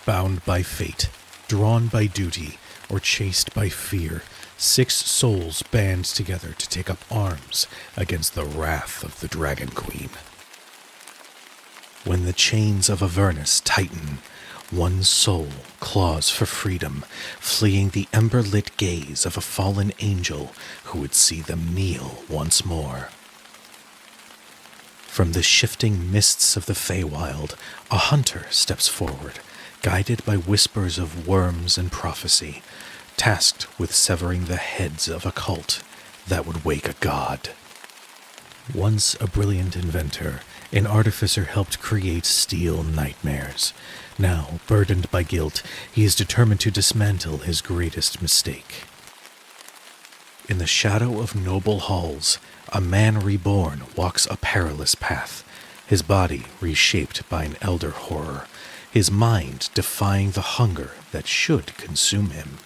Bound by fate, drawn by duty, or chased by fear, 6 souls band together to take up arms against the wrath of the Dragon Queen. When the chains of Avernus tighten, one soul claws for freedom, fleeing the ember-lit gaze of a fallen angel who would see them kneel once more. From the shifting mists of the Feywild, a hunter steps forward, guided by whispers of worms and prophecy, tasked with severing the heads of a cult that would wake a god. Once a brilliant inventor, an artificer helped create steel nightmares. Now, burdened by guilt, he is determined to dismantle his greatest mistake. In the shadow of noble halls, a man reborn walks a perilous path, his body reshaped by an elder horror, his mind defying the hunger that should consume him.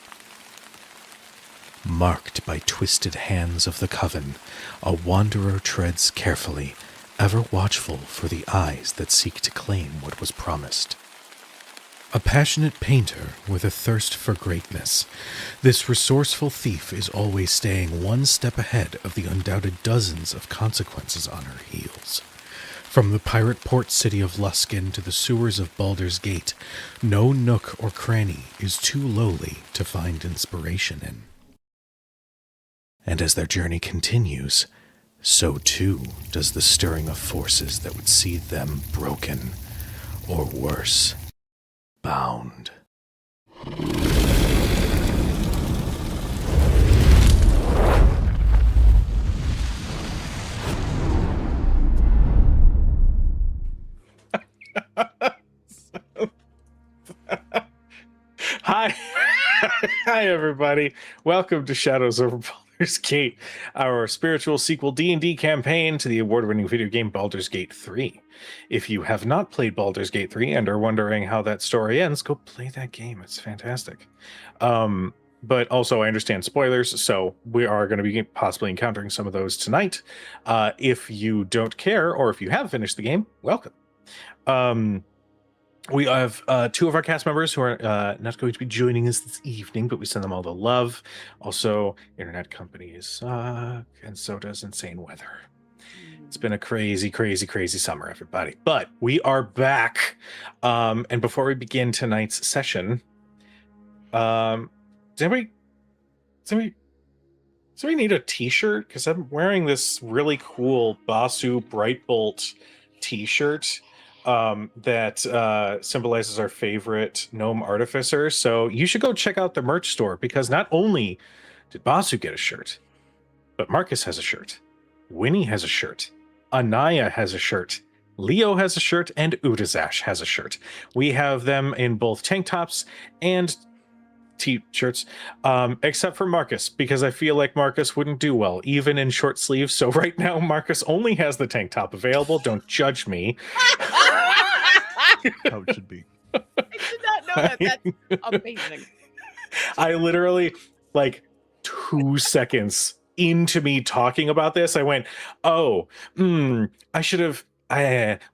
Marked by twisted hands of the coven, a wanderer treads carefully, ever watchful for the eyes that seek to claim what was promised. A passionate painter with a thirst for greatness, this resourceful thief is always staying one step ahead of the undoubted dozens of consequences on her heels. From the pirate port city of Luskan to the sewers of Baldur's Gate, no nook or cranny is too lowly to find inspiration in. And as their journey continues, so too does the stirring of forces that would see them broken, or worse, bound. Hi. Hi, everybody. Welcome to Shadows over Baldur's Gate, our spiritual sequel D&D campaign to the award-winning video game Baldur's Gate 3. If you have not played Baldur's Gate 3 and are wondering how that story ends, go play that game. It's fantastic. But also, I understand spoilers, so we are going to be possibly encountering some of those tonight. If you don't care, or if you have finished the game, welcome. We have 2 of our cast members who are not going to be joining us this evening, but we send them all the love. Also, internet companies suck, and so does insane weather. It's been a crazy, crazy, crazy summer, everybody. But we are back. And before we begin tonight's session, does anybody need a t-shirt? Because I'm wearing this really cool Basu Brightbolt t-shirt that symbolizes our favorite gnome artificer. So you should go check out the merch store, because not only did Basu get a shirt, but Marcus has a shirt, Winnie has a shirt, Anaya has a shirt, Leo has a shirt, and Udazash has a shirt. We have them in both tank tops and t-shirts, except for Marcus, because I feel like Marcus wouldn't do well even in short sleeves. So right now Marcus only has the tank top available. Don't judge me. How it should be. I did not know that. That's amazing. I literally, like 2 seconds into me talking about this, I went, oh, I should have,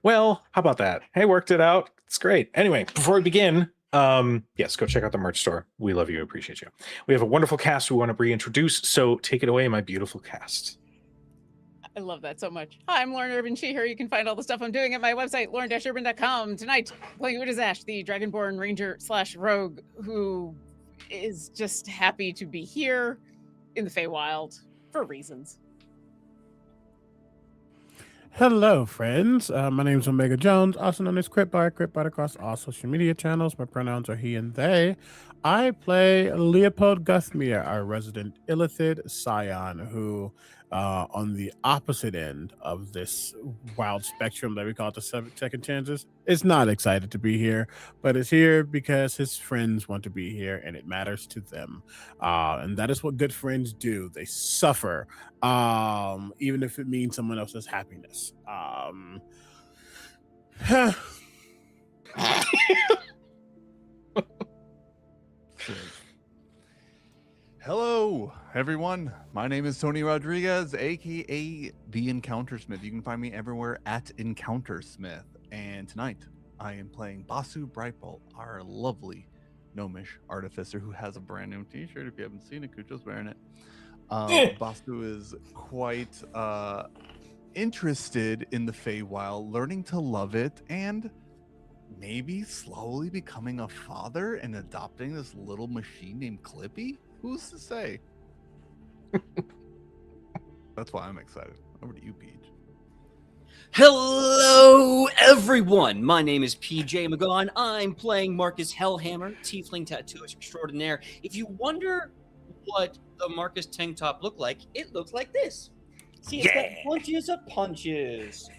well, how about that? Hey, worked it out. It's great. Anyway, before we begin, yes, go check out the merch store. We love you. Appreciate you. We have a wonderful cast we want to reintroduce. So take it away, my beautiful cast. I love that so much. Hi, I'm Lauren Urban Sheeher. You can find all the stuff I'm doing at my website, lauren-urban.com. Tonight, playing Udazash, the Dragonborn Ranger/Rogue, who is just happy to be here in the Feywild for reasons. Hello, friends. My name is Omega Jones, also known as Critbart across all social media channels. My pronouns are he and they. I play Leopold Guthmere, our resident Illithid scion, who, on the opposite end of this wild spectrum that we call the second chances, is not excited to be here, but is here because his friends want to be here and it matters to them. And that is what good friends do. They suffer, even if it means someone else's happiness. Hello, everyone. My name is Tony Rodriguez, aka The Encountersmith. You can find me everywhere at Encountersmith. And tonight, I am playing Basu Brightbolt, our lovely gnomish artificer who has a brand new t-shirt. If you haven't seen it, Kucho's wearing it. Basu is quite interested in the Feywild, learning to love it, and maybe slowly becoming a father and adopting this little machine named Clippy? Who's to say? That's why I'm excited. Over to you, Peach. Hello, everyone. My name is PJ McGaughan. I'm playing Marcus Hellhammer, Tiefling Tattooist Extraordinaire. If you wonder what the Marcus tank top looked like, it looks like this. See, it's got bunches of punches.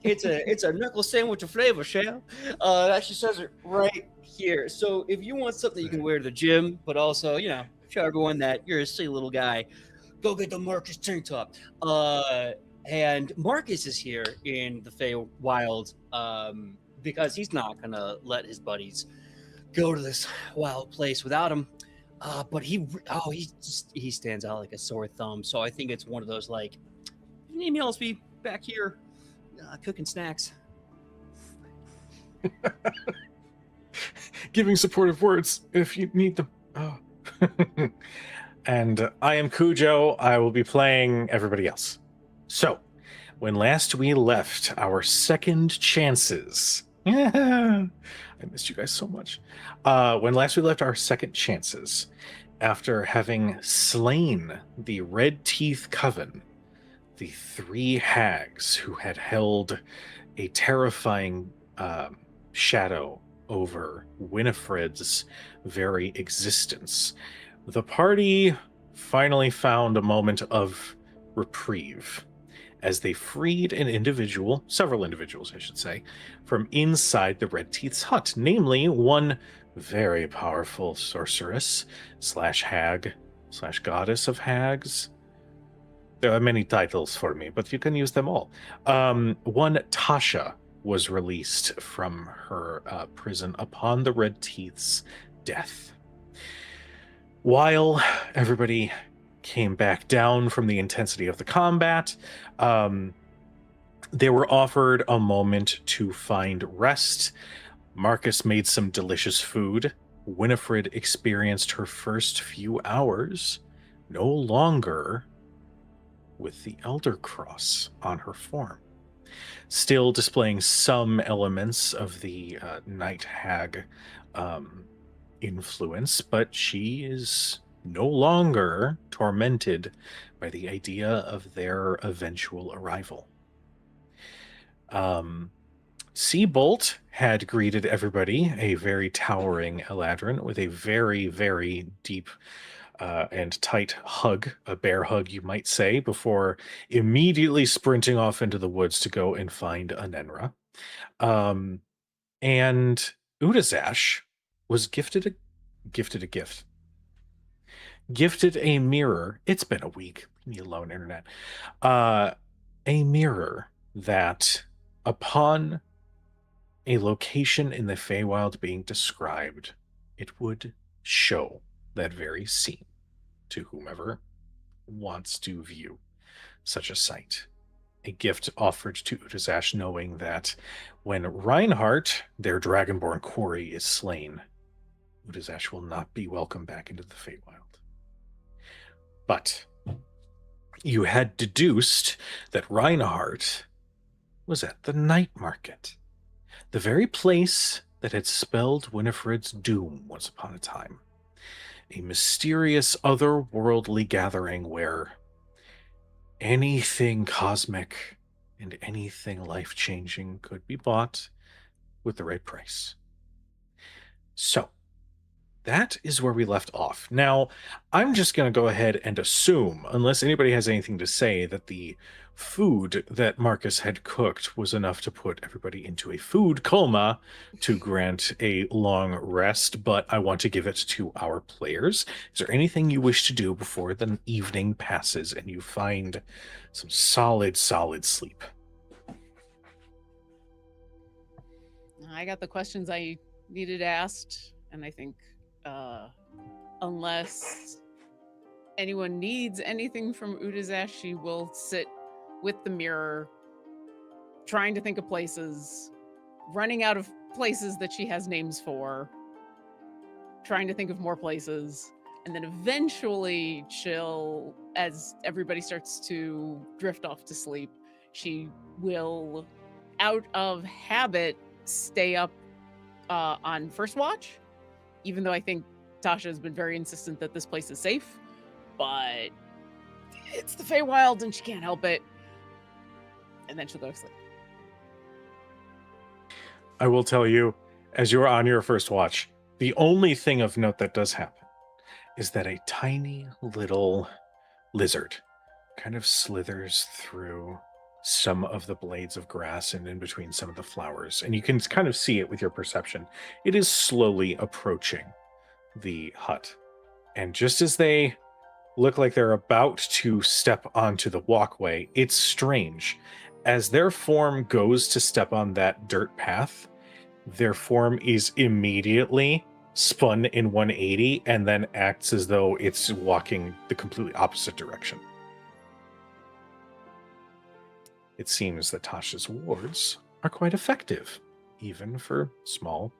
It's a knuckle sandwich of flavor, Shell. It actually says it right here. So if you want something you can wear to the gym, but also, show everyone that you're a silly little guy, go get the Marcus tank top. And Marcus is here in the Feywild because he's not gonna let his buddies go to this wild place without him. But he stands out like a sore thumb. So I think it's one of those like, need me else be back here cooking snacks. Giving supportive words if you need them. Oh. And I am Cujo. I will be playing everybody else. So, when last we left our second chances, I missed you guys so much. When last we left our second chances, after having slain the Red Teeth Coven, the three hags who had held a terrifying shadow over Winifred's very existence, the party finally found a moment of reprieve as they freed several individuals, I should say, from inside the Red Teeth's hut, namely one very powerful sorceress / hag / goddess of hags. There are many titles for me, but you can use them all. One Tasha was released from her prison upon the Red Teeth's death. While everybody came back down from the intensity of the combat, they were offered a moment to find rest. Marcus made some delicious food. Winifred experienced her first few hours no longer with the Elder Cross on her form, still displaying some elements of the Night Hag influence, but she is no longer tormented by the idea of their eventual arrival. Seabolt had greeted everybody, a very towering Eladrin with a very, very deep and tight hug, a bear hug, you might say, before immediately sprinting off into the woods to go and find Anenra. And Udazash was gifted a gift. Gifted a mirror. It's been a week. Leave me alone, internet. A mirror that, upon a location in the Feywild being described, it would show that very scene to whomever wants to view such a sight. A gift offered to Udazash, knowing that when Reinhardt, their dragonborn quarry, is slain, Udazash will not be welcome back into the Feywild. But you had deduced that Reinhardt was at the night market, the very place that had spelled Winifred's doom once upon a time. A mysterious otherworldly gathering where anything cosmic and anything life-changing could be bought with the right price. So, that is where we left off. Now, I'm just going to go ahead and assume, unless anybody has anything to say, that the food that Marcus had cooked was enough to put everybody into a food coma to grant a long rest, but I want to give it to our players. Is there anything you wish to do before the evening passes and you find some solid sleep? I got the questions I needed asked, and I think unless anyone needs anything from Udazash, she will sit with the mirror, trying to think of places, running out of places that she has names for, trying to think of more places. And then eventually she'll, as everybody starts to drift off to sleep, she will, out of habit, stay up on first watch, even though I think Tasha has been very insistent that this place is safe. But it's the Feywild and she can't help it. And then she'll go to sleep. I will tell you, as you're on your first watch, the only thing of note that does happen is that a tiny little lizard kind of slithers through some of the blades of grass and in between some of the flowers. And you can kind of see it with your perception. It is slowly approaching the hut. And just as they look like they're about to step onto the walkway, it's strange. As their form goes to step on that dirt path, their form is immediately spun in 180 and then acts as though it's walking the completely opposite direction. It seems that Tasha's wards are quite effective, even for small,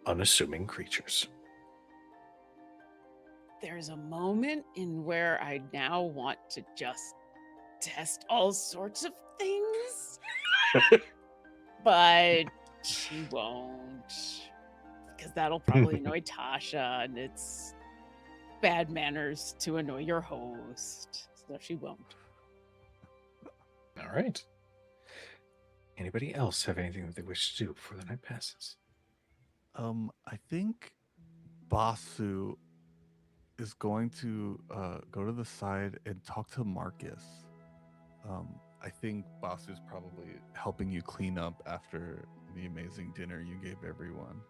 unassuming creatures. There's a moment in where I now want to just test all sorts of things, but she won't, because that'll probably annoy Tasha, and it's bad manners to annoy your host, so she won't. All right. Anybody else have anything that they wish to do before the night passes? I think Basu is going to go to the side and talk to Marcus. I think Basu's probably helping you clean up after the amazing dinner you gave everyone.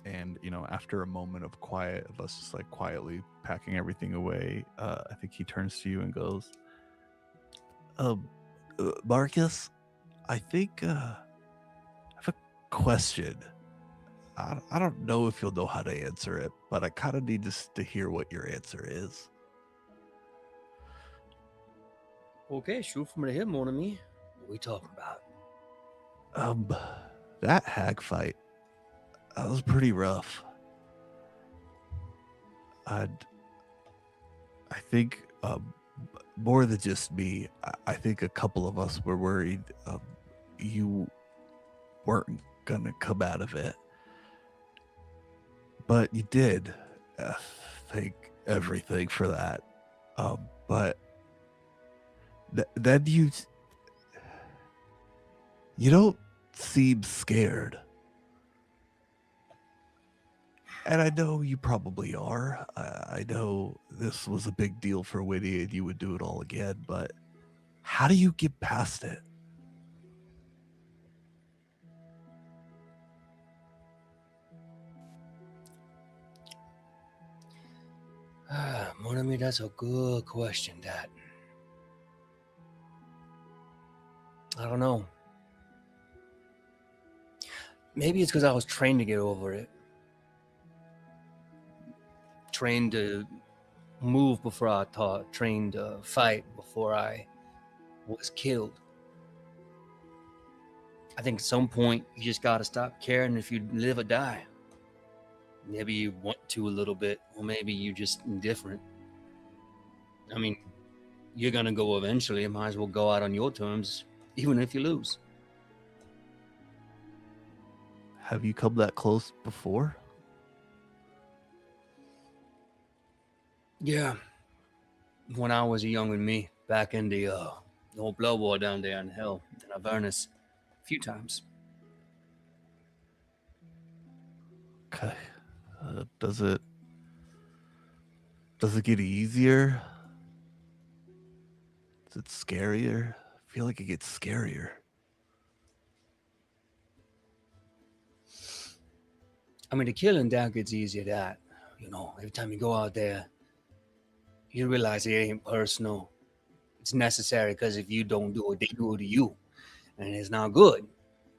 And, you know, after a moment of quiet, of us just like quietly packing everything away, I think he turns to you and goes, Marcus, I think I have a question. I don't know if you'll know how to answer it, but I kind of need to hear what your answer is. Okay, shoot from the hip, mon ami. What are we talking about? That hag fight, that was pretty rough. I think more than just me, I think a couple of us were worried you weren't gonna come out of it. But you did. Thank everything for that. But then you don't seem scared. And I know you probably are. I know this was a big deal for Winnie and you would do it all again, but how do you get past it? Mon ami, that's a good question, that. I don't know. Maybe it's because I was trained to get over it. Trained to move before I taught. Trained to fight before I was killed. I think at some point you just got to stop caring if you live or die. Maybe you want to a little bit, or maybe you're just indifferent. I mean, you're going to go eventually. Might as well go out on your terms, even if you lose. Have you come that close before? Yeah. When I was a younger me, back in the old blood war down there in hell, in Avernus, a few times. Okay. Does it get easier? Is it scarier? I feel like it gets scarier. I mean, the killing down gets easier. That, you know, every time you go out there, you realize it ain't personal. It's necessary, because if you don't do it, they do it to you, and it's not good.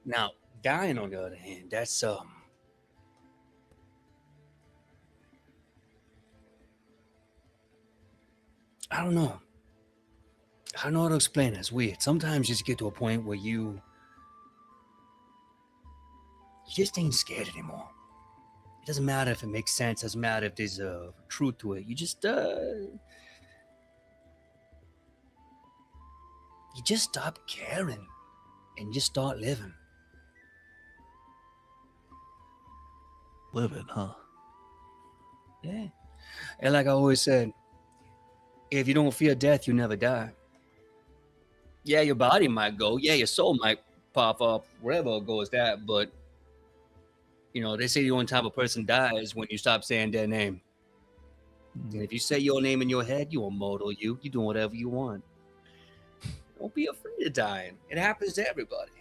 Now, dying, on the other hand, that's I don't know. I don't know how to explain it. It's weird. Sometimes you just get to a point where you you just ain't scared anymore. It doesn't matter if it makes sense. Doesn't matter if there's a truth to it. You just stop caring, and you just start living. Living, huh? Yeah. And like I always said, if you don't fear death, you never die. Yeah, your body might go. Yeah, your soul might pop up. Wherever goes that. But, they say the only time a person dies when you stop saying their name. And if you say your name in your head, you're immortal. You're doing whatever you want. Don't be afraid of dying. It happens to everybody.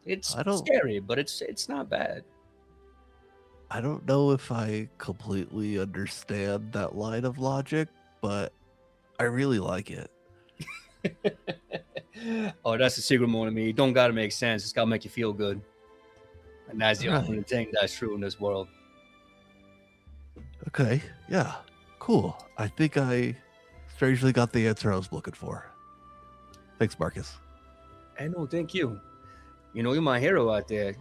It's scary, but it's not bad. I don't know if I completely understand that line of logic, but I really like it. Oh, that's the secret more to me. It don't gotta make sense. It's gotta make you feel good. And that's the only thing that's true in this world. Okay, yeah, cool. I think I strangely got the answer I was looking for. Thanks, Marcus. Hey, no, thank you. You're my hero out there.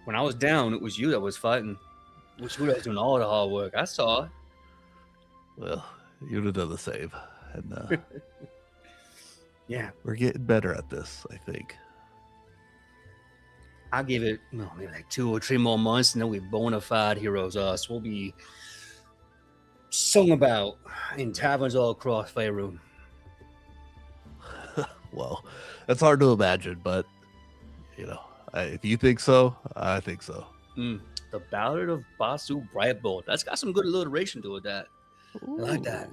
When I was down, it was you that was fighting. It was you that was doing all the hard work. I saw it. Well, you'd have done the same. And yeah, we're getting better at this, I think. I'll give it maybe like 2 or 3 more months, and then we're bona fide heroes. Us, we'll be sung about in taverns all across Faerun. Well, that's hard to imagine, but if you think so, I think so. The Ballad of Basu Brightbolt. That's got some good alliteration to it. That Ooh, I like that.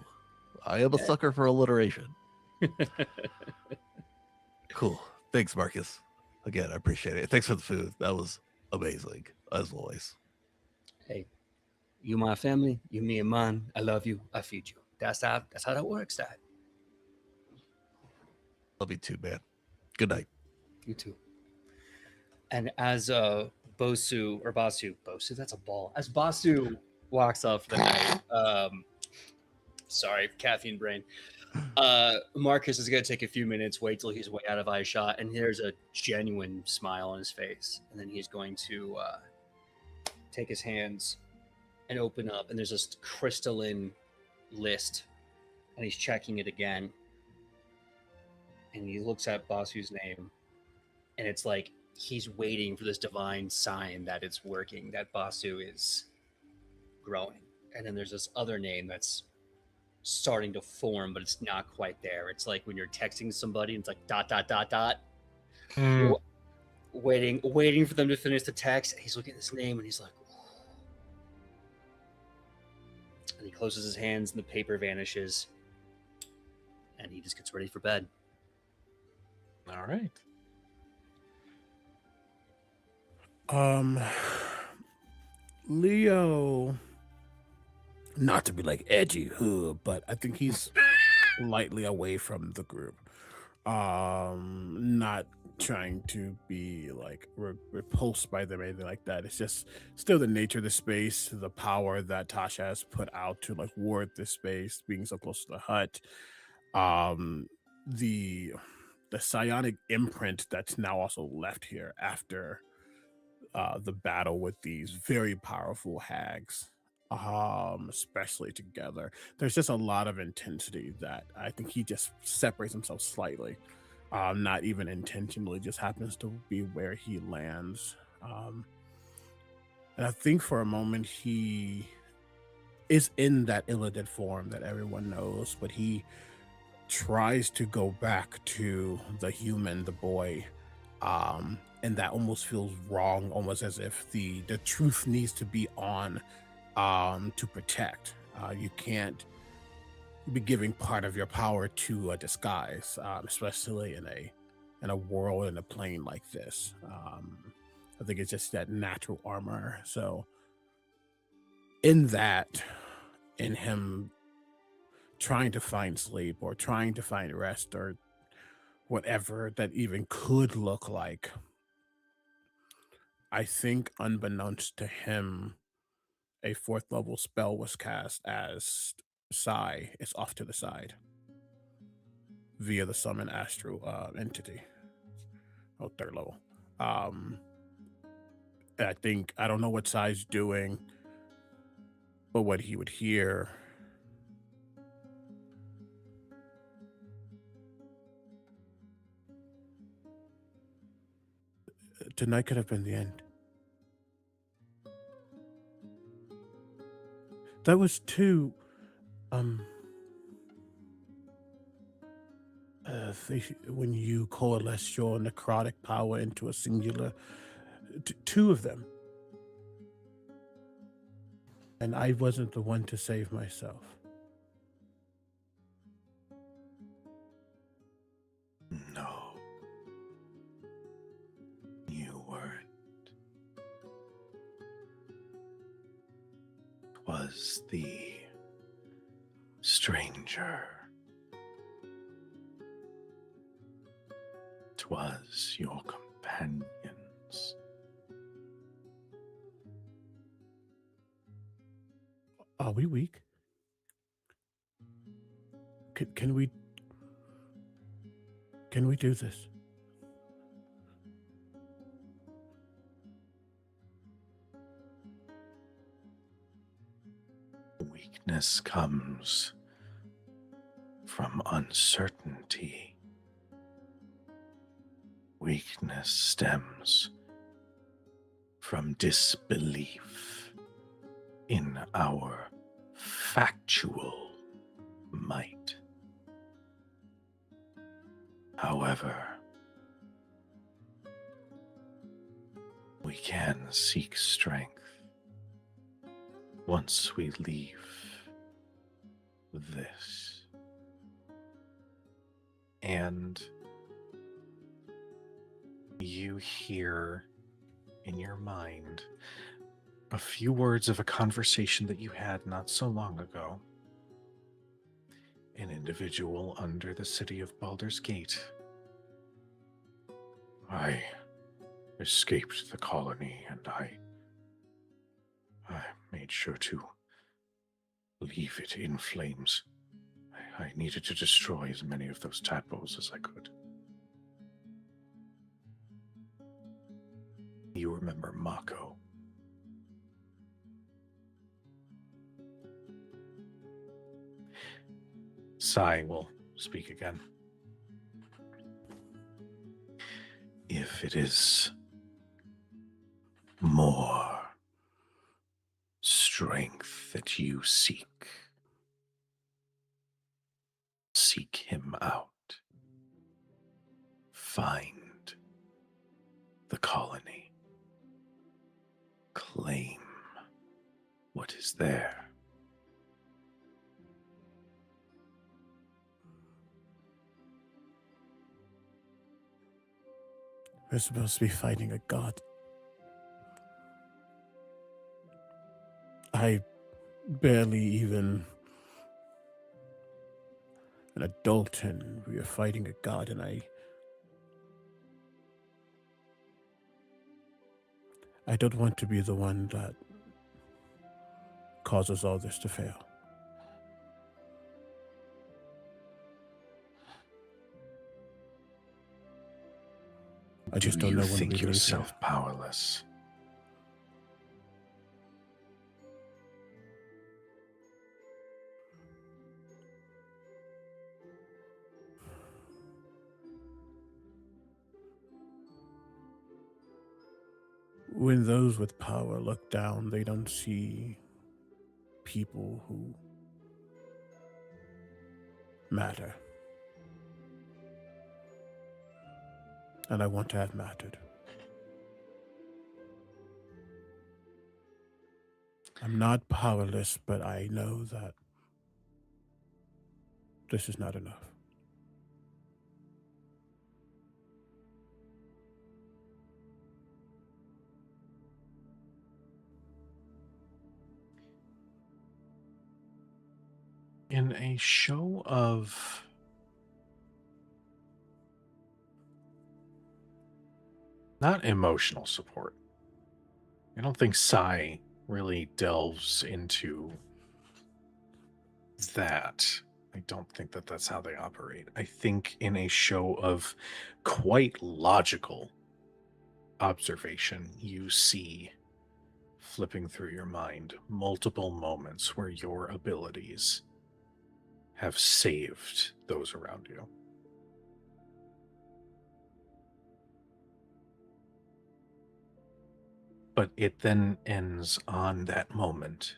I am a sucker for alliteration. Cool. Thanks, Marcus. Again, I appreciate it. Thanks for the food. That was amazing, as always. Hey, you my family, you me and mine. I love you. I feed you. That's how that works. That. Love you too, man. Good night. You too. And as Basu, that's a ball. As Basu walks off the night, sorry, caffeine brain. Marcus is going to take a few minutes, wait till he's way out of eye shot, and there's a genuine smile on his face. And then he's going to take his hands and open up, and there's this crystalline list, and he's checking it again. And he looks at Basu's name, and it's like he's waiting for this divine sign that it's working, that Basu is growing. And then there's this other name that's starting to form, but it's not quite there. It's like when you're texting somebody and it's like ... waiting for them to finish the text. And he's looking at this name and he's like, oh. And he closes his hands and the paper vanishes, and he just gets ready for bed. All right. Leo, not to be like edgy, but I think he's slightly away from the group. Not trying to be like repulsed by them or anything like that. It's just still the nature of the space, the power that Tasha has put out to like ward this space, being so close to the hut. The psionic imprint that's now also left here after the battle with these very powerful hags, especially together. There's just a lot of intensity that I think he just separates himself slightly. Not even intentionally, just happens to be where he lands. And I think for a moment he is in that Illidan form that everyone knows, but he tries to go back to the human, the boy, and that almost feels wrong, almost as if the truth needs to be on to protect. You can't be giving part of your power to a disguise, especially in a world, in a plane like this. I think it's just that natural armor. So in him trying to find sleep or trying to find rest or whatever that even could look like, I think unbeknownst to him, a 4th level spell was cast as Psy is off to the side via the summon astral entity. 3rd level. I don't know what Sai's doing, but what he would hear. Tonight could have been the end. That was too, when you coalesce your necrotic power into a singular, two of them. And I wasn't the one to save myself. No. You weren't. 'Twas the stranger. 'Twas your companions. Are we weak? Can we do this? Weakness comes from uncertainty. Weakness stems from disbelief in our factual might. However, we can seek strength once we leave this. And you hear in your mind a few words of a conversation that you had not so long ago. An individual under the city of Baldur's Gate. I escaped the colony, and I made sure to leave it in flames. I needed to destroy as many of those tadpoles as I could. You remember Mako. Sai will speak again. If it is more strength that you seek, seek him out. Find the colony. Claim what is there. We're supposed to be fighting a god. I barely even an adult, and we are fighting a god, and I don't want to be the one that causes all this to fail. I just don't know when we think leave yourself here. powerless? When those with power look down, they don't see people who matter. And I want to have mattered. I'm not powerless, but I know that this is not enough. In a show of not emotional support, I don't think Sai really delves into that. I don't think that that's how they operate. I think in a show of quite logical observation, you see, flipping through your mind, multiple moments where your abilities have saved those around you. But it then ends on that moment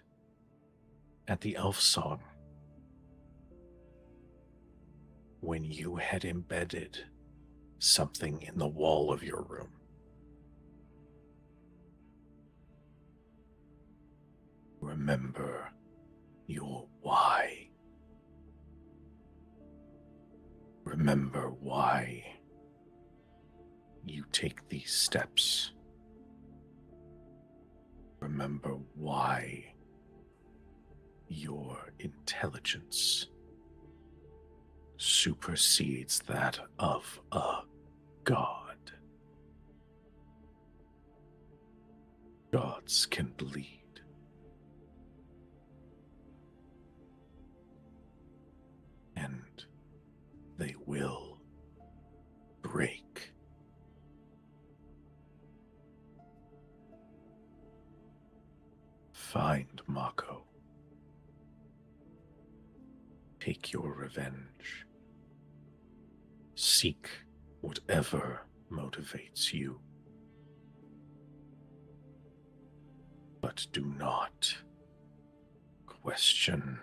at the elf song, when you had embedded something in the wall of your room. Remember your why. Remember why you take these steps. Remember why your intelligence supersedes that of a god. Gods can bleed. And they will break. Find Mako. Take your revenge. Seek whatever motivates you. But do not question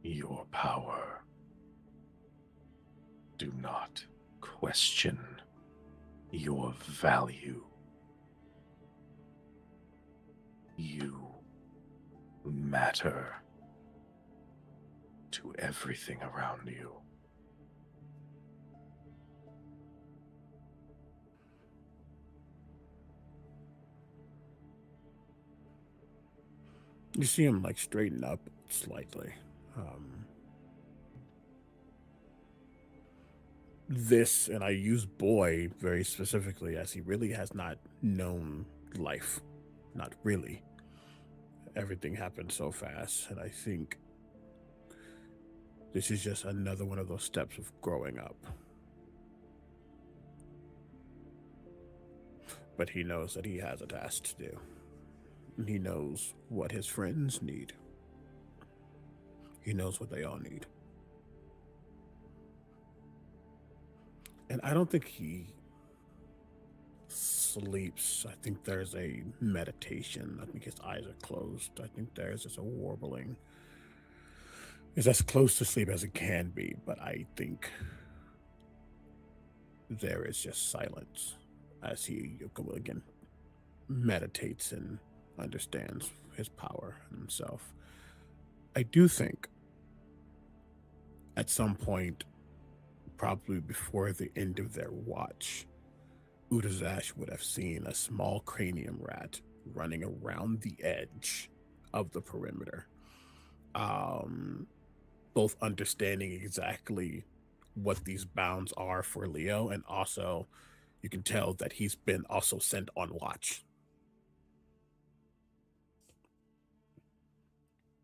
your power. Do not question your value. You matter to everything around you. You see him like straighten up slightly. This, and I use boy very specifically, as he really has not known life. Not really. Everything happened so fast, and I think this is just another one of those steps of growing up. But he knows that he has a task to do. And he knows what his friends need. He knows what they all need. And I don't think he sleeps. I think there's a meditation. I think his eyes are closed. I think there's just a warbling. It's as close to sleep as it can be, but I think there is just silence as he, again, meditates and understands his power and himself. I do think at some point, probably before the end of their watch, Udazash would have seen a small cranium rat running around the edge of the perimeter. Both understanding exactly what these bounds are for Leo, and also you can tell that he's been also sent on watch.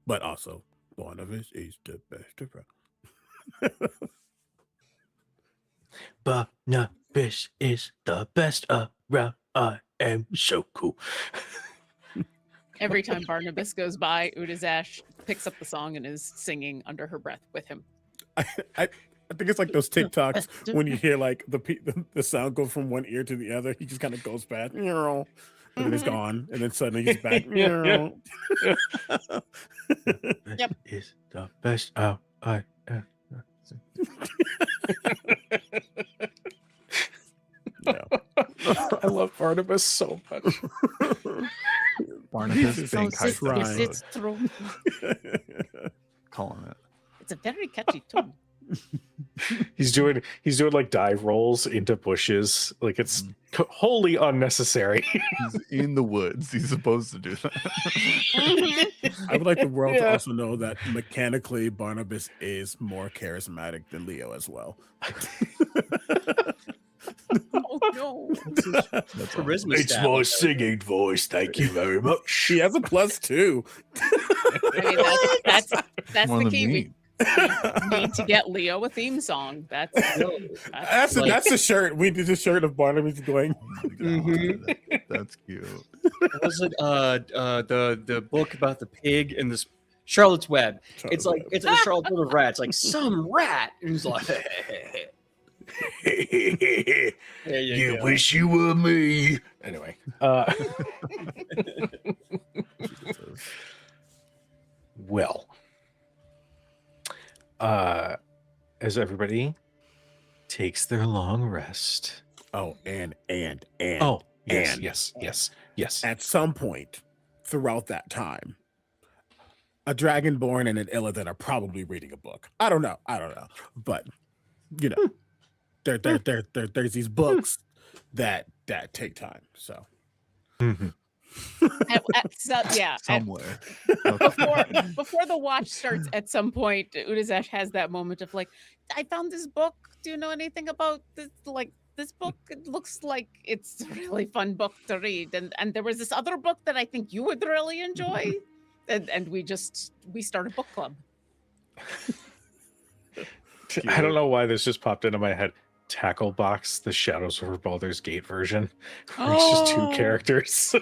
But also, Barnabas is the best around. Barnabas is the best around. I am so cool. Every time Barnabas goes by, Udazash picks up the song and is singing under her breath with him. I think it's like those TikToks when you hear like the sound go from one ear to the other. He just kind of goes back, and then it's gone, and then suddenly he's back. Yep. Is the best. I Yeah. I love Barnabas so much. Barnabas being trying. It's true. calling it. It's a very catchy tune. He's doing like dive rolls into bushes. Like it's wholly unnecessary. He's in the woods. He's supposed to do that. I would like the world to also know that mechanically Barnabas is more charismatic than Leo as well. Oh no. That's Charisma It's stat. my singing voice. Thank you very much. He has a +2. I mean, that's More the than key. me. Need to get Leo a theme song. That's That's the shirt. We did the shirt of Barnaby's going. That's cute. Was it the book about the pig and this Charlotte's Web? It's like Charlotte's Web of rats, like some rat. And he's like, you wish you were me. Anyway, well, as everybody takes their long rest. Oh, and Oh, yes, and yes. at some point throughout that time, a Dragonborn and an Illidan are probably reading a book. I don't know, but you know, there's these books that take time. So, Somewhere. before the watch starts, at some point, Udazash has that moment of like, I found this book. Do you know anything about this? Like this book, it looks like it's a really fun book to read, and there was this other book that I think you would really enjoy, and we start a book club. I don't know why this just popped into my head. Tackle Box, the Shadows over Baldur's Gate version. Where it's just two characters.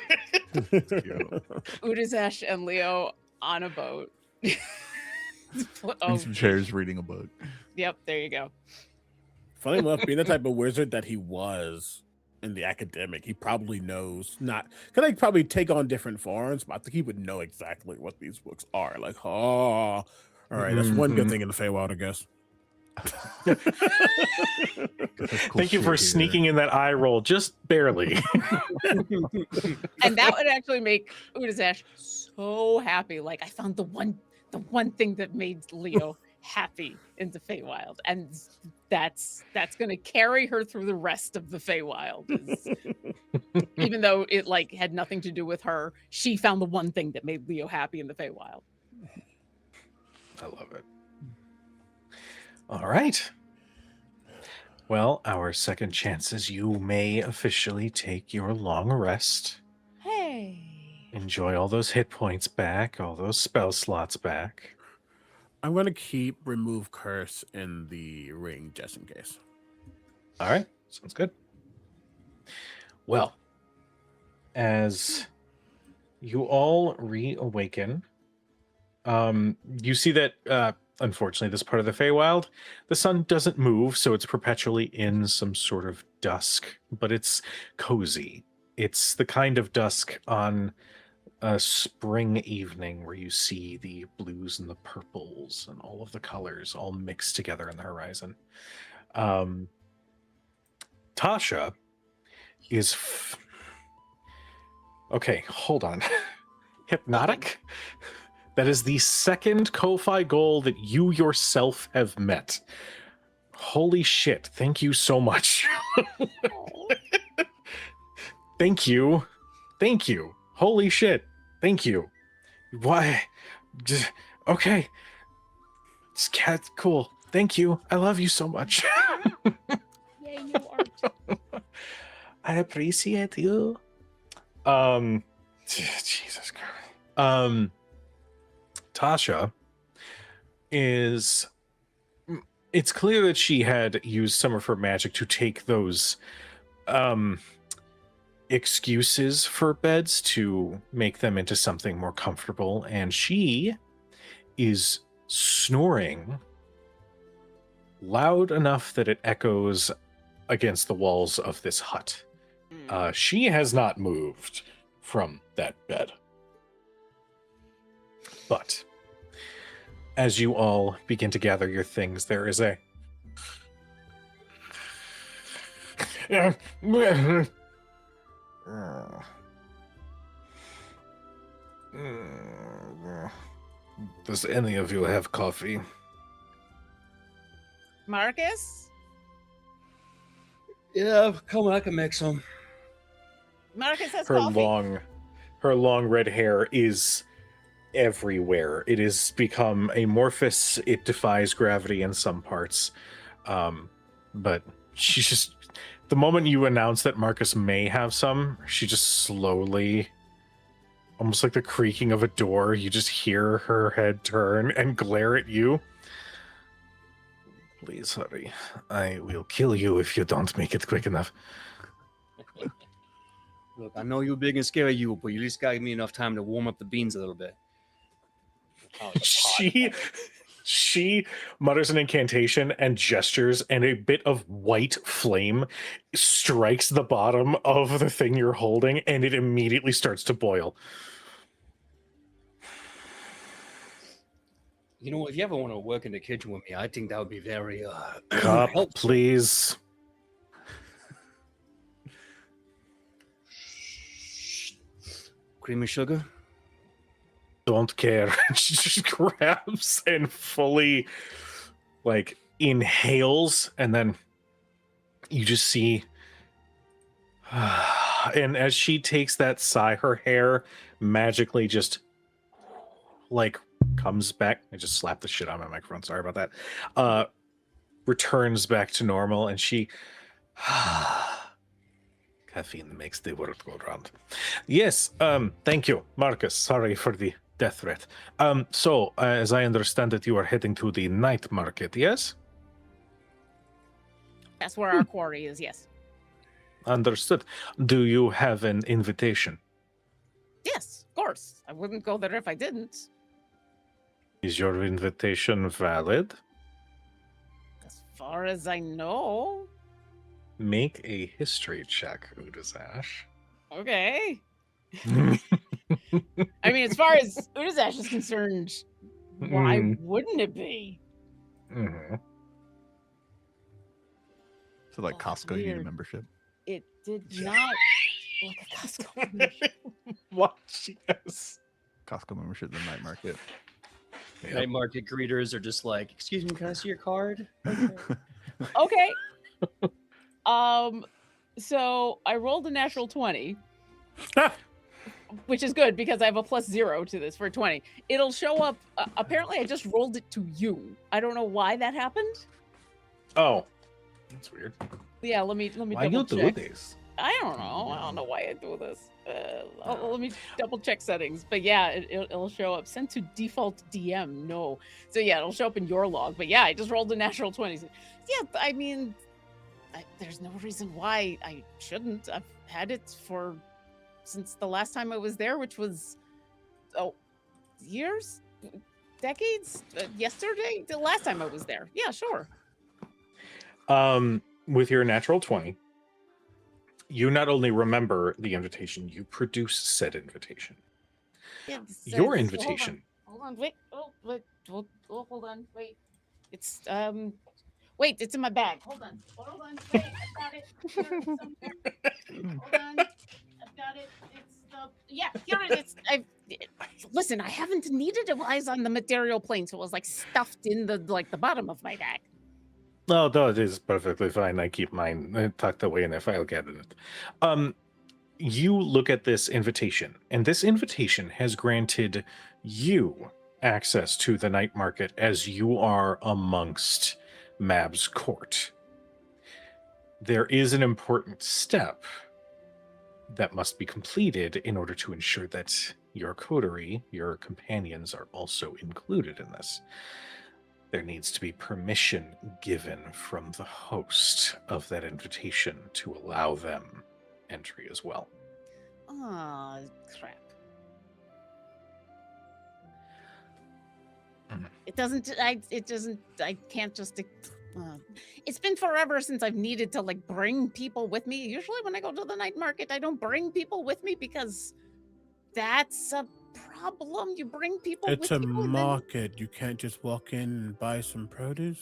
Udazash and Leo on a boat. In some chairs reading a book. Yep, there you go. Funny enough, being the type of wizard that he was in the academic, he probably knows could probably take on different forms, but I think he would know exactly what these books are. Like, all right, that's one good thing in the Feywild, I guess. Thank you for sneaking in that eye roll, just barely. And that would actually make Udazash so happy. Like, I found the one thing that made Leo happy in the Feywild, and that's going to carry her through the rest of the Feywild. Even though it like had nothing to do with her, she found the one thing that made Leo happy in the Feywild. I love it. All right. Well, our second chance is you may officially take your long rest. Hey. Enjoy all those hit points back, all those spell slots back. I'm going to keep remove curse in the ring just in case. All right. Sounds good. Well, as you all reawaken, you see that unfortunately, this part of the Feywild, the sun doesn't move, so it's perpetually in some sort of dusk, but it's cozy. It's the kind of dusk on a spring evening where you see the blues and the purples and all of the colors all mixed together in the horizon. Tasha is... Okay, hold on. Hypnotic? That is the second Ko-Fi goal that you yourself have met. Holy shit. Thank you so much. Thank you. Thank you. Holy shit. Thank you. Why? Okay. This cat's cool. Thank you. I love you so much. Yay, you art. I appreciate you. Jesus Christ. Tasha is... It's clear that she had used some of her magic to take those excuses for beds to make them into something more comfortable, and she is snoring loud enough that it echoes against the walls of this hut. She has not moved from that bed. But as you all begin to gather your things, there is a... Does any of you have coffee? Marcus? Yeah, come on, I can make some. Marcus has Her coffee. her long red hair is everywhere. It has become amorphous. It defies gravity in some parts. But she just... The moment you announce that Marcus may have some, she just slowly, almost like the creaking of a door, you just hear her head turn and glare at you. Please hurry. I will kill you if you don't make it quick enough. Look, I know you're big and scary, you, but you at least got to give me enough time to warm up the beans a little bit. She mutters an incantation and gestures, and a bit of white flame strikes the bottom of the thing you're holding, and it immediately starts to boil. You know, if you ever want to work in the kitchen with me, I think that would be very Cup, helpful. please. Cream and sugar? Don't care. She just grabs and fully, like, inhales, and then you just see. And as she takes that sigh, her hair magically just, like, comes back. I just slapped the shit out of my microphone. Sorry about that. Returns back to normal, and she. Caffeine makes the world go round. Yes, thank you, Marcus. Sorry for the death threat. So, as I understand it, you are heading to the night market, yes? That's where our quarry is, yes. Understood. Do you have an invitation? Yes, of course. I wouldn't go there if I didn't. Is your invitation valid? As far as I know. Make a history check, Udazash. Okay. I mean, as far as Udazash is concerned, why wouldn't it be? Mm-hmm. So like Oh, that's Costco, you need a weird. membership. It did not like a Costco membership. What? Yes. Costco membership, the night market. Night market greeters are just like, excuse me, can I see your card? Okay. So I rolled a natural 20, which is good because I have a +0 to this for 20. It'll show up. Apparently, I just rolled it to you. I don't know why that happened. Oh, that's weird. Yeah, let me Why you double do check. this? I don't know. I don't know why I do this. Let me double check settings. But yeah, it'll show up. Sent to default DM. No. So yeah, it'll show up in your log. But yeah, I just rolled a natural 20. So, yeah, I mean, there's no reason why I shouldn't. I've had it since the last time I was there, which was years, decades, yesterday. The last time I was there. Yeah, sure. With your natural 20, you not only remember the invitation, you produce said invitation. Yeah, Your invitation. Hold on, wait. Hold on, wait. It's wait, it's in my bag. Hold on, wait, I've got it. Here, somewhere. Hold on, I've got it. Here it is. Listen, I haven't needed it while I was on the material plane, so it was like stuffed in the bottom of my bag. No, it is perfectly fine. I keep mine tucked away in a file cabinet. You look at this invitation, and this invitation has granted you access to the night market as you are amongst Mab's court. There is an important step that must be completed in order to ensure that your coterie, your companions, are also included in this. There needs to be permission given from the host of that invitation to allow them entry as well. Oh, crap. It doesn't, I can't just, it's been forever since I've needed to bring people with me. Usually when I go to the night market, I don't bring people with me because that's a problem. You bring people with you. It's a market. You can't just walk in and buy some produce.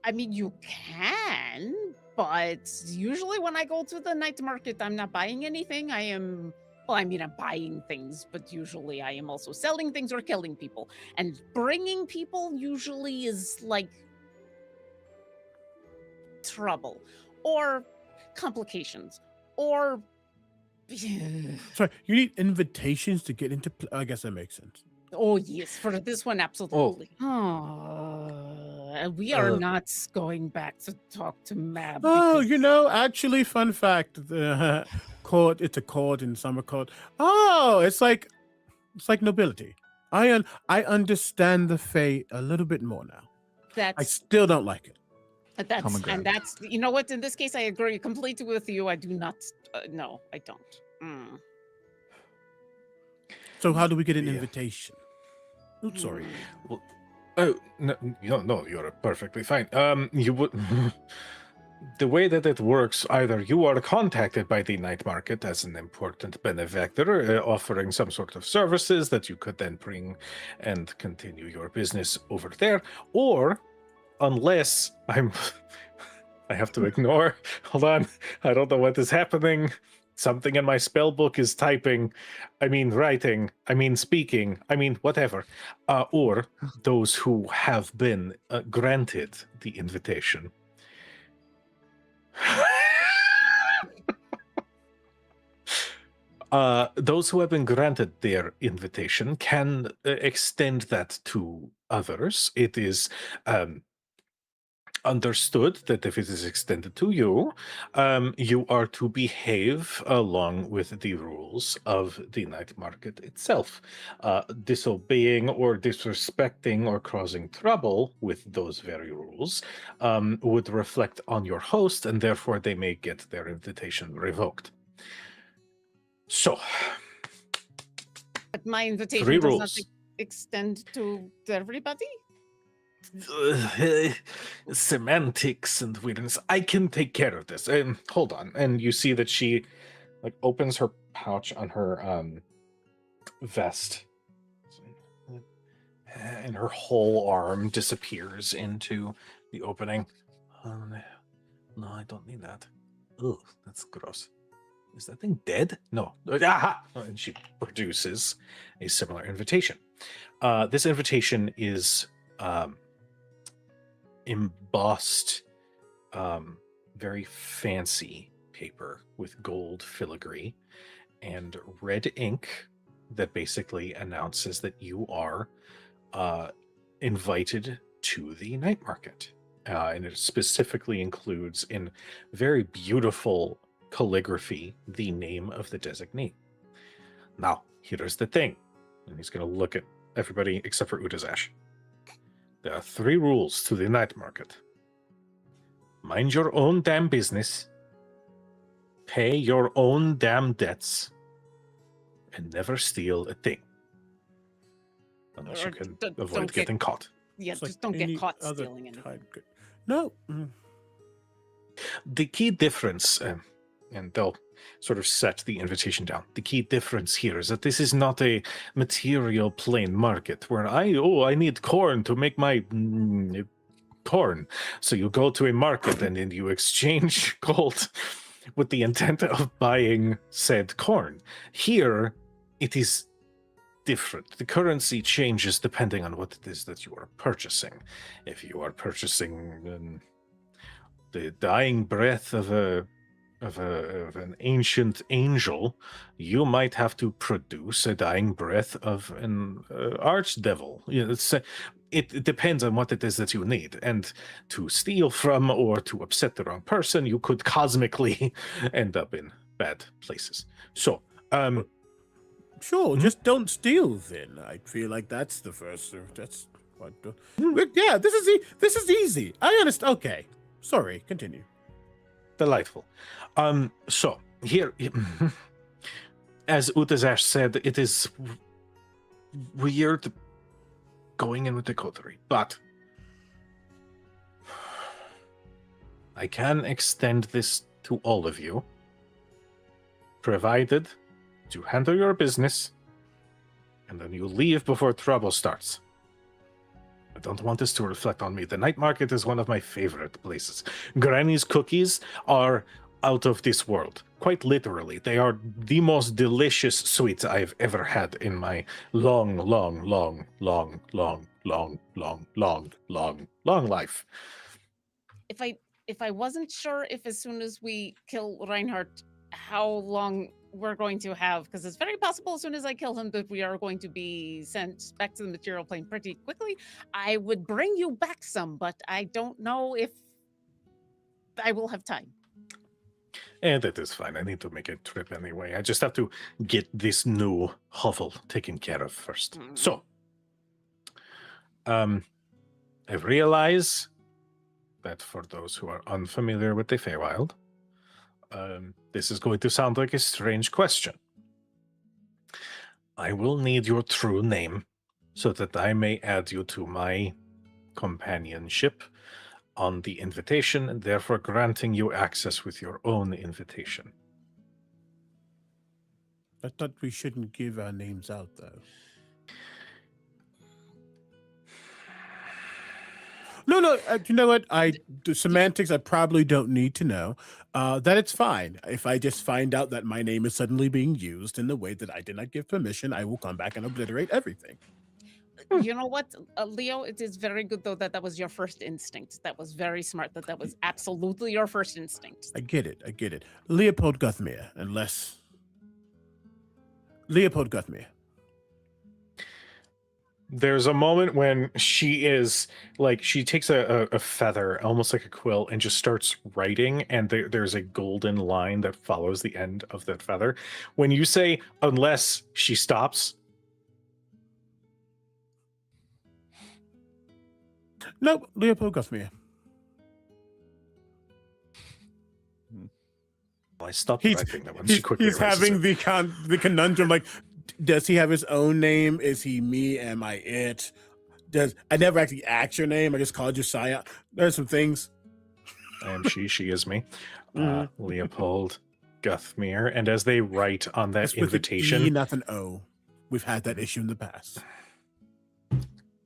I mean, you can, but usually when I go to the night market, I'm not buying anything. I'm buying things, but usually I am also selling things or killing people. And bringing people usually is trouble or complications or... Sorry, you need invitations to get into... I guess that makes sense. Oh, yes, for this one, absolutely. We are not going back to talk to Mab. Oh, actually, fun fact, the court, it's a court in summer court. Oh, it's like nobility. I understand the Fae a little bit more now. That's still don't like it. Common ground. that's you know what? In this case, I agree completely with you. I do not. No, I don't. So how do we get an Yeah. invitation? Oops, sorry. Well, oh no, you're perfectly fine. You would. The way that it works, either you are contacted by the night market as an important benefactor, offering some sort of services that you could then bring and continue your business over there, or unless I have to ignore. Hold on, I don't know what is happening. Something in my spell book is typing. I mean writing. I mean speaking. I mean whatever. Or those who have been granted the invitation. Those who have been granted their invitation can extend that to others. It is understood that if it is extended to you, you are to behave along with the rules of the night market itself. Disobeying or disrespecting or causing trouble with those very rules would reflect on your host, and therefore they may get their invitation revoked. So, But my invitation Three does not rules. extend to everybody. Semantics and weirdness. I can take care of this. Hold on. And you see that she opens her pouch on her vest, and her whole arm disappears into the opening. No, I don't need that. Ugh, that's gross. Is that thing dead? No. Aha! And she produces a similar invitation. This invitation is embossed, very fancy paper with gold filigree and red ink that basically announces that you are invited to the night market. And it specifically includes in very beautiful calligraphy the name of the designee. Now, here's the thing. And he's going to look at everybody except for Utazash. There are 3 rules to the night market. Mind your own damn business, pay your own damn debts, and never steal a thing. Unless you can avoid getting caught. Yeah, It's just like don't get any caught other stealing anything. type. No. The key difference, and they'll sort of set the invitation down. The key difference here is that this is not a material plain market where I need corn to make my corn. So you go to a market and then you exchange gold with the intent of buying said corn. Here, it is different. The currency changes depending on what it is that you are purchasing. If you are purchasing the dying breath of an ancient angel, you might have to produce a dying breath of an archdevil. It depends on what it is that you need. And to steal from or to upset the wrong person, you could cosmically end up in bad places. So, Sure, just don't steal then. I feel like that's the first. That's what. Yeah, this is easy. I understand. Okay, sorry. Continue. delightful. So here, as Utazash said, it is weird going in with the coterie, but I can extend this to all of you, provided you handle your business and then you leave before trouble starts. I don't want this to reflect on me. The night market is one of my favorite places. Granny's cookies are out of this world. Quite literally. They are the most delicious sweets I've ever had in my long life. If I wasn't sure if as soon as we kill Reinhardt, how long we're going to have, because it's very possible as soon as I kill him that we are going to be sent back to the material plane pretty quickly. I would bring you back some, but I don't know if I will have time. And that is fine. I need to make a trip anyway. I just have to get this new hovel taken care of first. So, I realize that for those who are unfamiliar with the Feywild, this is going to sound like a strange question. I will need your true name so that I may add you to my companionship on the invitation, and therefore granting you access with your own invitation. I thought we shouldn't give our names out, though. No. You know what? The semantics I probably don't need to know. That it's fine. If I just find out that my name is suddenly being used in the way that I did not give permission, I will come back and obliterate everything. You know what, Leo? It is very good though that was your first instinct. That was very smart. That was absolutely your first instinct. I get it. Leopold Guthmere, unless Leopold Guthmere. There's a moment when she is like, she takes a feather, almost like a quill, and just starts writing, and there's a golden line that follows the end of that feather. When you say unless, she stops. Nope, Leopold Guthmere. I stopped typing that one. She quickly He's erases having it. the conundrum, like, does he have his own name? Is he me? Am I it? I never actually asked your name. I just called you Saya. There's some things. I am she is me. Leopold Guthmere. And as they write on that It's with invitation, an E, not an O. We've had that issue in the past.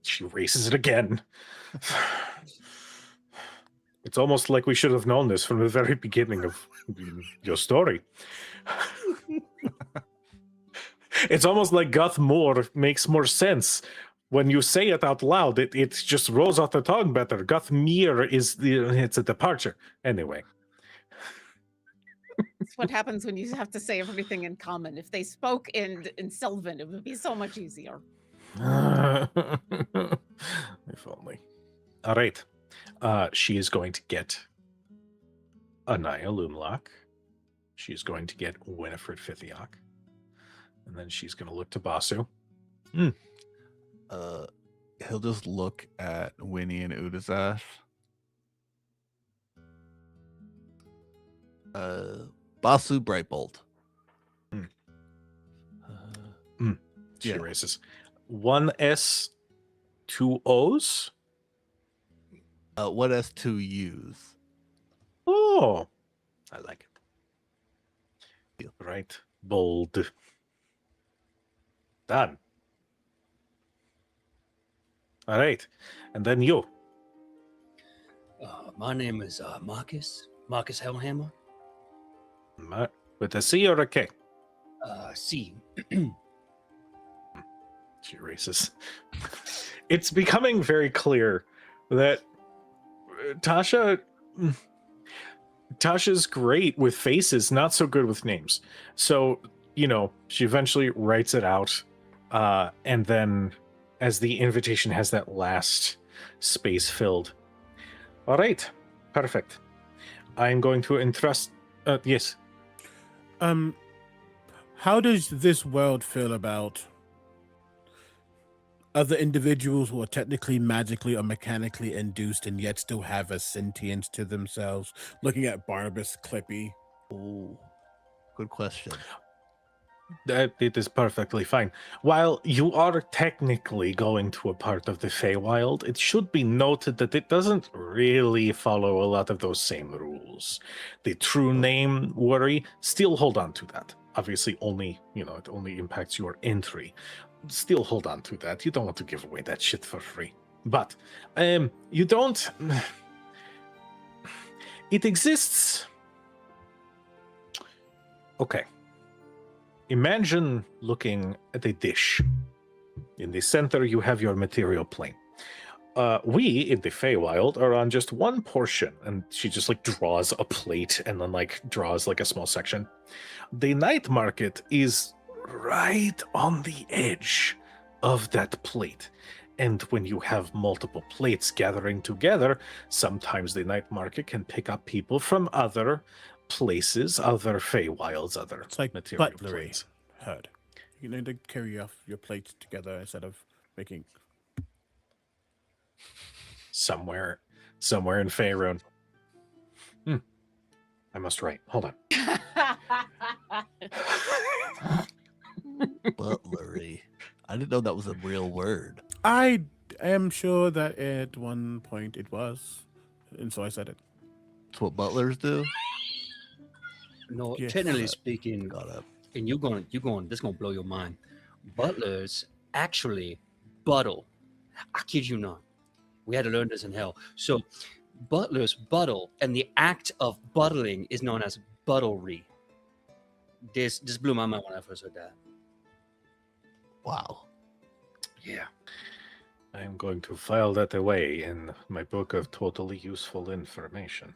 she erases it again. It's almost like we should have known this from the very beginning of your story. It's almost like Guthmore makes more sense. When you say it out loud, it just rolls off the tongue better. Guthmere it's a departure. Anyway. That's what happens when you have to say everything in common. If they spoke in Sylvan, it would be so much easier. If only. All right. She is going to get Anaya Loomlock. She's going to get Winifred Fithiok. And then she's going to look to Basu. He'll just look at Winnie and Udazash. Basu Brightbolt. She erases 1 S, 2 O's. What S2 use? Oh, I like it. Right. Bold. Done. All right. And then you. My name is Marcus Hellhammer. With a C or a K? C. She erases. It's becoming very clear that Tasha's great with faces, not so good with names. So, she eventually writes it out. And then as the invitation has that last space filled. All right. Perfect. I'm going to entrust... yes. How does this world feel about other individuals who are technically magically or mechanically induced and yet still have a sentience to themselves? Looking at Barnabas Clippy. Oh, good question. It is perfectly fine. While you are technically going to a part of the Feywild, it should be noted that it doesn't really follow a lot of those same rules. The true name worry, still hold on to that. Obviously, only, it only impacts your entry. Still hold on to that. You don't want to give away that shit for free. But, you don't... It exists... Okay. Imagine looking at a dish. In the center, you have your material plane. We, in the Feywild, are on just one portion, and she just, draws a plate and then, draws, a small section. The night market is right on the edge of that plate. And when you have multiple plates gathering together, sometimes the night market can pick up people from other places, other Feywilds, other material butlery. plates. Heard. You need to carry off your plates together instead of making... somewhere in Faerun. I must write. Hold on. Butlery. I didn't know that was a real word. I am sure that at one point it was, and so I said it. That's what butlers do. No, Yes. technically speaking, Got it. and you're going, this gonna blow your mind. Butlers actually buttle. I kid you not. We had to learn this in hell. So, butlers buttle, and the act of buttling is known as buttlery. This blew my mind when I first heard that. Wow. Yeah. I am going to file that away in my book of totally useful information.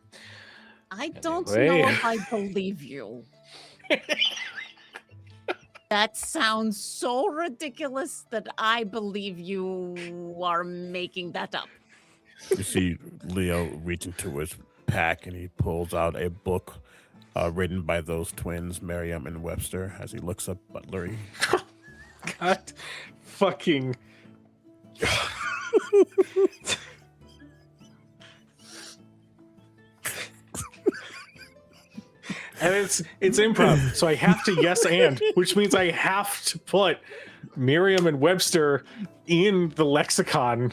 I don't Anyway. know if I believe you. That sounds so ridiculous that I believe you are making that up. You see Leo reach into his pack and he pulls out a book written by those twins, Merriam and Webster, as he looks up butlery. God fucking. And it's improv, so I have to yes and, which means I have to put Merriam and Webster in the lexicon,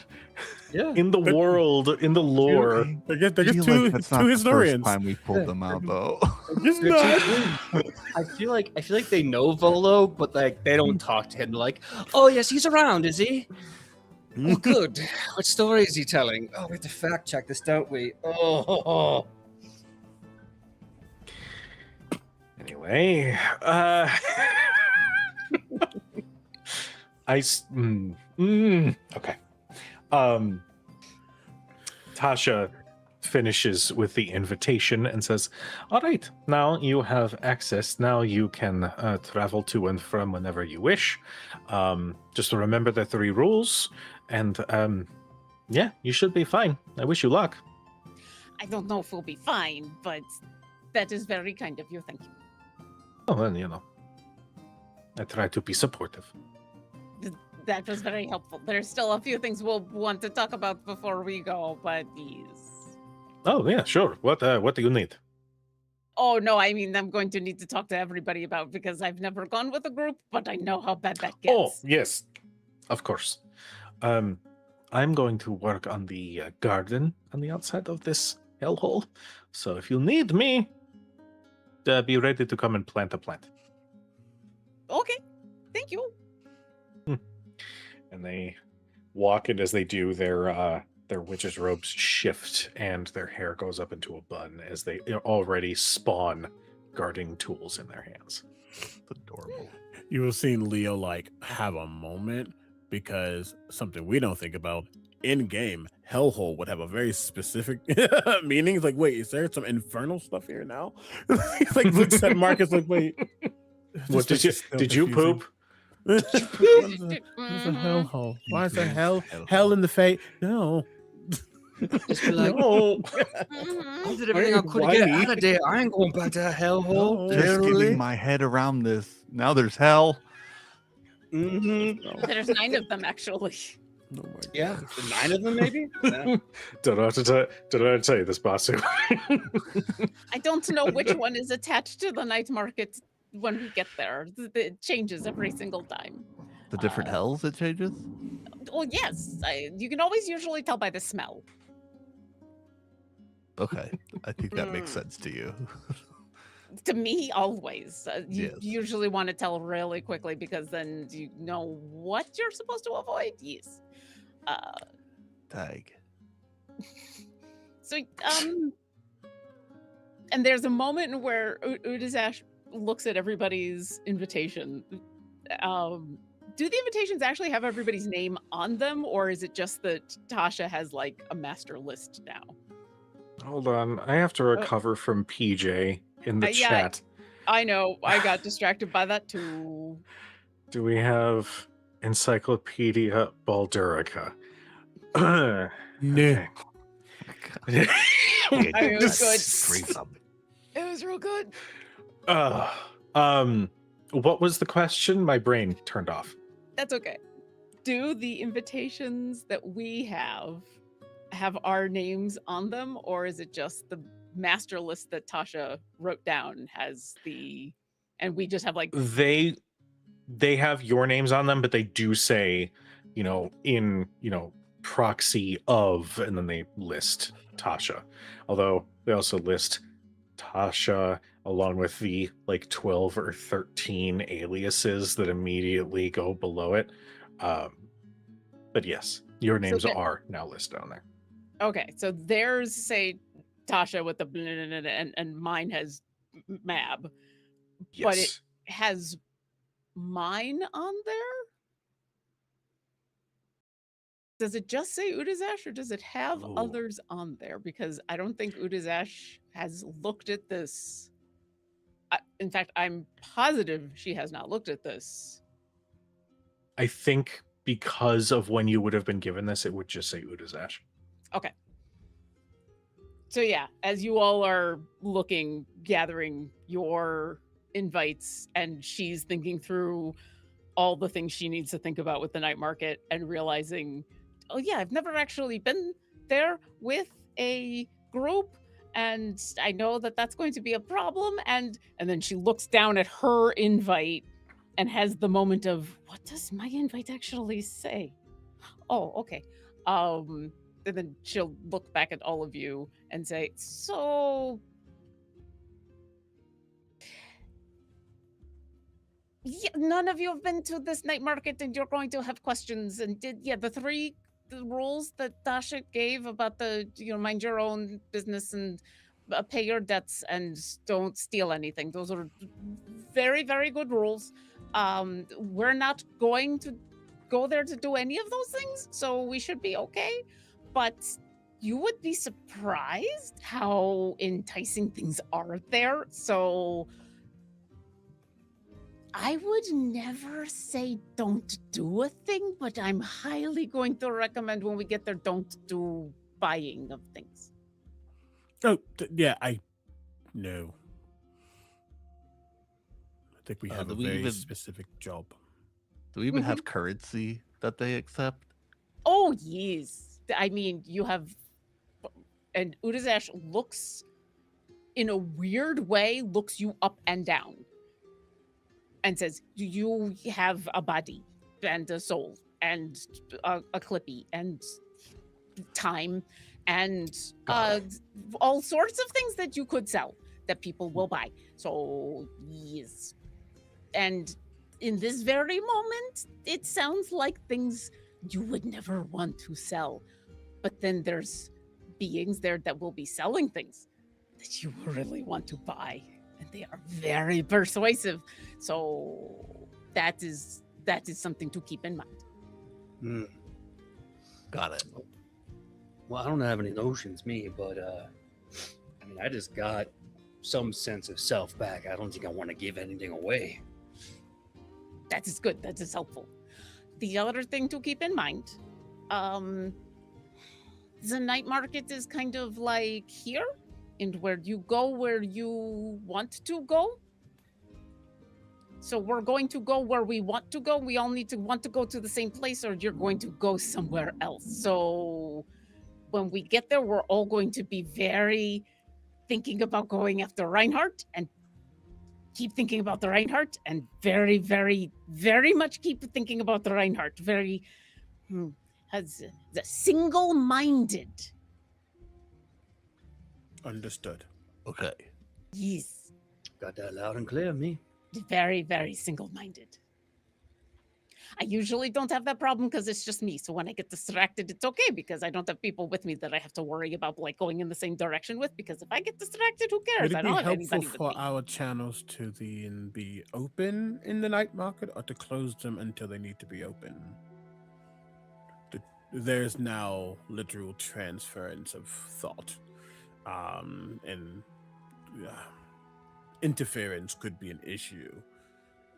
Yeah. in the world, in the lore. They're just feel two, like that's not two the historians. first time we pulled them out, though. It's not. I feel like they know Volo, but like they don't talk to him. Like, oh yes, he's around, is he? Oh, good. What story is he telling? Oh, we have to fact check this, don't we? Oh. Anyway, okay. Tasha finishes with the invitation and says, all right, now you have access. Now you can travel to and from whenever you wish. Just remember the 3 rules, and yeah, you should be fine. I wish you luck. I don't know if we'll be fine, but that is very kind of you. Thank you. Oh, then, you know, I try to be supportive. That was very helpful. There's still a few things we'll want to talk about before we go, but yes. Oh, yeah, sure. What do you need? Oh, no, I mean, I'm going to need to talk to everybody about, because I've never gone with a group, but I know how bad that gets. Oh, yes, of course. I'm going to work on the garden on the outside of this hellhole. So if you need me, be ready to come and plant a plant. Okay, thank you. And they walk, and as they do, their witches' robes shift, and their hair goes up into a bun as they already spawn gardening tools in their hands. It's adorable. You have seen Leo like have a moment, because something we don't think about in game, hellhole would have a very specific meaning. It's like, wait, is there some infernal stuff here now? He's like looks at Marcus like, wait, What did you poop? There's a hellhole. Why is there hell in the fate? No. Just be like, No. I did everything I could to get out of there. I ain't going back to that hellhole. No. Just Literally. getting my head around this. Now there's hell. Mm-hmm. There's 9 of them, actually. Oh my God. Yeah, 9 of them maybe. Yeah. Don't know how to tell you this, Basu. I don't know which one is attached to the night market when we get there. It changes every single time. The different hells it changes. Oh, yes. You can always usually tell by the smell. Okay, I think that makes sense to you. To me, always. You Yes. usually want to tell really quickly, because then you know what you're supposed to avoid. Yes. Tag. So, and there's a moment where Udizash looks at everybody's invitation. Do the invitations actually have everybody's name on them, or is it just that Tasha has like a master list now? Hold on, I have to recover from PJ in the Yeah. chat. I know, I got distracted by that too. Do we have Encyclopedia Baldurica? Okay. No. I mean, it was good. Drink something. It was real good. What was the question? My brain turned off. That's okay. Do the invitations that we have have our names on them, or is it just the master list that Tasha wrote down has the, and we just have like They have your names on them, but they do say, in proxy of, and then they list Tasha. Although they also list Tasha along with the like 12 or 13 aliases that immediately go below it. But yes, your names are now listed on there. okay, so theirs say Tasha with the and mine has Mab, but it Yes. has mine on there. Does it just say Udazash, or does it have Ooh. others on there? Because I don't think Udazash has looked at this. In fact, I'm positive she has not looked at this. I think because of when you would have been given this, it would just say Udazash. Okay. So yeah, as you all are looking, gathering your invites, and she's thinking through all the things she needs to think about with the night market and realizing, oh yeah, I've never actually been there with a group, and I know that that's going to be a problem. And then she looks down at her invite and has the moment of, what does my invite actually say? Oh, okay. And then she'll look back at all of you and say, so yeah, none of you have been to this night market, and you're going to have questions. And the rules that Dasha gave about the, mind your own business and pay your debts and don't steal anything. Those are very, very good rules. We're not going to go there to do any of those things, so we should be okay. But you would be surprised how enticing things are there. So I would never say don't do a thing, but I'm highly going to recommend when we get there, don't do buying of things. Oh, yeah, I know. I think we have a very specific job. Do we even have currency that they accept? Oh, yes. I mean, you have... And Udazash looks, in a weird way, looks you up and down and says, do you have a body and a soul and a clippy and time and all sorts of things that you could sell that people will buy? So yes. And in this very moment, it sounds like things you would never want to sell. But then there's beings there that will be selling things that you really want to buy. And they are very persuasive. So that is something to keep in mind. Got it. Well, I don't have any notions, me, but I mean, I just got some sense of self back. I don't think I want to give anything away. That is good. That is helpful. The other thing to keep in mind, the night market is kind of like here, and where you go where you want to go. So we're going to go where we want to go. We all need to want to go to the same place, or you're going to go somewhere else. So when we get there, we're all going to be very thinking about going after Reinhardt, and keep thinking about the Reinhardt, and very, very, very much keep thinking about the Reinhardt. Very has the single-minded. Understood. Okay. Yes. Got that loud and clear, me. Very, very single-minded. I usually don't have that problem because it's just me. So when I get distracted, it's okay because I don't have people with me that I have to worry about like going in the same direction with. Because if I get distracted, who cares? Would I it don't be have helpful anybody with for me. our channels to be open in the night market, or to close them until they need to be open? There's now literal transference of thought, and interference could be an issue.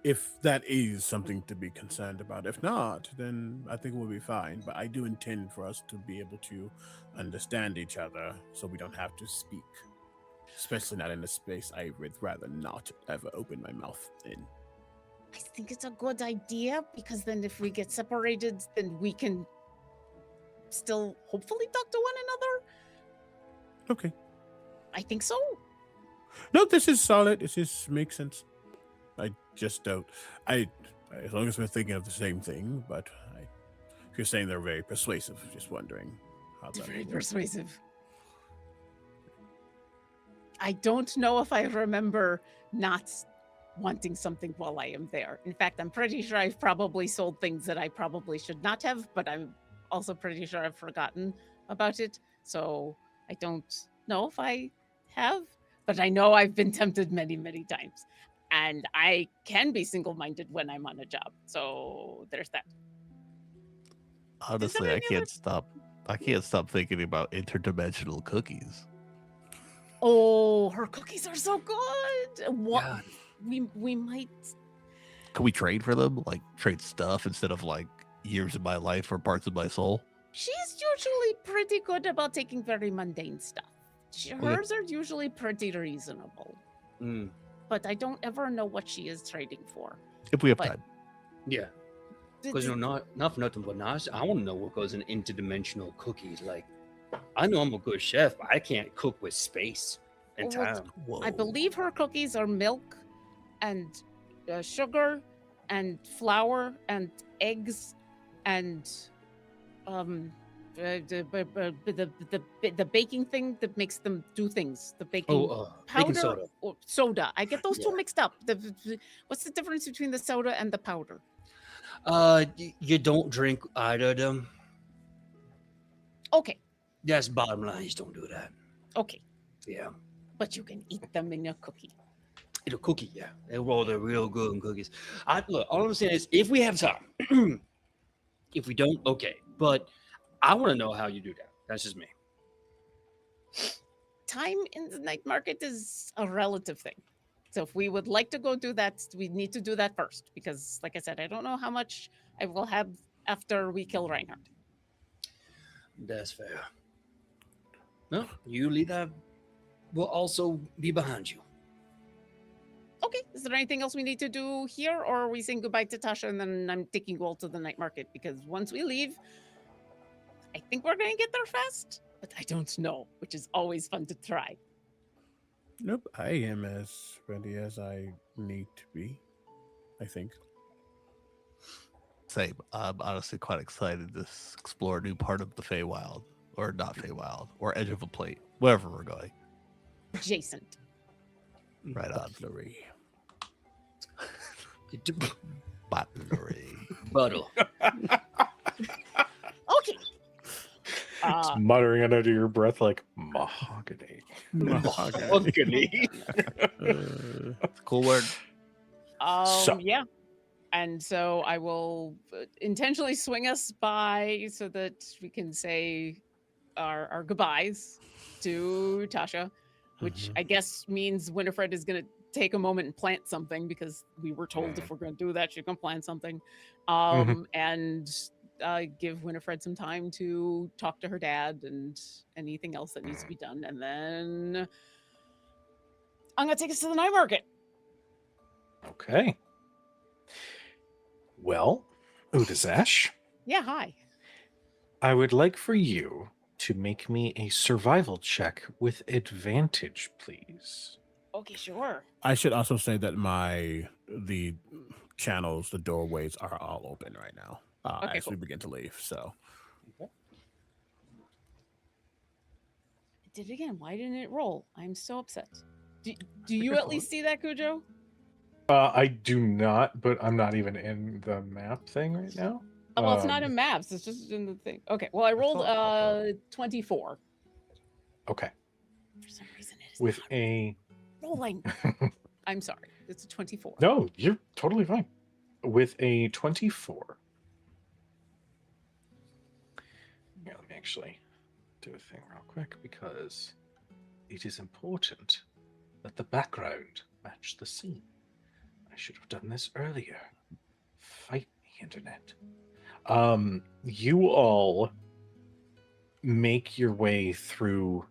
If that is something to be concerned about. If not, then I think we'll be fine. But I do intend for us to be able to understand each other so we don't have to speak. Especially not in a space I would rather not ever open my mouth in. I think it's a good idea because then if we get separated, then we can still hopefully talk to one another. Okay. I think so. No, this is solid. This makes sense. I just don't. As long as we're thinking of the same thing, but if you're saying they're very persuasive, just wondering how that Very would work. persuasive. I don't know if I remember not wanting something while I am there. In fact, I'm pretty sure I've probably sold things that I probably should not have, but I'm also pretty sure I've forgotten about it. So I don't know if I have, but I know I've been tempted many, many times. And I can be single-minded when I'm on a job. So there's that. Honestly, I can't stop thinking about interdimensional cookies. Oh, her cookies are so good. What God. we might. Can we trade for them? Like trade stuff instead of like years of my life or parts of my soul? She's usually pretty good about taking very mundane stuff. Hers are usually pretty reasonable. Mm, But I don't ever know what she is trading for. If we have But- time. yeah. Because not for nothing, but now I want to know what goes in interdimensional cookies. Like, I know I'm a good chef, but I can't cook with space and Well, time. Whoa. I believe her cookies are milk and sugar and flour and eggs and the baking thing that makes them do things. The baking powder Baking soda. or soda. I get those Yeah. two mixed up. What's the difference between the soda and the powder? You don't drink either of them. Okay, That's bottom line. You just don't do that. okay, Yeah. but you can eat them in a cookie. It'll cookie, yeah. They roll the real good in cookies. Look, all I'm saying is if we have time. If we don't, okay. But I want to know how you do that. That's just me. Time in the night market is a relative thing. So if we would like to go do that, we need to do that first. Because, like I said, I don't know how much I will have after we kill Reinhardt. That's fair. No, you lead that. We'll also be behind you. Okay, is there anything else we need to do here? Or are we saying goodbye to Tasha and then I'm taking you all to the night market? Because once we leave, I think we're going to get there fast. But I don't know, which is always fun to try. Nope, I am as ready as I need to be, I think. Same. I'm honestly quite excited to explore a new part of the Feywild. Or not Feywild. Or Edge of a Plate. Wherever we're going. Adjacent. Right on. Butlery. Butlery. Buttle. Okay. Just muttering it under your breath like mahogany. Mahogany. Cool word. So- Yeah. And so I will intentionally swing us by so that we can say our goodbyes to Tasha, which I guess means Winifred is going to take a moment and plant something because we were told if we're going to do that, she can plant something. And give Winifred some time to talk to her dad and anything else that needs to be done. And then I'm going to take us to the night market. Okay. Well, Udazesh, Yeah, hi. I would like for you to make me a survival check with advantage, please. Okay, sure. I should also say that the channels, the doorways are all open right now Okay, as we begin to leave. So I did it again. Why didn't it roll? I'm so upset. Do you at least see that, Cujo? I do not, but I'm not even in the map thing right now. Oh, well, it's not in maps. It's just in the thing. Okay. Well, I rolled saw it pop up. 24. Okay. For some reason, it is With not a rolling. I'm sorry. It's a 24. no, you're totally fine. With a 24. Yeah, let me actually do a thing real quick because it is important that the background match the scene. I should have done this earlier. Fight me, internet. You all make your way through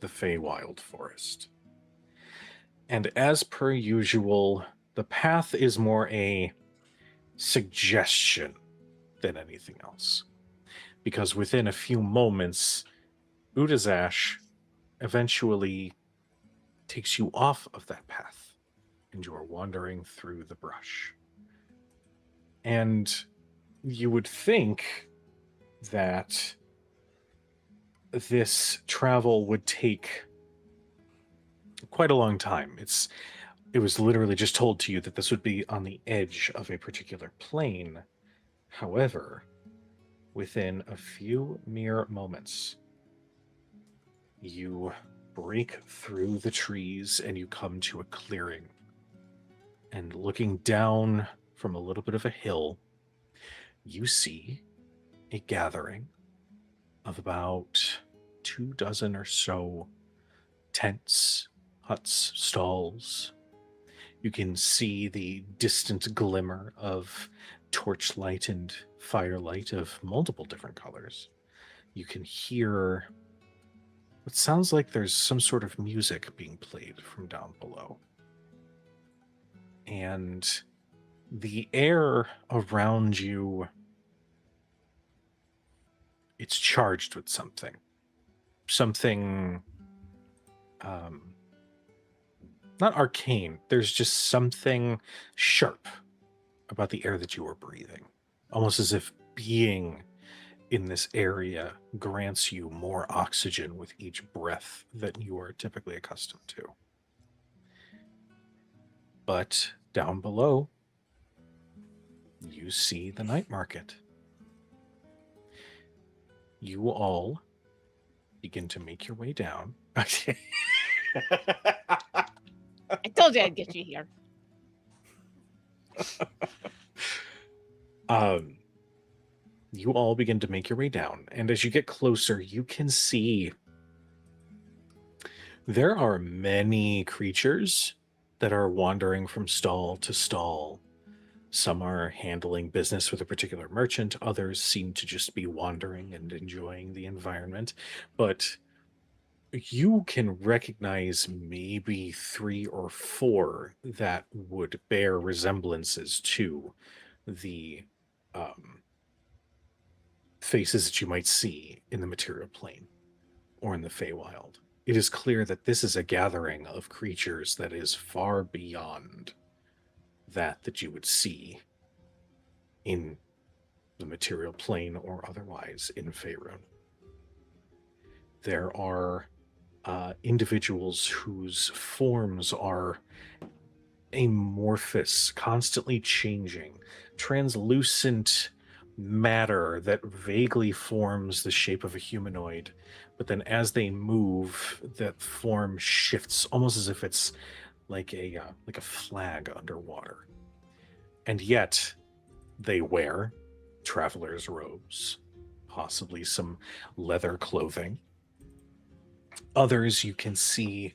the Feywild Forest. And as per usual, the path is more a suggestion than anything else. because within a few moments, Udazash eventually takes you off of that path, and you are wandering through the brush. And you would think that this travel would take quite a long time. It was literally just told to you that this would be on the edge of a particular plane. However, within a few mere moments, you break through the trees and you come to a clearing. And looking down from a little bit of a hill, you see a gathering of about 24 or so tents, huts, stalls. You can see the distant glimmer of torchlight and firelight of multiple different colors. You can hear what sounds like there's some sort of music being played from down below. And the air around you, it's charged with something. Something, not arcane. There's just something sharp about the air that you are breathing. Almost as if being in this area grants you more oxygen with each breath than you are typically accustomed to. But down below, you see the night market. You all begin to make your way down. I told you I'd get you here. You all begin to make your way down, and as you get closer, you can see there are many creatures that are wandering from stall to stall. Some are handling business with a particular merchant, others seem to just be wandering and enjoying the environment, but you can recognize maybe 3 or 4 that would bear resemblances to the faces that you might see in the material plane or in the Feywild. It is clear that this is a gathering of creatures that is far beyond that you would see in the material plane or otherwise in Faerun. There are individuals whose forms are amorphous, constantly changing, translucent matter that vaguely forms the shape of a humanoid, but then as they move, that form shifts almost as if it's like a flag underwater. And yet they wear traveler's robes, possibly some leather clothing. Others you can see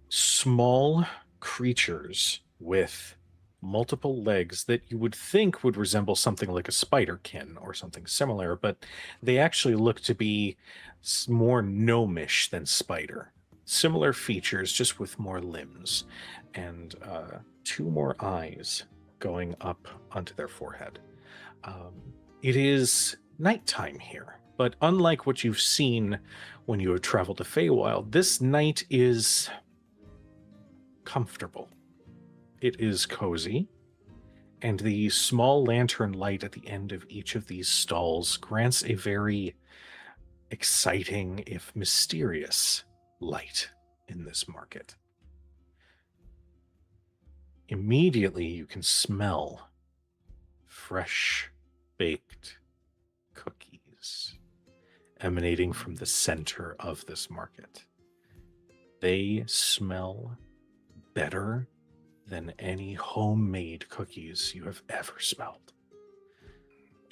small creatures with multiple legs that you would think would resemble something like a spiderkin or something similar, but they actually look to be more gnomish than spider. Similar features, just with more limbs, and 2 more eyes going up onto their forehead. It is nighttime here, but unlike what you've seen when you have traveled to Feywild, this night is comfortable. It is cozy, and the small lantern light at the end of each of these stalls grants a very exciting, if mysterious, light in this market. Immediately you can smell fresh baked cookies emanating from the center of this market. They smell better than any homemade cookies you have ever smelled.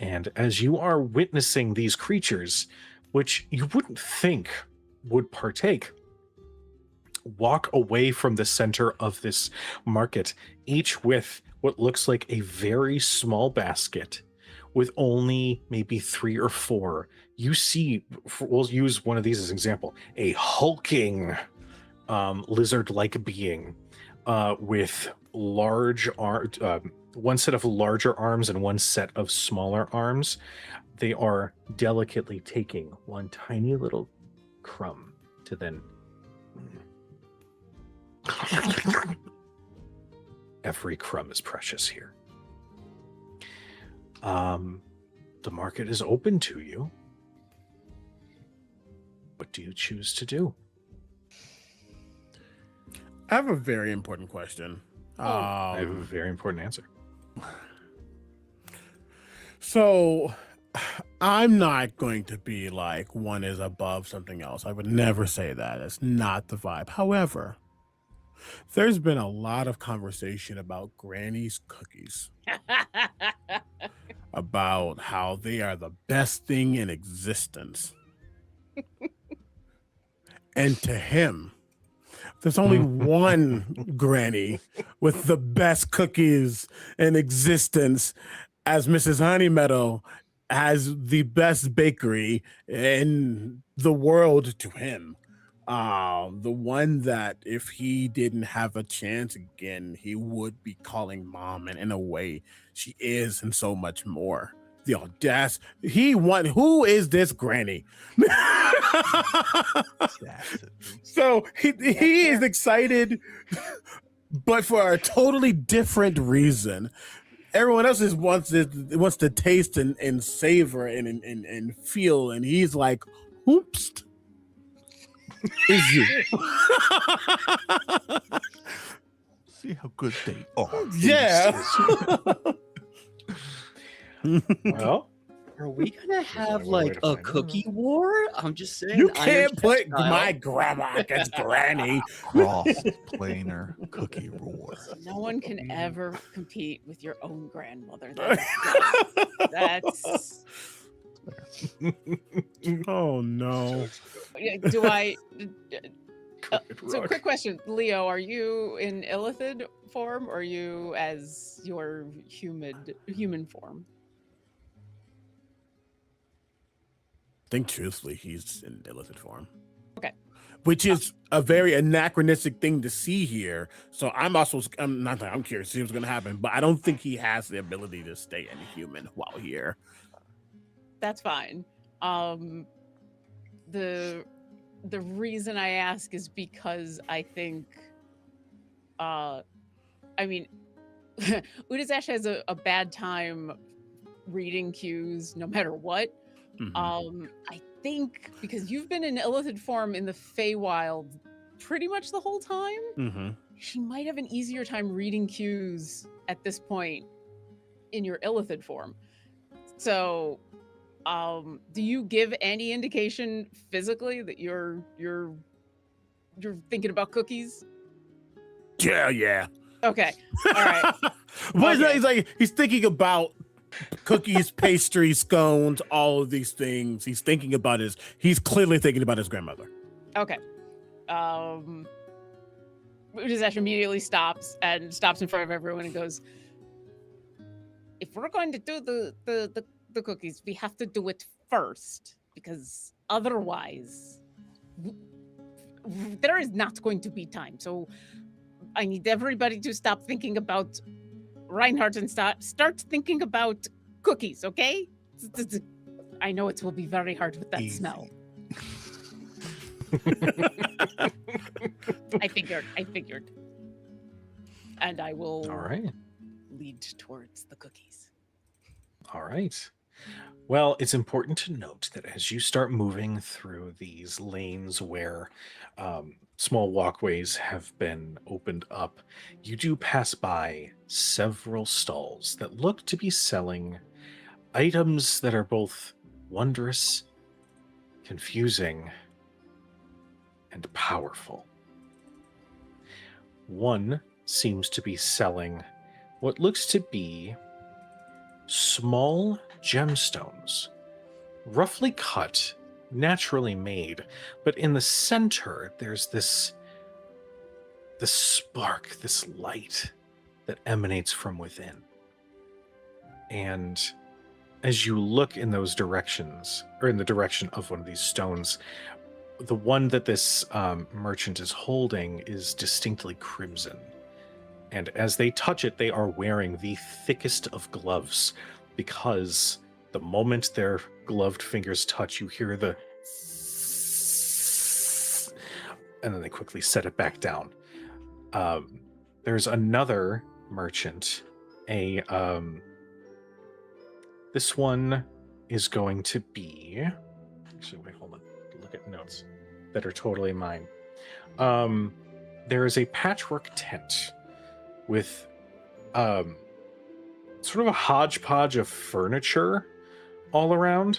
And as you are witnessing these creatures, which you wouldn't think would partake, walk away from the center of this market, each with what looks like a very small basket with only maybe 3 or 4. You see, we'll use one of these as an example, a hulking lizard-like being with large one set of larger arms and one set of smaller arms, they are delicately taking one tiny little crumb to then every crumb is precious here. The market is open to you. What do you choose to do? I have a very important question. I have a very important answer. So I'm not going to be like one is above something else. I would never say that. That's not the vibe. However, there's been a lot of conversation about Granny's cookies, about how they are the best thing in existence. And to him, there's only one Granny with the best cookies in existence, as Mrs. Honeymeadow has the best bakery in the world to him. The one that if he didn't have a chance again, he would be calling mom, and in a way, she is, and so much more. The audacity. Who is this Granny? So he is excited, but for a totally different reason. Everyone else wants to taste and savor and feel, and he's like, "Oops, is you?" See how good they are. Yeah. Well, Are we gonna have one way like to a find out. cookie war? I'm just saying. You Iron can't Chef put style. my grandma against Granny. Cross-planar cookie war. No one can ever compete with your own grandmother. That's Oh no. do I Crooked so Rock. quick question, Leo, are you in illithid form or are you as your human form? I think truthfully, he's in illicit form. Okay. Which is a very anachronistic thing to see here. So I'm curious to see what's going to happen, but I don't think he has the ability to stay inhuman while here. That's fine. The reason I ask is because I think I mean Udazash has a bad time reading cues no matter what. Mhm. I think because you've been in illithid form in the Feywild pretty much the whole time, Mhm. she might have an easier time reading cues at this point in your illithid form. So, do you give any indication physically that you're thinking about cookies? Yeah. Okay, all right. But Okay. he's thinking about cookies, pastries, scones, all of these things. He's clearly thinking about his grandmother. Okay. Udazash immediately stops in front of everyone and goes, if we're going to do the cookies, we have to do it first, because otherwise there is not going to be time. So I need everybody to stop thinking about Reinhardt and start thinking about cookies, okay? I know it will be very hard with that Easy. smell. I figured. And I will All right. lead towards the cookies. All right. Well, it's important to note that as you start moving through these lanes where small walkways have been opened up, you do pass by several stalls that look to be selling items that are both wondrous, confusing, and powerful. One seems to be selling what looks to be small gemstones, roughly cut, naturally made, but in the center there's this spark, this light that emanates from within. And as you look in those directions, or in the direction of one of these stones, the one that this merchant is holding is distinctly crimson. And as they touch it, they are wearing the thickest of gloves, because The moment their gloved fingers touch, you hear the and then they quickly set it back down. There's another merchant. This one is going to be. Actually, wait, hold on. Look at notes that are totally mine. There is a patchwork tent with sort of a hodgepodge of furniture all around.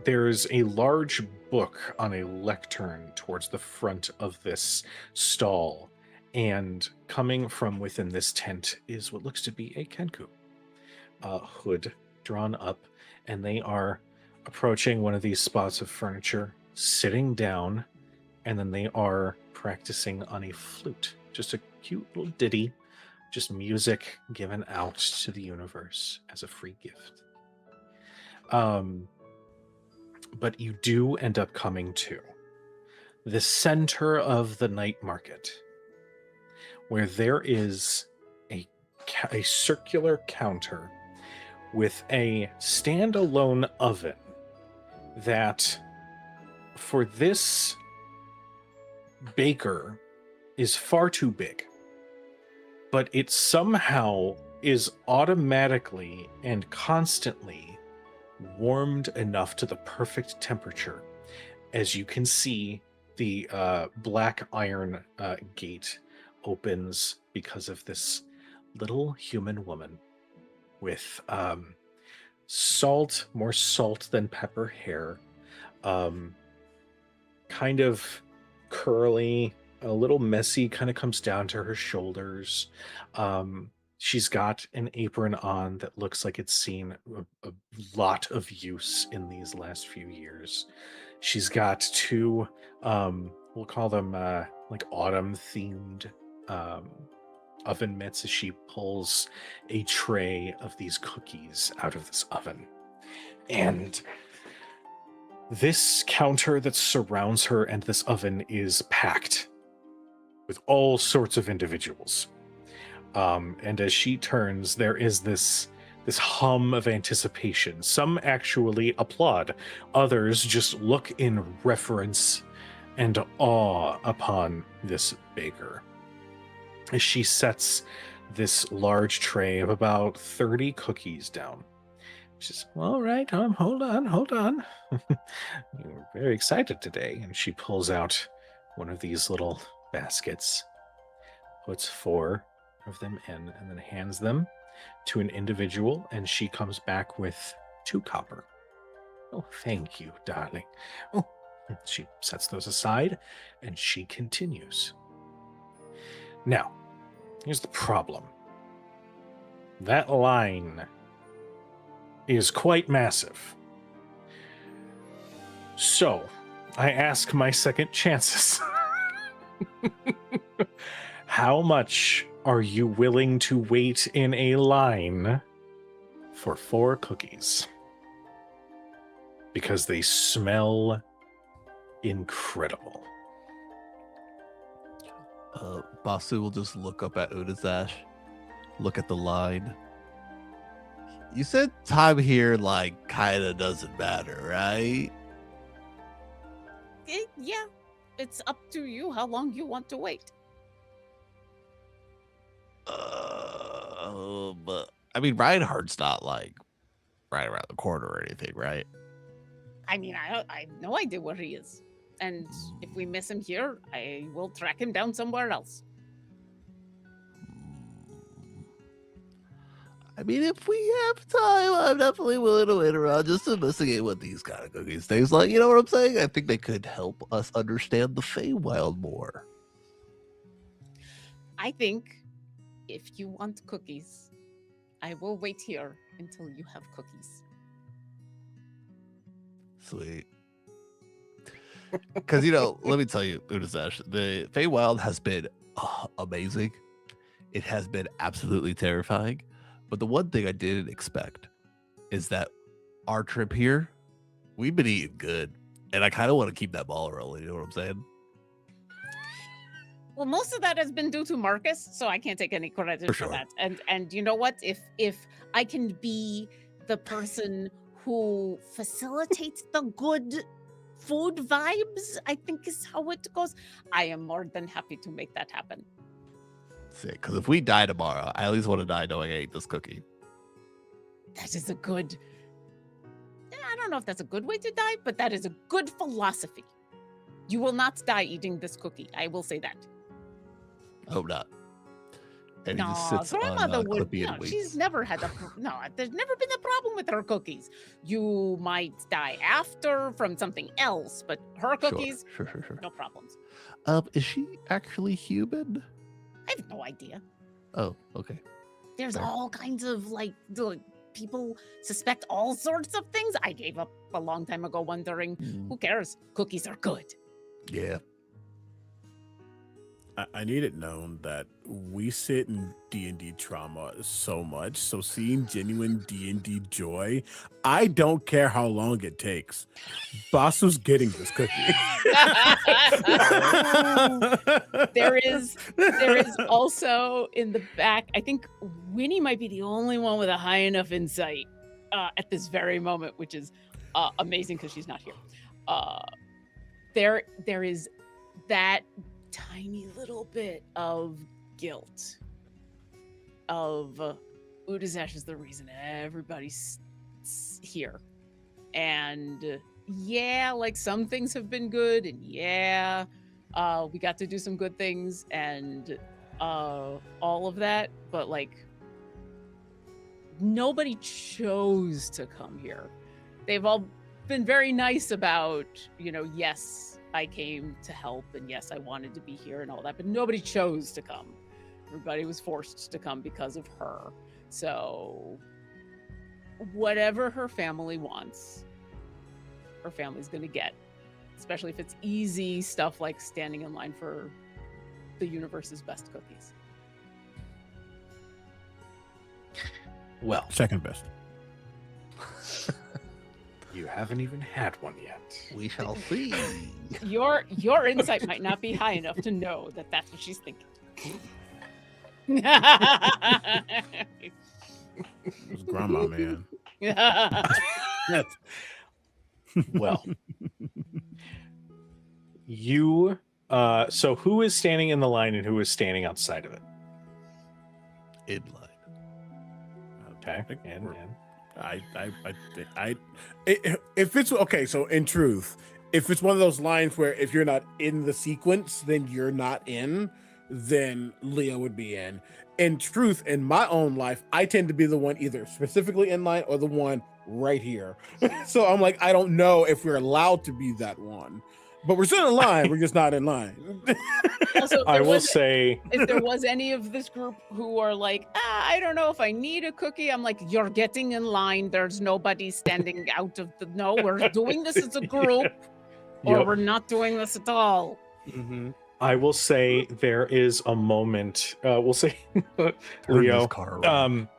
There's a large book on a lectern towards the front of this stall, and coming from within this tent is what looks to be a kenku, hood drawn up, and they are approaching one of these spots of furniture, sitting down, and then they are practicing on a flute. Just a cute little ditty, just music given out to the universe as a free gift. But you do end up coming to the center of the night market, where there is a circular counter with a standalone oven that, for this baker, is far too big. But it somehow is automatically and constantly warmed enough to the perfect temperature. As you can see, the black iron gate opens because of this little human woman with more salt than pepper hair, kind of curly, a little messy, kind of comes down to her shoulders. She's got an apron on that looks like it's seen a lot of use in these last few years. She's got two, we'll call them like autumn-themed oven mitts as she pulls a tray of these cookies out of this oven. And this counter that surrounds her and this oven is packed with all sorts of individuals. And as she turns, there is this hum of anticipation. Some actually applaud. Others just look in reverence and awe upon this baker. As she sets this large tray of about 30 cookies down. She's, all right, hold on. You're very excited today. And she pulls out one of these little baskets, puts 4 of them in, and then hands them to an individual, and she comes back with 2 copper. Oh, thank you, darling. Oh, she sets those aside, and she continues. Now, here's the problem. That line is quite massive. So, I ask my second chances. How much are you willing to wait in a line for 4 cookies? Because they smell incredible. Basu will just look up at Udazash, look at the line. You said time here, like, kinda doesn't matter, right? Yeah, it's up to you how long you want to wait. But I mean, Reinhardt's not like right around the corner or anything, right? I mean, I have no idea where he is. And if we miss him here, I will track him down somewhere else. I mean, if we have time, I'm definitely willing to wait around just to investigate what these kind of cookies taste like. You know what I'm saying? I think they could help us understand the Feywild more. I think if you want cookies, I will wait here until you have cookies. Sweet. Because, you know, let me tell you, Udazash, the Feywild has been amazing. It has been absolutely terrifying. But the one thing I didn't expect is that our trip here, we've been eating good. And I kind of want to keep that ball rolling. You know what I'm saying? Well, most of that has been due to Marcus, so I can't take any credit for sure. that. And you know what? If I can be the person who facilitates the good food vibes, I think is how it goes. I am more than happy to make that happen. Sick. Because if we die tomorrow, I at least want to die knowing I ate this cookie. That is a good... I don't know if that's a good way to die, but that is a good philosophy. You will not die eating this cookie. I will say that. Hope not. And No, he just sits grandmother on would. Clippy No, and waits. she's never had a. No, there's never been a problem with her cookies. You might die after from something else, but her cookies, Sure. no problems. Is she actually human? I have no idea. Oh, okay. There's Fair. all kinds of like people suspect all sorts of things. I gave up a long time ago wondering, who cares? Cookies are good. Yeah. I need it known that we sit in D&D trauma so much, so seeing genuine D&D joy, I don't care how long it takes. Basu's getting this cookie. There is also in the back, I think Winnie might be the only one with a high enough insight at this very moment, which is amazing because she's not here. There is that tiny little bit of guilt of Udazash is the reason everybody's here. And yeah, like some things have been good, and yeah, we got to do some good things and all of that, but like nobody chose to come here. They've all been very nice about, yes, I came to help, and yes, I wanted to be here and all that, but nobody chose to come. Everybody was forced to come because of her. So whatever her family wants, her family's gonna get, especially if it's easy stuff like standing in line for the universe's best cookies. Well, Second best. You haven't even had one yet. We shall see. Your insight might not be high enough to know that that's what she's thinking. It's grandma, man. Well, you. So who is standing in the line and who is standing outside of it? In line. Okay, and If it's okay, so in truth, if it's one of those lines where if you're not in the sequence, then you're not in, then Leo would be in. In truth, in my own life, I tend to be the one either specifically in line or the one right here. So I'm like, I don't know if we're allowed to be that one, but we're still in line. We're just not in line. Also, I will say, if there was any of this group who are like, I don't know if I need a cookie, I'm like, you're getting in line. There's nobody standing out of the. No, we're doing this as a group, or Yep. we're not doing this at all. Mm-hmm. I will say there is a moment. We'll say, Turn Leo, this car around.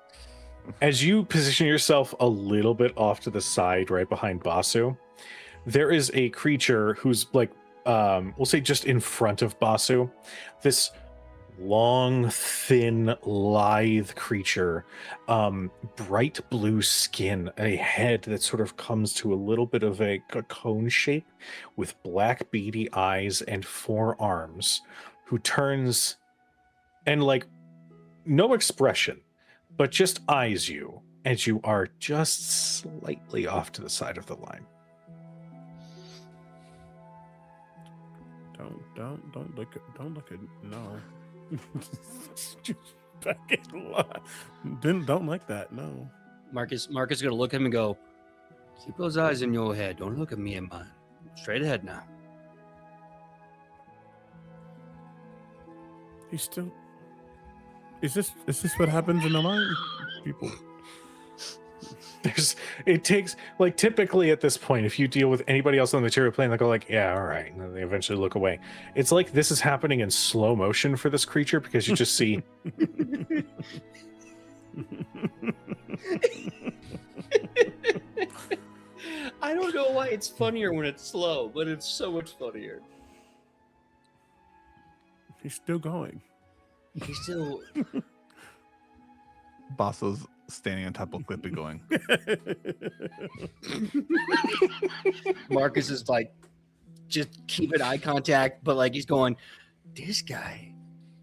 as you position yourself a little bit off to the side, right behind Basu, there is a creature who's like, we'll say just in front of Basu. This long, thin, lithe creature, bright blue skin, a head that sort of comes to a little bit of a cone shape with black beady eyes and 4 arms, who turns and like no expression, but just eyes you as you are just slightly off to the side of the line. Don't look at no. Just back in line. Don't like that. No. Marcus is gonna look at him and go, "Keep those eyes in your head. Don't look at me and mine. Straight ahead now." He's still. Is this what happens in the line? People. It takes, like, typically at this point, if you deal with anybody else on the material plane, they go like, yeah, all right, and then they eventually look away. It's like this is happening in slow motion for this creature, because you just see I don't know why it's funnier when it's slow, but it's so much funnier. He's still going. He's still Basu's standing on top of Clippy going, Marcus is like, just keeping eye contact, but like he's going, this guy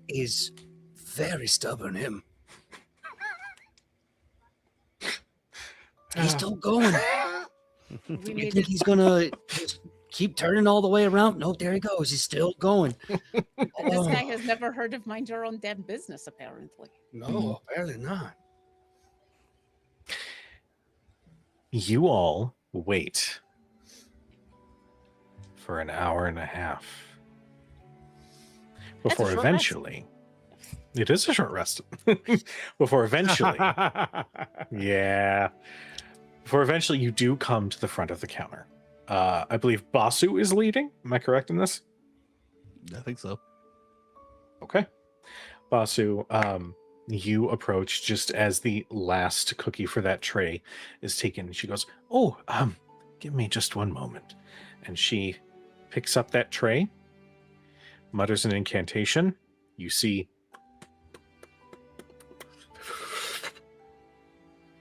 is very stubborn, him. He's still going. We You need think to- he's gonna just keep turning all the way around? No, there he goes. He's still going. This Oh, guy has never heard of mind your own damn business, apparently. no, apparently not. You all wait for an hour and a half before short rest. eventually it is a short rest. Before eventually before eventually you do come to the front of the counter. I believe Basu is leading. Am I correct in this? I think so. Okay. Basu, you approach just as the last cookie for that tray is taken. She goes, "Oh, give me just one moment." And she picks up that tray, mutters an incantation. You see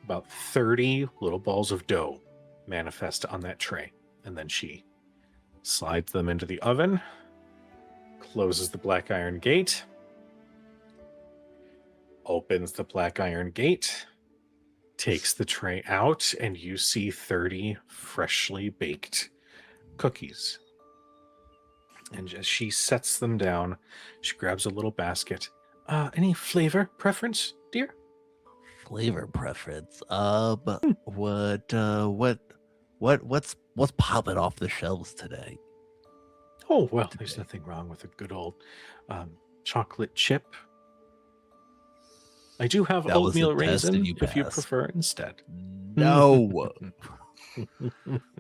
about 30 little balls of dough manifest on that tray. And then she slides them into the oven, closes the black iron gate, opens the black iron gate, takes the tray out, and you see 30 freshly baked cookies. And as she sets them down, she grabs a little basket. Any flavor preference, dear? Flavor preference. What's popping off the shelves today? Oh, well, there's nothing wrong with a good old chocolate chip. I do have That was the oatmeal test and raisin you if you passed. prefer instead. No. I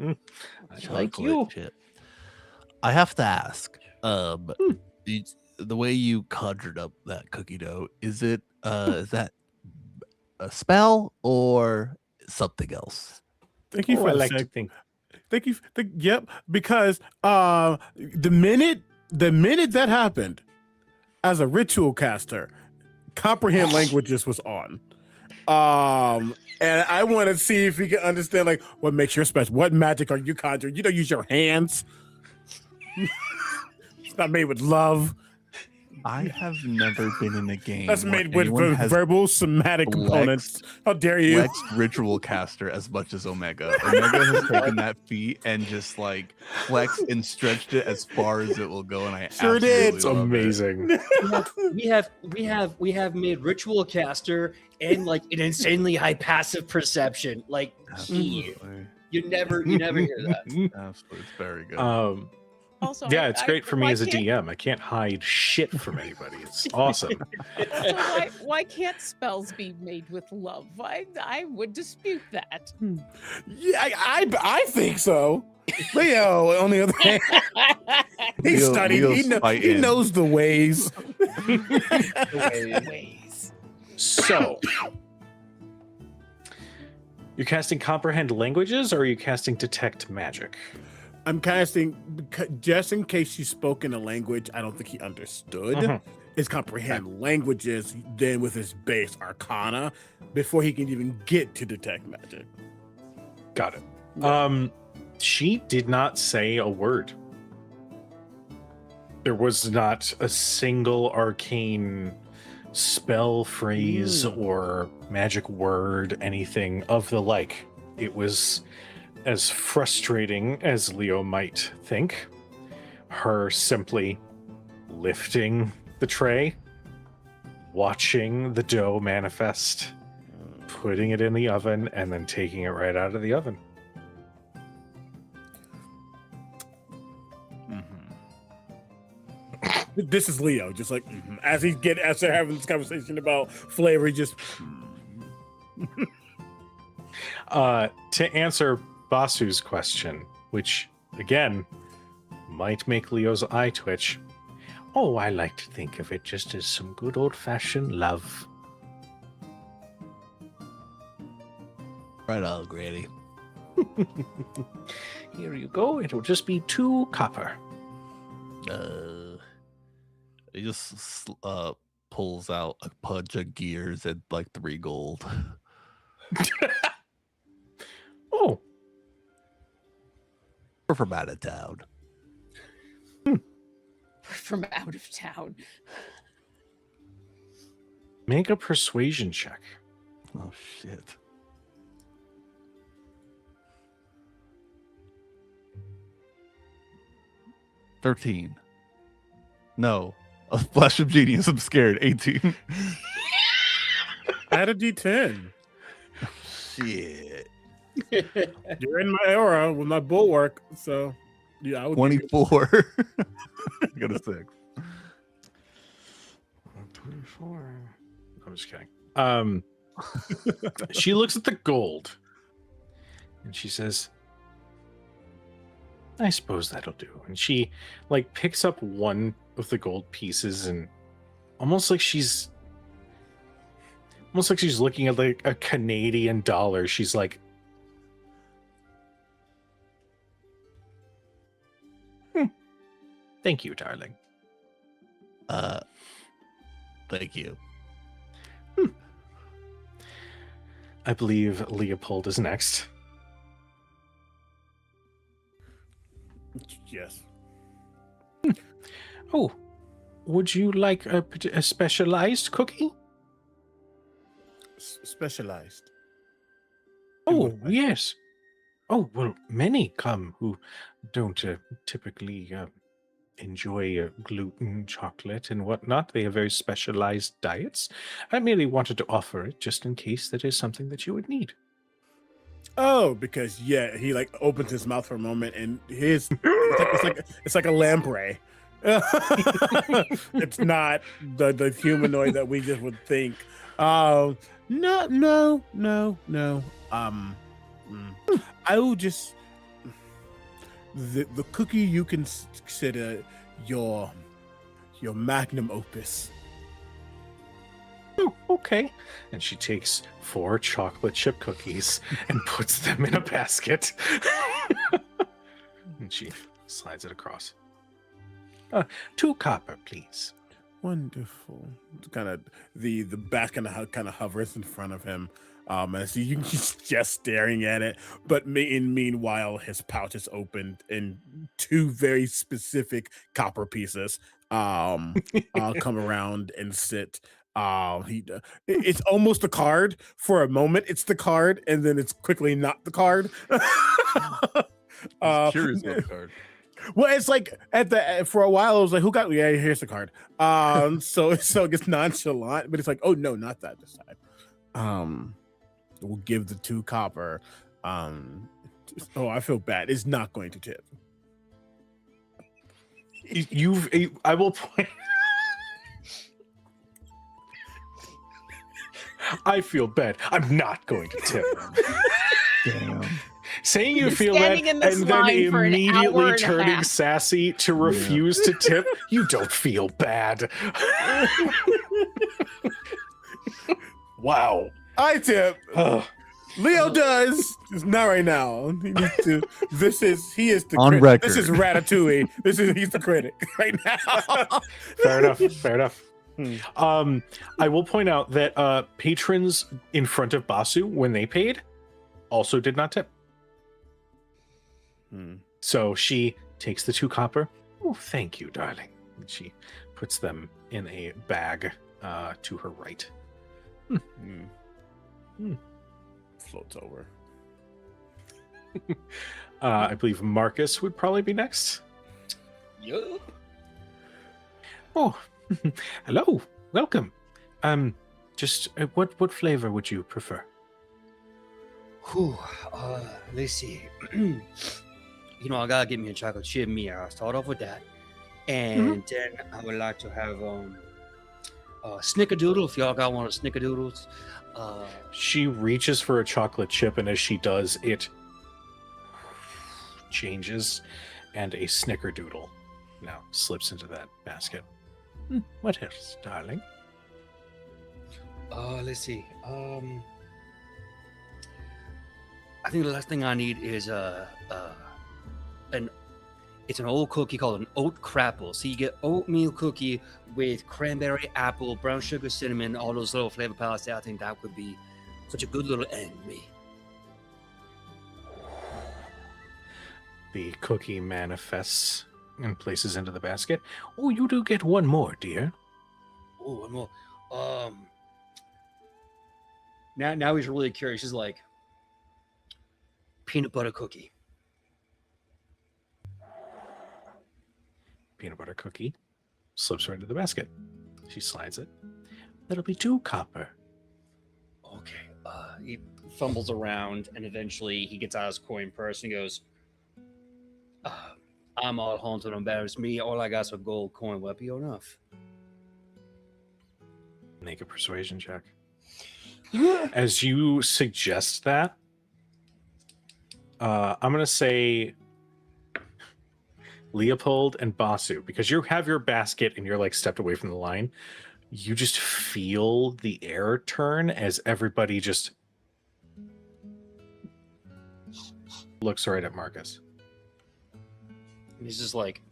like Chocolate you. chip. I have to ask. The way you conjured up that cookie dough, is that a spell or something else? Thank you Oh, for I the like to seg. think. Thank you. Yep, because the minute that happened, as a ritual caster, comprehend languages was on. And I want to see if you can understand like what makes you special. What magic are you conjuring? You don't use your hands. It's not made with love. I have never been in a game That's where made with anyone has verbal somatic components. How dare you? flexed ritual caster as much as Omega. Omega has taken that feat and just like flexed and stretched it as far as it will go, and I Sure did. absolutely It's love it. amazing. We have made ritual caster and like an insanely high passive perception. Like Absolutely. you never hear that. Absolutely. It's very good. Also, Yeah, it's great for me why as a can't- DM. I can't hide shit from anybody. It's awesome. Also, why can't spells be made with love? I would dispute that. Yeah, I think so. Leo, on the other hand, he Leo- studied. Leo's He fighting. knows the ways. Ways. So, you're casting comprehend languages, or are you casting detect magic? I'm casting just in case you spoke in a language I don't think he understood. Mhm. Is comprehend languages, then with his base arcana, before he can even get to detect magic. Got it. She did not say a word. There was not a single arcane spell, phrase, or magic word, anything of the like. It was as frustrating as Leo might think. Her simply lifting the tray, watching the dough manifest, putting it in the oven, and then taking it right out of the oven. This is Leo, just like as they're having this conversation about flavor, he just To answer Basu's question, which again might make Leo's eye twitch. Oh, I like to think of it just as some good old-fashioned love. Right on, Granny. Here you go. It'll just be 2 copper. He just pulls out a bunch of gears and like 3 gold. Oh, We're from out of town. From out of town. make a persuasion check. Oh shit. $13. No. A flash of genius. I'm scared. 18. Add a D10. Shit. You're in my aura with my bulwark, so yeah, I would give you- 24. I got a 6. 24. I'm just kidding. She looks at the gold and she says, I suppose that'll do. And she like picks up one of the gold pieces and almost like she's looking at like a Canadian dollar. She's like, thank you, darling. Thank you. I believe Leopold is next. Yes. Oh, would you like a specialized cookie? Specialized. Oh, yes. Oh, well, many come who don't typically enjoy gluten, chocolate, and whatnot. They have very specialized diets. I merely wanted to offer it just in case that is something that you would need. Oh, because yeah, he like opens his mouth for a moment, and it's like a lamprey. It's not the humanoid that we just would think. No. I will just the cookie you consider your magnum opus. Oh, okay. And she takes 4 chocolate chip cookies and puts them in a basket. And she slides it across. 2 copper, please. Wonderful. It's kind of the basket kind of hovers in front of him. As he's just staring at it, but meanwhile, his pouch is opened and 2 very specific copper pieces come around and sit. It's almost a card for a moment. It's the card, and then it's quickly not the card. Curious about the card. Well, it's like for a while, I was like, "Who got? Yeah, here's the card." So it gets nonchalant, but it's like, "Oh no, not that this time." We'll give the 2 copper. Oh, I feel bad. It's not going to tip. I will point. I feel bad. I'm not going to tip. Damn. Saying you He's feel bad standing in and this then line for an hour immediately and a turning half. sassy to refuse to tip, you don't feel bad. Wow. I tip. Ugh. Leo does. Just not right now. He needs to. He is the On critic. record. This is Ratatouille. He's the critic right now. Fair enough. I will point out that patrons in front of Basu, when they paid, also did not tip. So she takes the 2 copper. Oh, thank you, darling. And she puts them in a bag to her right. Floats over. I believe Marcus would probably be next. Yup. Oh, hello, welcome. Just what flavor would you prefer? Whew, let's see. You know, I gotta get me a chocolate chip meal. I'll start off with that. And then I would like to have snickerdoodle, if y'all got one of snickerdoodles. She reaches for a chocolate chip, and as she does, it changes, and a snickerdoodle now slips into that basket. What else, darling? Let's see. I think the last thing I need is it's an old cookie called an oat crapple. So you get oatmeal cookie with cranberry, apple, brown sugar, cinnamon, all those little flavor palettes there. I think that would be Such a good little enemy. The cookie manifests and places into the basket. Oh, you do get one more, dear. Oh, one more. Now he's really curious. He's like, peanut butter cookie. Peanut butter cookie slips right into the basket. She slides it. That'll be 2 copper. Okay. He fumbles around and eventually he gets out his coin purse and he goes, I'm all haunted to embarrass me. All I got's a gold coin. Will that be enough? Make a persuasion check. As you suggest that, I'm going to say Leopold and Basu, because you have your basket and you're like stepped away from the line. You just feel the air turn as everybody just looks right at Marcus. And he's just like,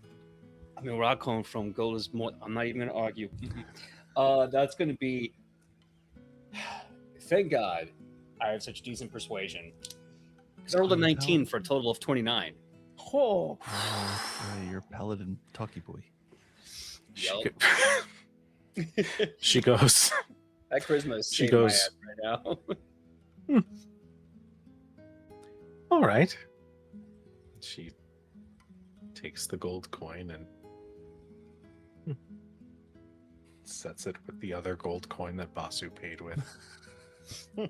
I mean, where I come from, gold is more. I'm not even going to argue. That's going to be. Thank God I have such decent persuasion. Because I rolled a 19 for a total of 29. Oh, You're Paladin Talkie Boy. She goes. That charisma is She saving my goes. ass right now. All right. She takes the gold coin and sets it with the other gold coin that Basu paid with. I'm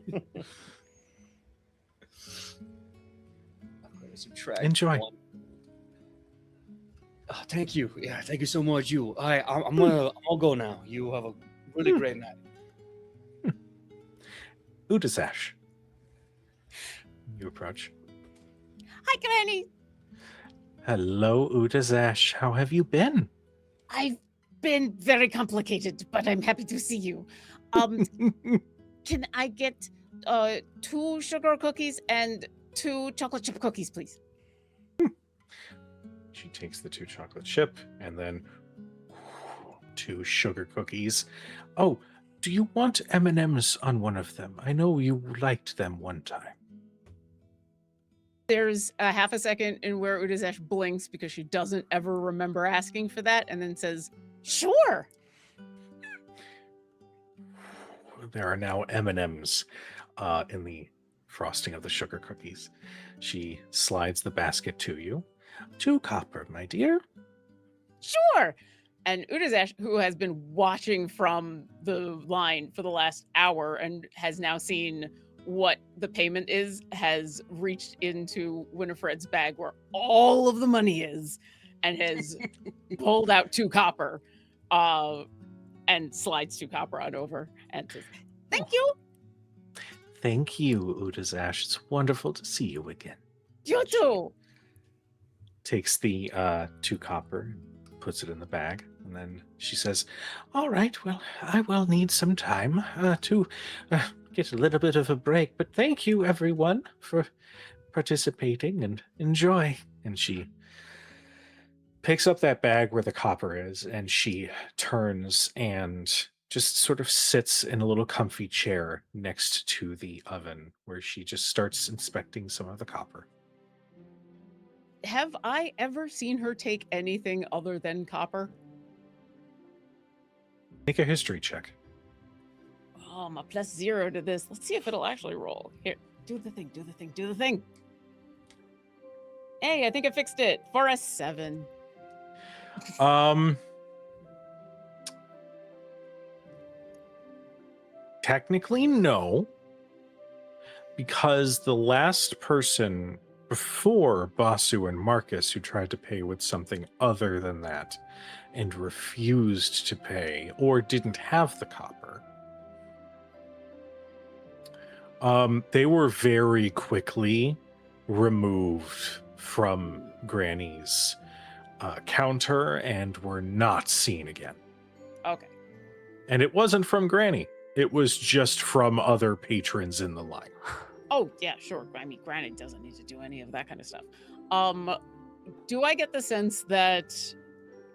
going to subtract. Enjoy. 1. Oh, thank you. Yeah, thank you so much. I'll go now. You have a really great night. Udazash. You approach. hi, Granny. Hello, Udazash. How have you been? I've been very complicated, but I'm happy to see you. Can I get 2 sugar cookies and 2 chocolate chip cookies, please? She takes the 2 chocolate chip and then 2 sugar cookies. Oh, do you want M&Ms on one of them? I know you liked them one time. There's a half a second in where Udazesh blinks because she doesn't ever remember asking for that, and then says, "Sure." There are now M&Ms in the frosting of the sugar cookies. She slides the basket to you. 2 copper, my dear. Sure. And Udazesh, who has been watching from the line for the last hour and has now seen what the payment is, has reached into Winifred's bag where all of the money is and has pulled out 2 copper and slides 2 copper on over and says, "Thank you. Thank you, Udazash. It's wonderful to see you again." You too." Takes the 2 copper, puts it in the bag, and then she says, "All right, well, I will need some time to get a little bit of a break, but thank you, everyone, for participating and enjoy." And she picks up that bag where the copper is, and she turns and just sort of sits in a little comfy chair next to the oven, where she just starts inspecting some of the copper. Have I ever seen her take anything other than copper? Make a history check. Oh, I'm a +0 to this. Let's see if it'll actually roll. Here, do the thing, do the thing, do the thing. Hey, I think I fixed it for a 7. Technically, no, because the last person before Basu and Marcus who tried to pay with something other than that and refused to pay or didn't have the copper, they were very quickly removed from Granny's counter and were not seen again. Okay. And it wasn't from Granny. It was just from other patrons in the line. Oh, yeah, sure. I mean, Granny doesn't need to do any of that kind of stuff. Do I get the sense that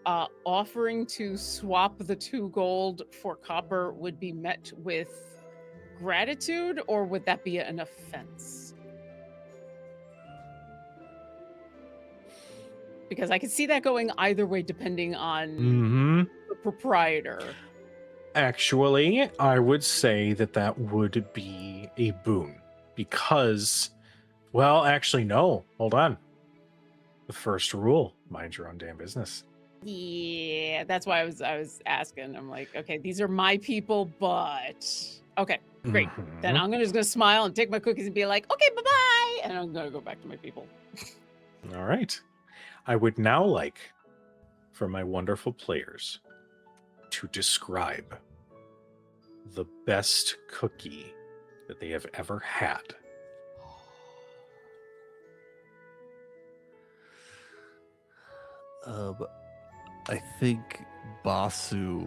offering to swap the 2 gold for copper would be met with gratitude, or would that be an offense? Because I could see that going either way depending on Mm-hmm. the proprietor. Actually, I would say that would be a boon because, well, actually, no. Hold on. The first rule: mind your own damn business. Yeah, that's why I was asking. I'm like, okay, these are my people, but okay, great. Then Mhm. I'm just gonna smile and take my cookies and be like, okay, bye-bye, and I'm gonna go back to my people. All right. I would now like for my wonderful players to describe the best cookie that they have ever had. I think Basu,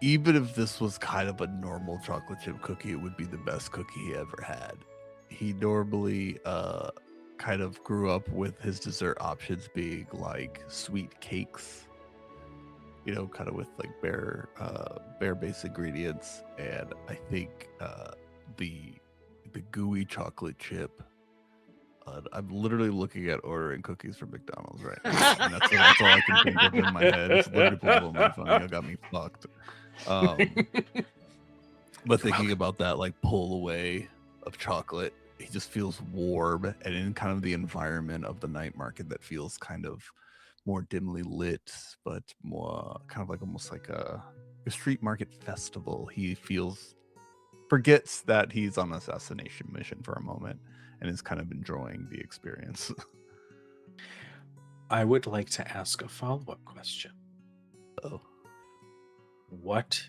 even if this was kind of a normal chocolate chip cookie, it would be the best cookie he ever had. He normally kind of grew up with his dessert options being like sweet cakes, you know, kind of with like bare based ingredients. And I think the gooey chocolate chip. I'm literally looking at ordering cookies from McDonald's right now, and that's all I can think of in my head. It's literally pulling my phone. You got me fucked. But thinking about that, like pull away of chocolate, he just feels warm and in kind of the environment of the night market that feels kind of more dimly lit, but more kind of like almost like a street market festival. He forgets that he's on an assassination mission for a moment and is kind of enjoying the experience. I would like to ask a follow-up question. Oh. What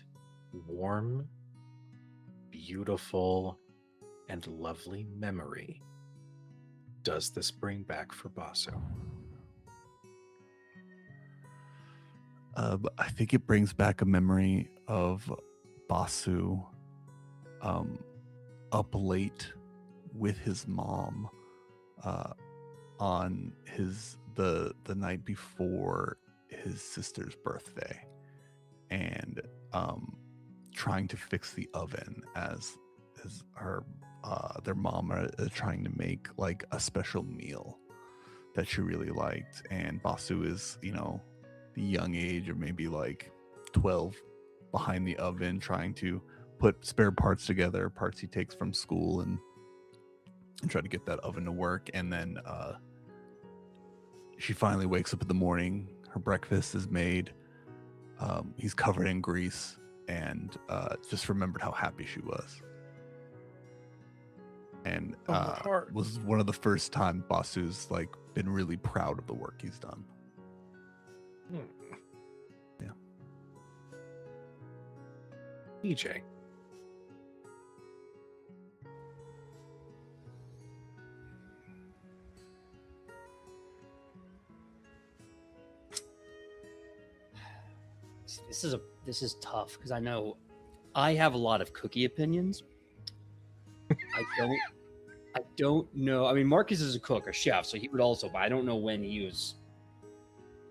warm, beautiful, and lovely memory does this bring back for Basu? I think it brings back a memory of Basu up late with his mom on the night before his sister's birthday, and trying to fix the oven as their mom are trying to make like a special meal that she really liked. And Basu is, you know, the young age of maybe like 12 behind the oven trying to put spare parts together, parts he takes from school, and try to get that oven to work. And then she finally wakes up in the morning, her breakfast is made, he's covered in grease, and just remembered how happy she was. And was one of the first time Basu's like been really proud of the work he's done. Yeah. EJ. This is tough because I know I have a lot of cookie opinions. I don't know. I mean, Marcus is a cook, a chef, so he would also, but I don't know when he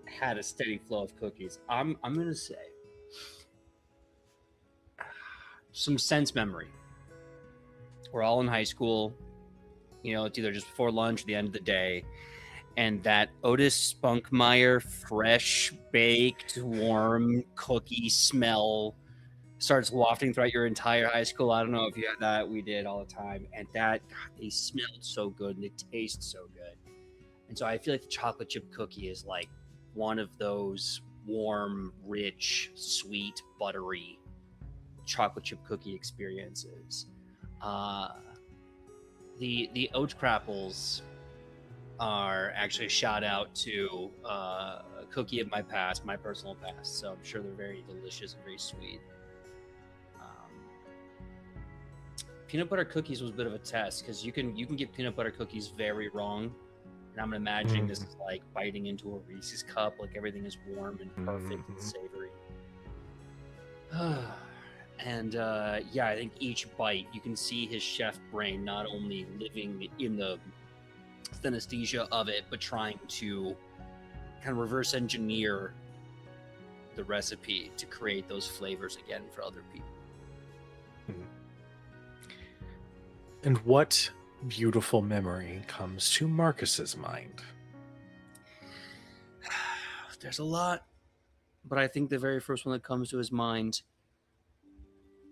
had a steady flow of cookies. I'm gonna say some sense memory. We're all in high school, you know, it's either just before lunch or the end of the day, and that Otis Spunkmeyer fresh baked warm cookie smell starts wafting throughout your entire high school. I don't know if you had that. We did all the time. And that, God, they smelled so good and they taste so good. And so I feel like the chocolate chip cookie is like one of those warm, rich, sweet, buttery chocolate chip cookie experiences. The oat crapples are actually a shout out to a cookie of my past, my personal past. So I'm sure they're very delicious and very sweet. Peanut butter cookies was a bit of a test because you can get peanut butter cookies very wrong, and I'm imagining this is like biting into a Reese's cup, like everything is warm and perfect and savory. And yeah, I think each bite you can see his chef brain not only living in the synesthesia of it, but trying to kind of reverse engineer the recipe to create those flavors again for other people. And what beautiful memory comes to Marcus's mind? There's a lot, but I think the very first one that comes to his mind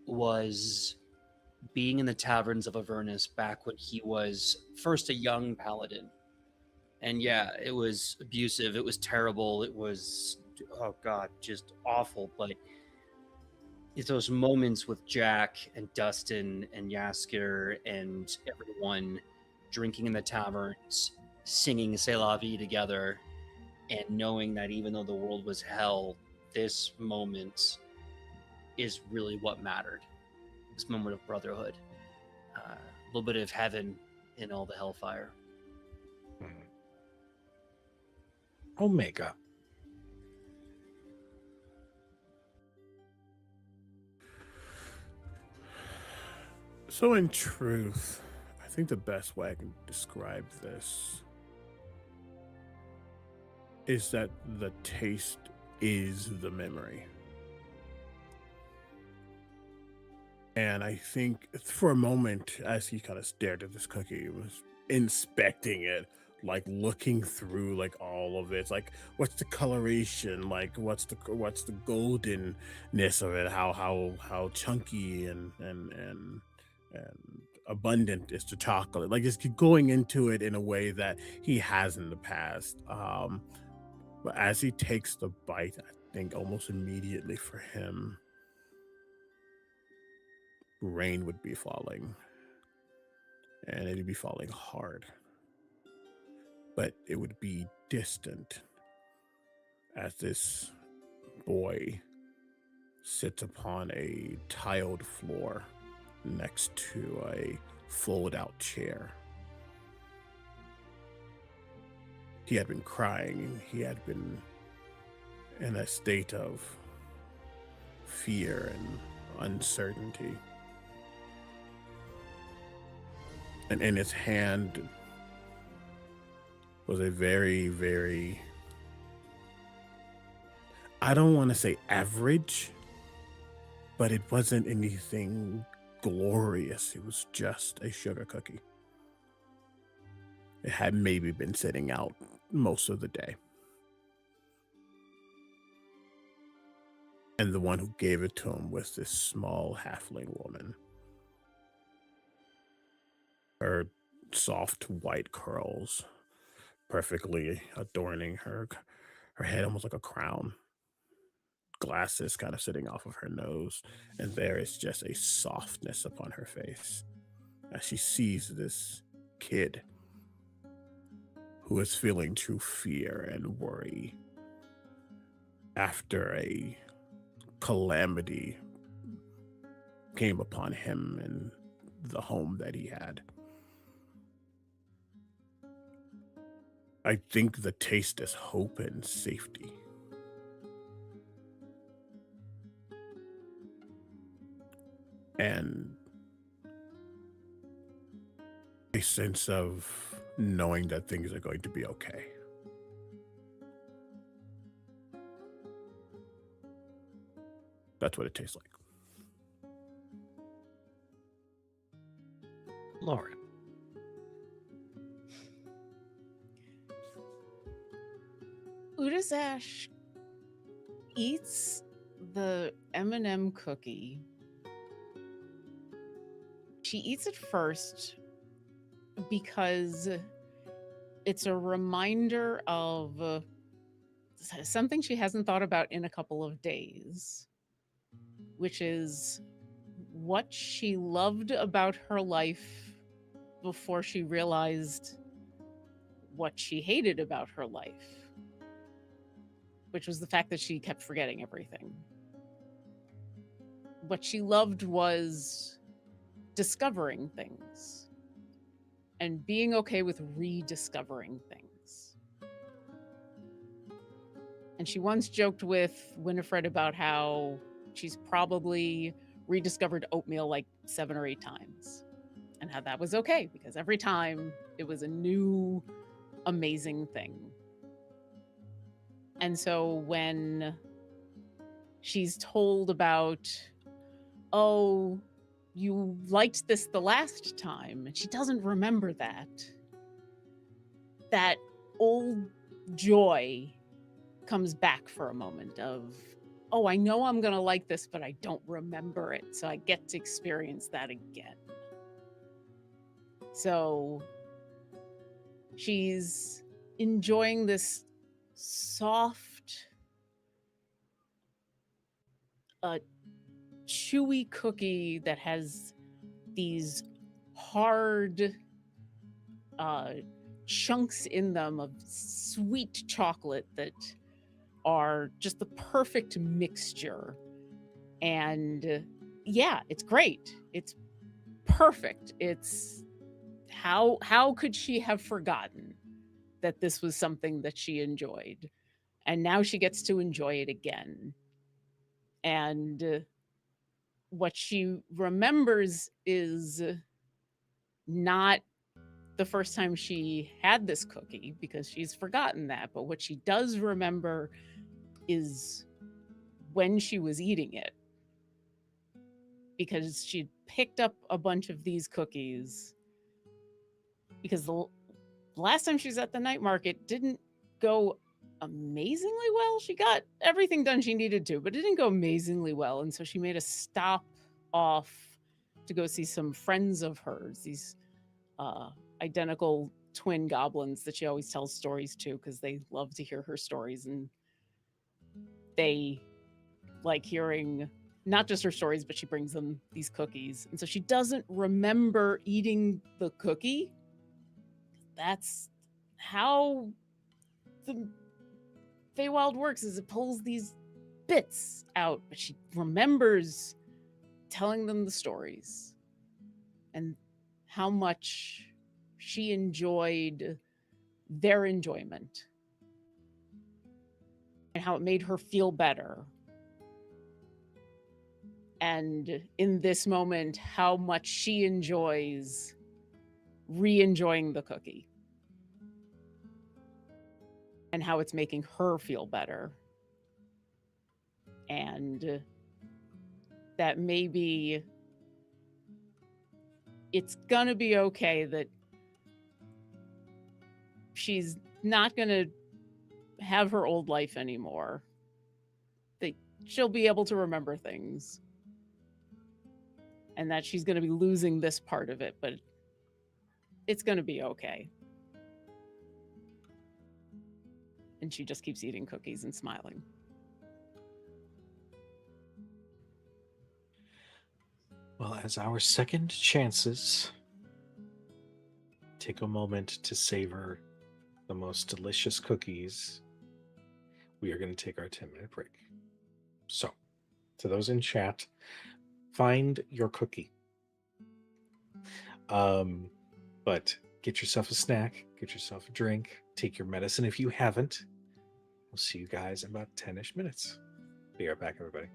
was being in the taverns of Avernus back when he was first a young paladin. And yeah, it was abusive, it was terrible, it was, oh god, just awful. But it's those moments with Jack and Dustin and Yasker and everyone drinking in the taverns, singing C'est la vie together, and knowing that even though the world was hell, this moment is really what mattered. This moment of brotherhood. A little bit of heaven in all the hellfire. Omega. So in truth, I think the best way I can describe this is that the taste is the memory. And I think for a moment, as he kind of stared at this cookie, he was inspecting it, like looking through like all of it. It's like, what's the coloration? Like, what's the goldenness of it? How chunky and abundant is the chocolate? Like, it's going into it in a way that he has in the past. But as he takes the bite, I think almost immediately for him, rain would be falling, and it'd be falling hard, but it would be distant as this boy sits upon a tiled floor next to a fold-out chair. He had been crying. He had been in a state of fear and uncertainty. And in his hand was a very, very, I don't want to say average, but it wasn't anything glorious. It was just a sugar cookie. It had maybe been sitting out most of the day. And the one who gave it to him was this small halfling woman. Her soft white curls perfectly adorning her head, almost like a crown. Glasses kind of sitting off of her nose, and there is just a softness upon her face as she sees this kid who is feeling true fear and worry after a calamity came upon him and the home that he had. I think the taste is hope and safety. And a sense of knowing that things are going to be okay. That's what it tastes like. Lauren. Udazash eats the M&M cookie. She eats it first because it's a reminder of something she hasn't thought about in a couple of days, which is what she loved about her life before she realized what she hated about her life, which was the fact that she kept forgetting everything. What she loved was discovering things and being okay with rediscovering things. And she once joked with Winifred about how she's probably rediscovered oatmeal like 7 or 8 times, and how that was okay because every time it was a new, amazing thing. And so when she's told about, oh, you liked this the last time, and she doesn't remember that. That old joy comes back for a moment of, oh, I know I'm gonna like this, but I don't remember it, so I get to experience that again. So she's enjoying this soft, chewy cookie that has these hard chunks in them of sweet chocolate that are just the perfect mixture. And yeah, it's great. It's perfect. It's how could she have forgotten that this was something that she enjoyed? And now she gets to enjoy it again. And what she remembers is not the first time she had this cookie, because she's forgotten that. But what she does remember is when she was eating it, because she picked up a bunch of these cookies, because the last time she was at the night market didn't go amazingly well. She got everything done she needed to, but it didn't go amazingly well. And so she made a stop off to go see some friends of hers, these identical twin goblins that she always tells stories to, because they love to hear her stories, and they like hearing not just her stories, but she brings them these cookies. And so she doesn't remember eating the cookie. That's how the Feywild works, is it pulls these bits out, but she remembers telling them the stories and how much she enjoyed their enjoyment and how it made her feel better. And in this moment, how much she enjoys re-enjoying the cookie and how it's making her feel better. And that maybe it's gonna be okay, that she's not gonna have her old life anymore, that she'll be able to remember things, and that she's gonna be losing this part of it, but it's gonna be okay. And she just keeps eating cookies and smiling. Well, as our second chances, take a moment to savor the most delicious cookies. We are going to take our 10-minute break. So, to those in chat, find your cookie. But get yourself a snack, get yourself a drink, take your medicine if you haven't. We'll see you guys in about 10-ish minutes. Be right back, everybody.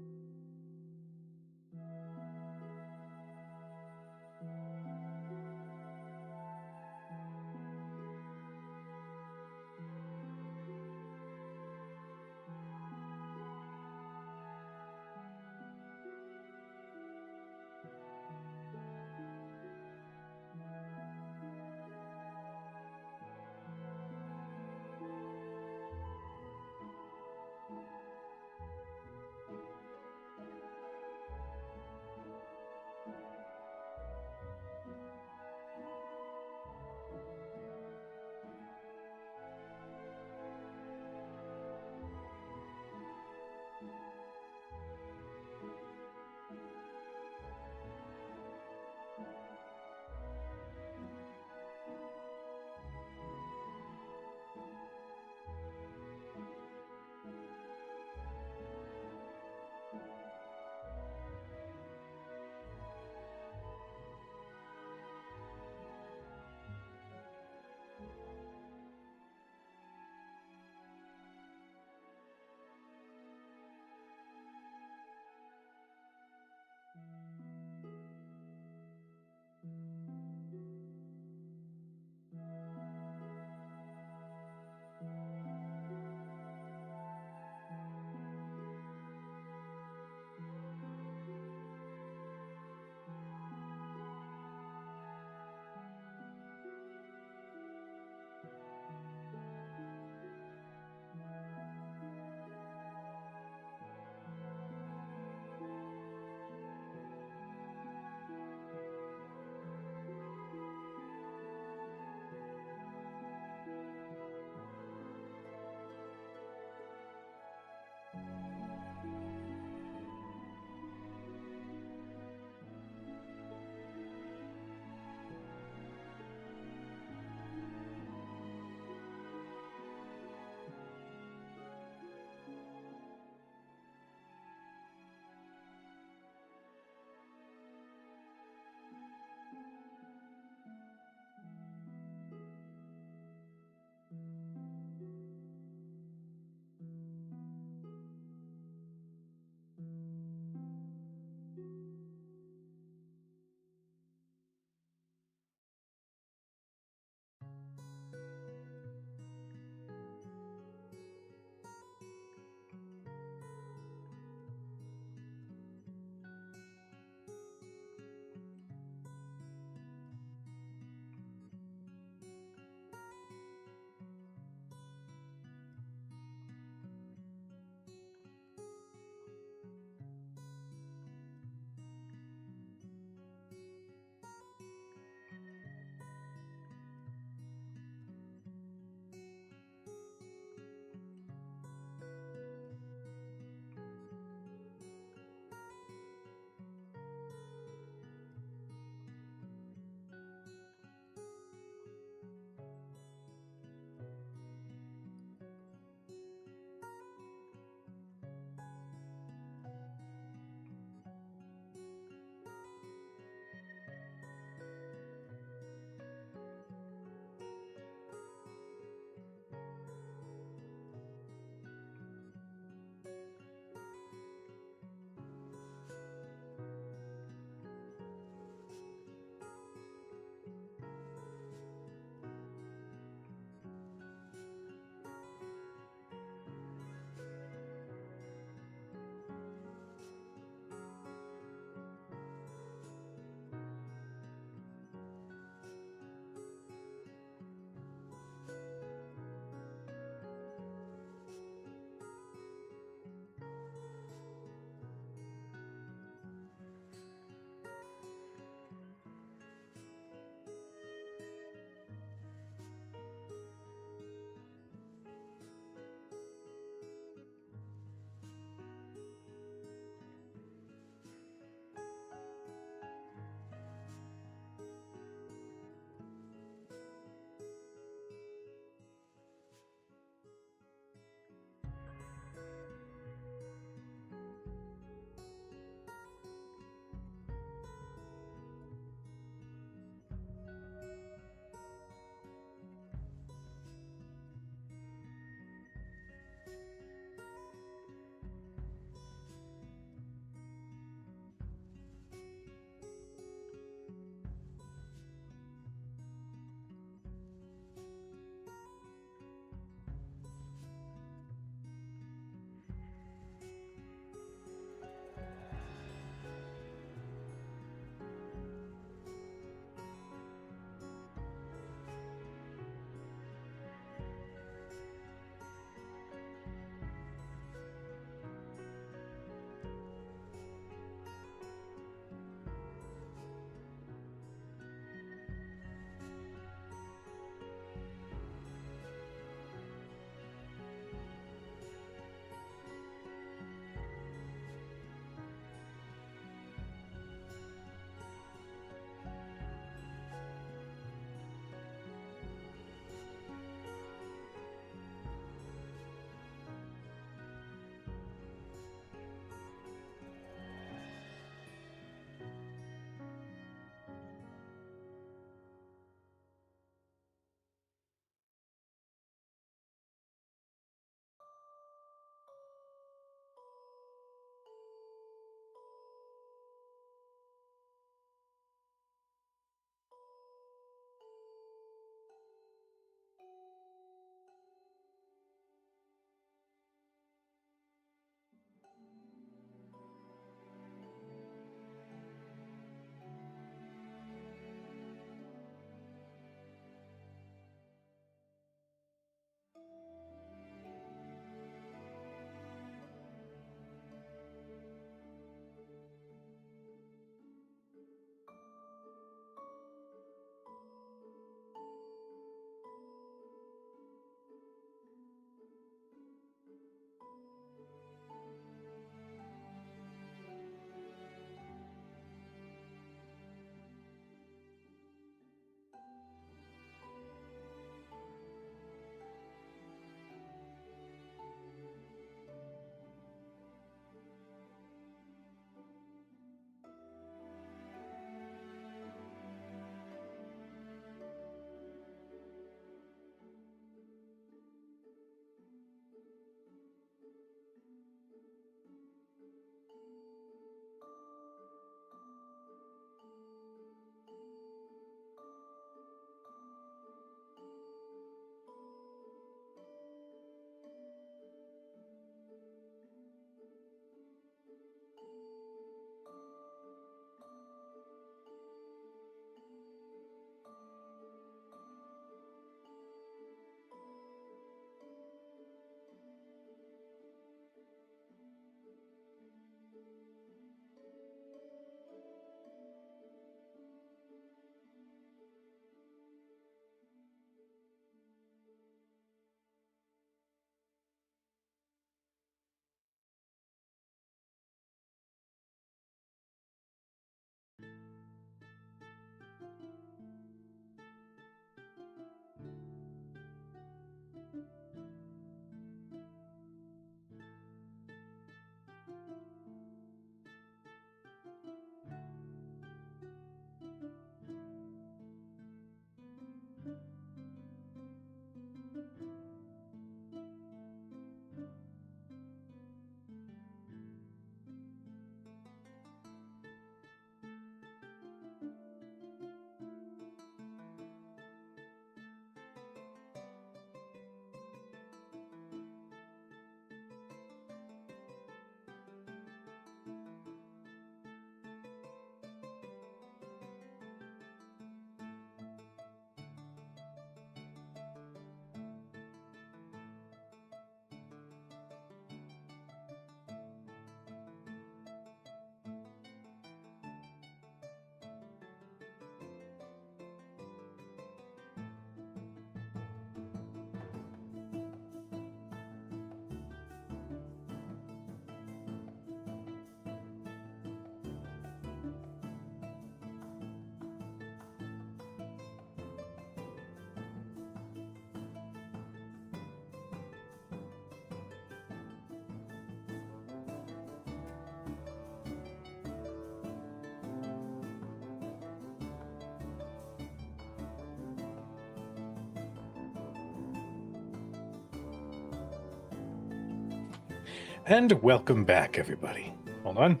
And welcome back, everybody. Hold on.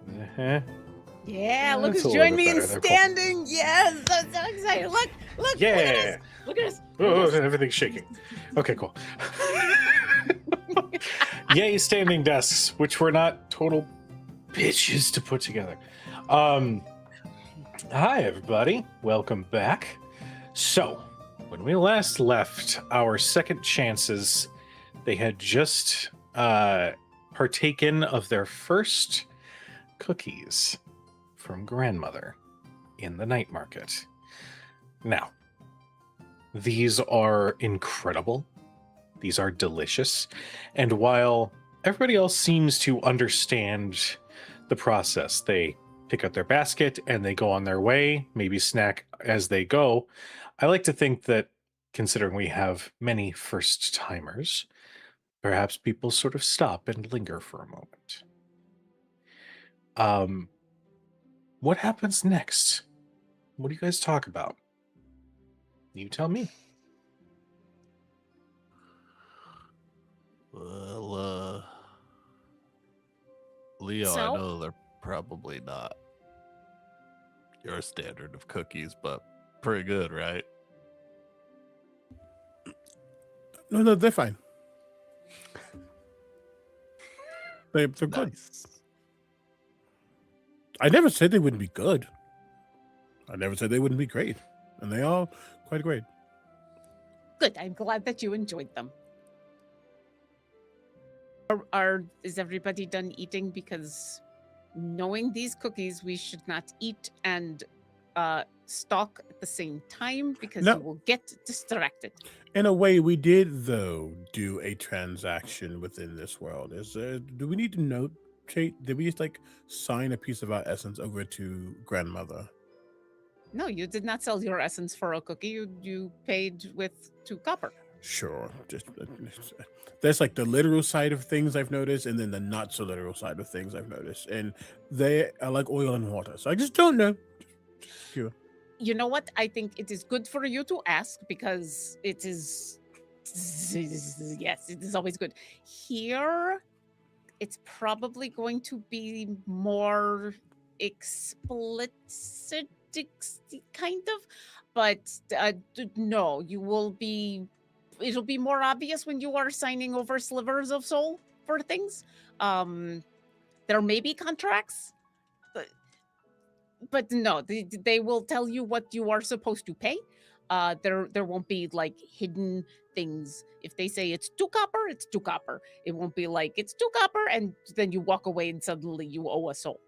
Uh-huh. Yeah, look That's who's a little joined me bit in better there, Cole. standing. Yes, I'm so excited. Look, Yeah. look at us. Look at us. Oh, everything's shaking. Okay, cool. Yay, standing desks, which were not total bitches to put together. Hi, everybody. Welcome back. So, when we last left our second chances, they had just partaken of their first cookies from grandmother in the night market. Now, these are incredible. These are delicious. And while everybody else seems to understand the process, they pick up their basket and they go on their way, maybe snack as they go. I like to think that, considering we have many first timers, perhaps people sort of stop and linger for a moment. What happens next? What do you guys talk about? You tell me. Well, Leo, I So? know they're probably not your standard of cookies, but pretty good, right? No, they're fine. They're good. Nice. I never said they wouldn't be good. I never said they wouldn't be great. And they are quite great. Good. I'm glad that you enjoyed them. Is everybody done eating? Because knowing these cookies, we should not eat and stalk at the same time because No. you will get distracted. In a way, we did, though, do a transaction within this world. Do we need to notate? Did we just sign a piece of our essence over to grandmother? No, you did not sell your essence for a cookie. You paid with 2 copper. Sure. Just there's the literal side of things I've noticed, and then the not so literal side of things I've noticed, and they are like oil and water. So I just don't know. Just curious. You know what? I think it is good for you to ask because it is. Yes, it is always good. Here, it's probably going to be more explicit, kind of, but no, you will be. It'll be more obvious when you are signing over slivers of soul for things. There may be contracts, but no, they will tell you what you are supposed to pay. There won't be hidden things. If they say it's 2 copper, it's 2 copper. It won't be like it's 2 copper and then you walk away and suddenly you owe a soul.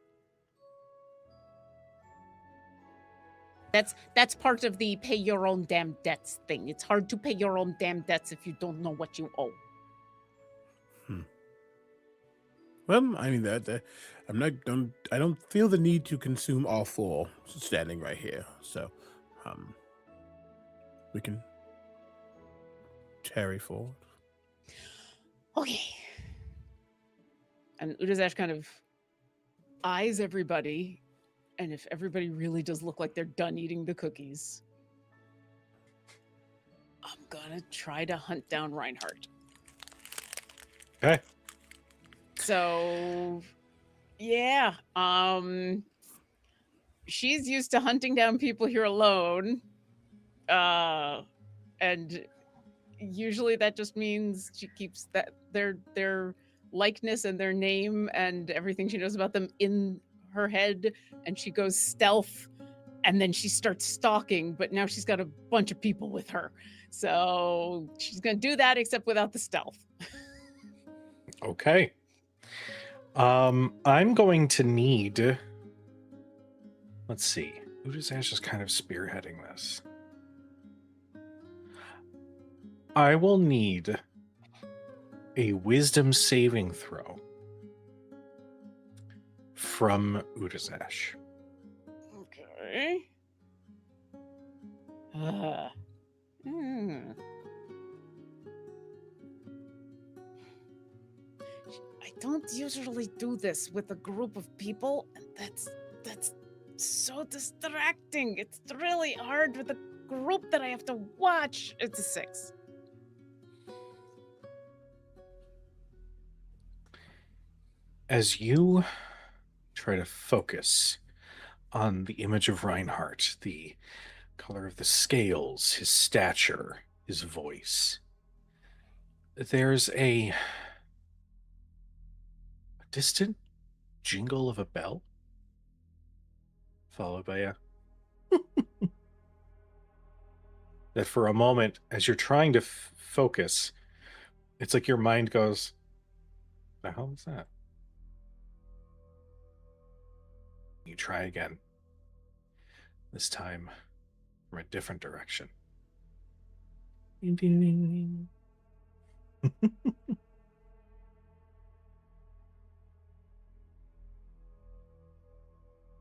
That's part of the pay your own damn debts thing. It's hard to pay your own damn debts if you don't know what you owe. Well, I mean I don't feel the need to consume all 4 standing right here. So, we can carry forward. Okay. And Udazash kind of eyes everybody, and if everybody really does look like they're done eating the cookies, I'm gonna try to hunt down Reinhardt. Okay. So, yeah, she's used to hunting down people here alone, and usually that just means she keeps their likeness and their name and everything she knows about them in her head, and she goes stealth, and then she starts stalking, but now she's got a bunch of people with her, so she's gonna do that except without the stealth. Okay. I'm going to need. Let's see. Udazash is kind of spearheading this. I will need a wisdom saving throw from Udazash. Okay. I don't usually do this with a group of people, and that's so distracting. It's really hard with a group that I have to watch. It's a 6. As you try to focus on the image of Reinhardt, the color of the scales, his stature, his voice, there's a distant jingle of a bell, followed by a that for a moment, as you're trying to focus, it's like your mind goes, "The hell is that?" You try again. This time from a different direction.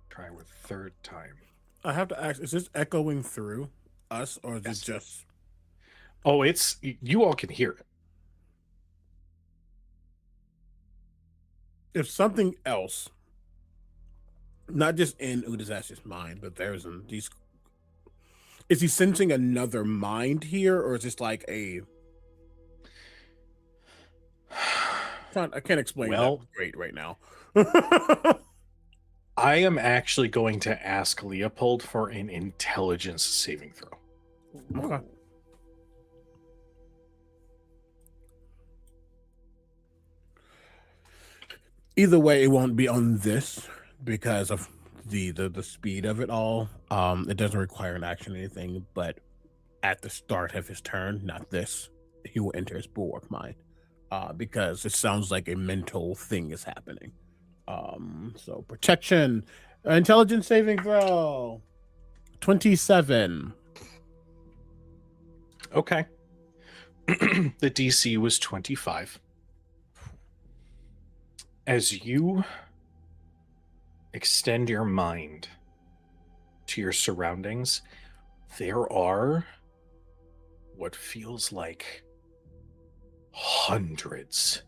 Try with third time. I have to ask: is this echoing through us, or is Yes. it just? Oh, it's you all can hear it. If something else, not just in Udazash's mind, but there's in these. Is he sensing another mind here, or is this like a? I can't explain Well, that great right now. I am actually going to ask Leopold for an intelligence saving throw. Okay. Either way, it won't be on this because of the speed of it all. It doesn't require an action or anything, but at the start of his turn, not this, he will enter his bulwark mind. Because it sounds like a mental thing is happening. So protection, intelligence saving throw, 27. Okay. The DC was 25. As you extend your mind to your surroundings, there are what feels like hundreds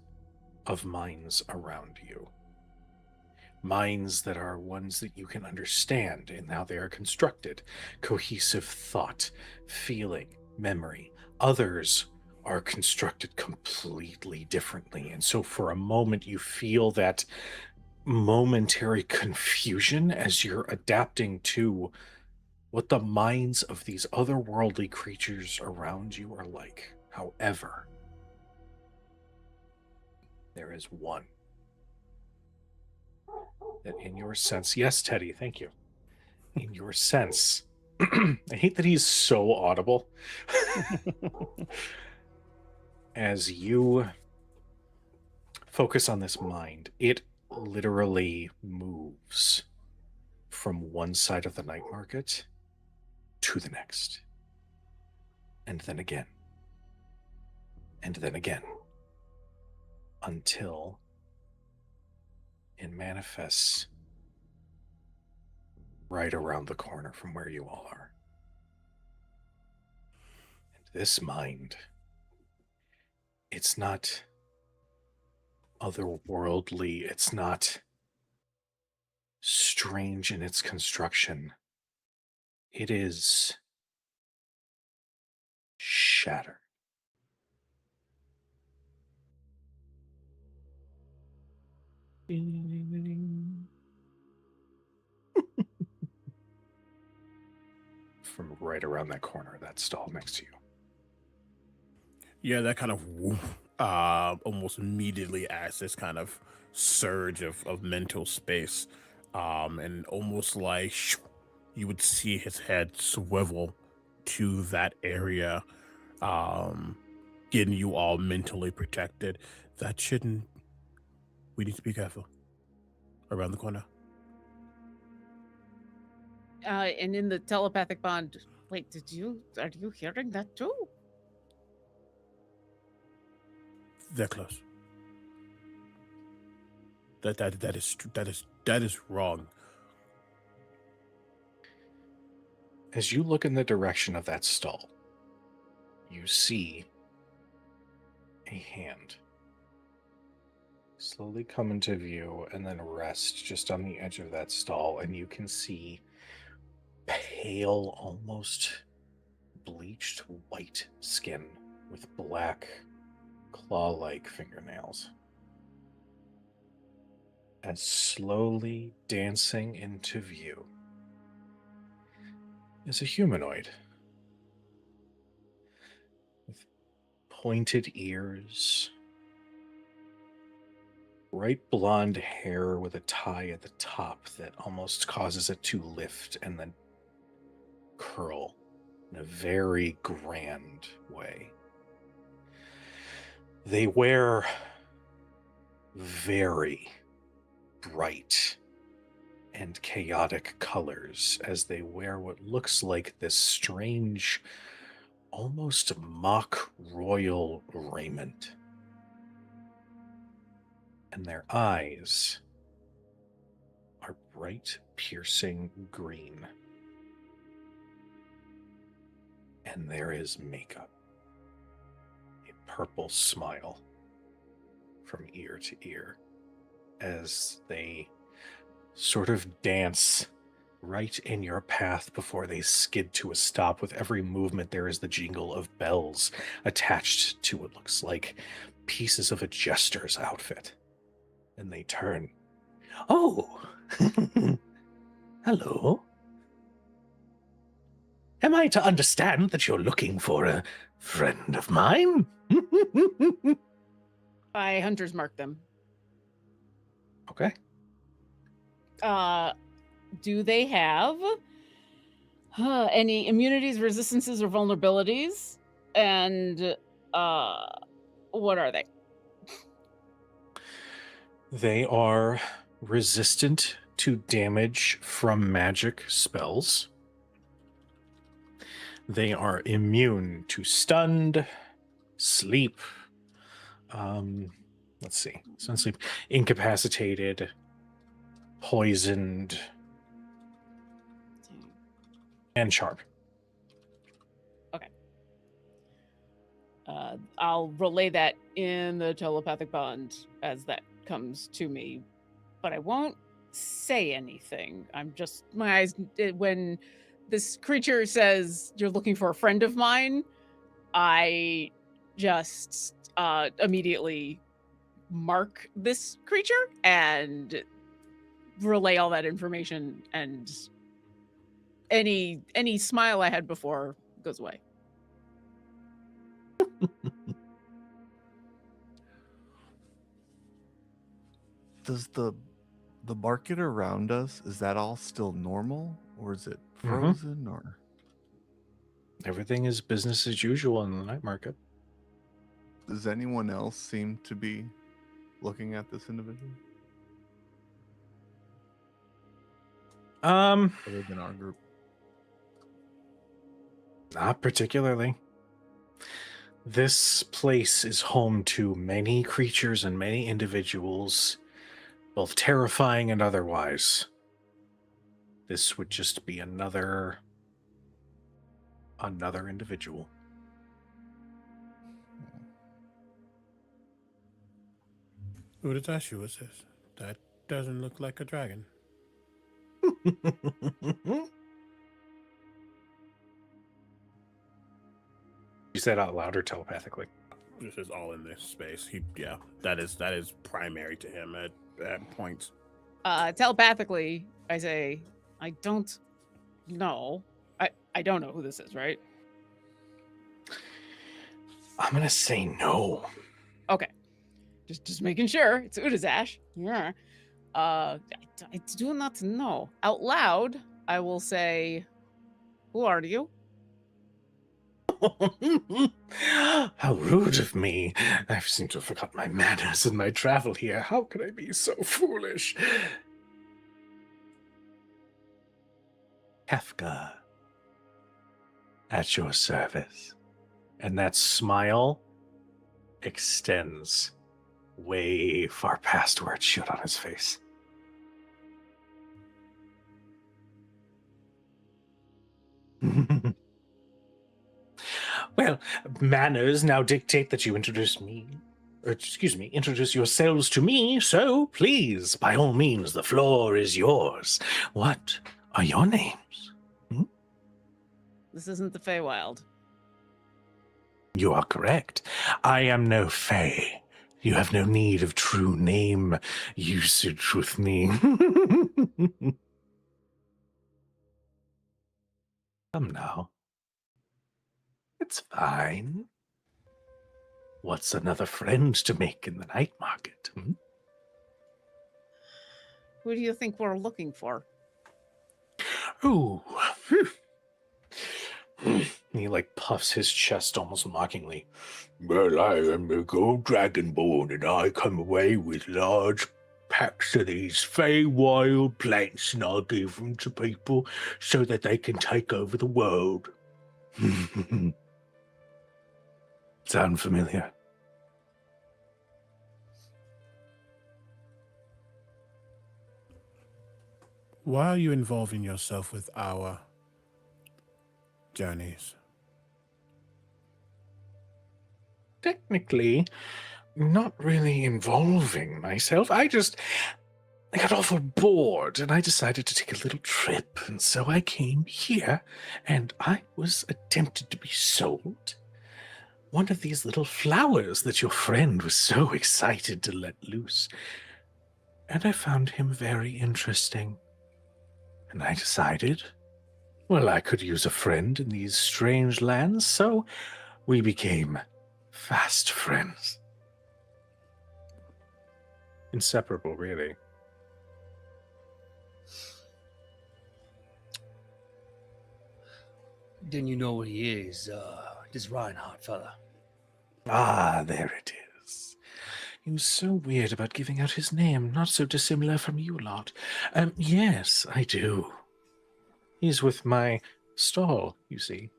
of minds around you. Minds that are ones that you can understand in how they are constructed. Cohesive thought, feeling, memory. Others are constructed completely differently. And so for a moment, you feel that momentary confusion as you're adapting to what the minds of these otherworldly creatures around you are like. However, there is one that in your sense, yes, Teddy, thank you. In your sense, I hate that he's so audible. As you focus on this mind, it literally moves from one side of the night market to the next. And then again. And then again. Until it manifests right around the corner from where you all are. And this mind, it's not otherworldly, it's not strange in its construction. It is shattered. From right around that corner, that stall next to you. Yeah, that kind of almost immediately adds this kind of surge of mental space. And almost like you would see his head swivel to that area, getting you all mentally protected. That shouldn't. We need to be careful. Around the corner. And in the telepathic bond, wait, are you hearing that too? They're close. That is wrong. As you look in the direction of that stall, you see a hand slowly come into view and then rest just on the edge of that stall, and you can see pale, almost bleached white skin with black claw-like fingernails. as slowly dancing into view is a humanoid with pointed ears, bright blonde hair with a tie at the top that almost causes it to lift and then curl in a very grand way. They wear very bright and chaotic colors as they wear what looks like this strange, almost mock royal raiment. And their eyes are bright, piercing green. And there is makeup, a purple smile from ear to ear as they sort of dance right in your path before they skid to a stop. With every movement, there is the jingle of bells attached to what looks like pieces of a jester's outfit. And they turn. Oh, hello. Am I to understand that you're looking for a friend of mine? I hunters mark them. Okay. Do they have any immunities, resistances, or vulnerabilities? And what are they? They are resistant to damage from magic spells. They are immune to stunned, sleep, let's see, stun, sleep, incapacitated, poisoned, and charmed. Okay. I'll relay that in the telepathic bond as that comes to me, but I won't say anything. I'm just, my eyes, when this creature says you're looking for a friend of mine, I just immediately mark this creature and relay all that information, and any smile I had before goes away. Does the market around us, is that all still normal, or is it Mhm. frozen, or Everything is business as usual in the night market. does anyone else seem to be looking at this individual other than our group? Not particularly. This place is home to many creatures and many individuals, both terrifying and otherwise. This would just be another individual. Udatashi was this? That doesn't look like a dragon. You said out loud or telepathically? This is all in this space. That is primary to him at points. Telepathically, I say, I don't know. I don't know who this is, right? I'm gonna say no. Okay. Just making sure. It's Udazash. Yeah. I do not know. Out loud, I will say, who are you? How rude of me. I seem to have forgotten my manners in my travel here. How could I be so foolish? Kefka. At your service. And that smile extends way far past where it should on his face. Well, manners now dictate that you introduce yourselves to me, so please, by all means, the floor is yours. What are your names? This isn't the Feywild. You are correct. I am no fae. You have no need of true name usage with me. Come now. It's fine. What's another friend to make in the night market? Hmm? Who do you think we're looking for? Ooh. He like puffs his chest almost mockingly. Well, I am the gold dragonborn, and I come away with large packs of these fey wild plants, and I'll give them to people so that they can take over the world. Sound familiar? Why are you involving yourself with our journeys? Technically, not really involving myself. I got awful bored and I decided to take a little trip. And so I came here and I was tempted to be sold one of these little flowers that your friend was so excited to let loose. And I found him very interesting. And I decided, well, I could use a friend in these strange lands, so we became fast friends. Inseparable, really. Then you know what he is, this Reinhardt fella. Ah, there it is. He was so weird about giving out his name, not so dissimilar from you lot. Yes, I do. He's with my stall, you see.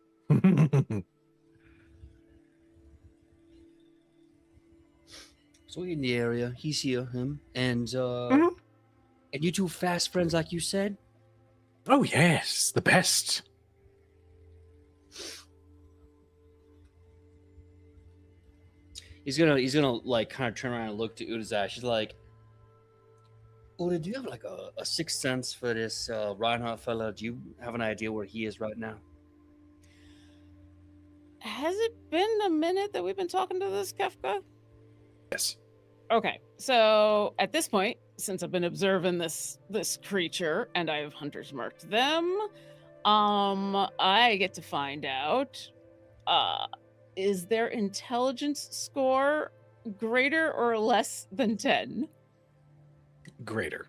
So we're in the area. He's here, him, and Mhm. and you two fast friends, like you said. Oh, yes, the best. He's gonna like kind of turn around and look to Udazash. He's like, Uda, do you have like a sixth sense for this Reinhardt fella? Do you have an idea where he is right now? Has it been a minute that we've been talking to this Kefka? Yes. Okay, so at this point, since I've been observing this creature and I've hunters marked them, I get to find out, is their intelligence score greater or less than 10? Greater.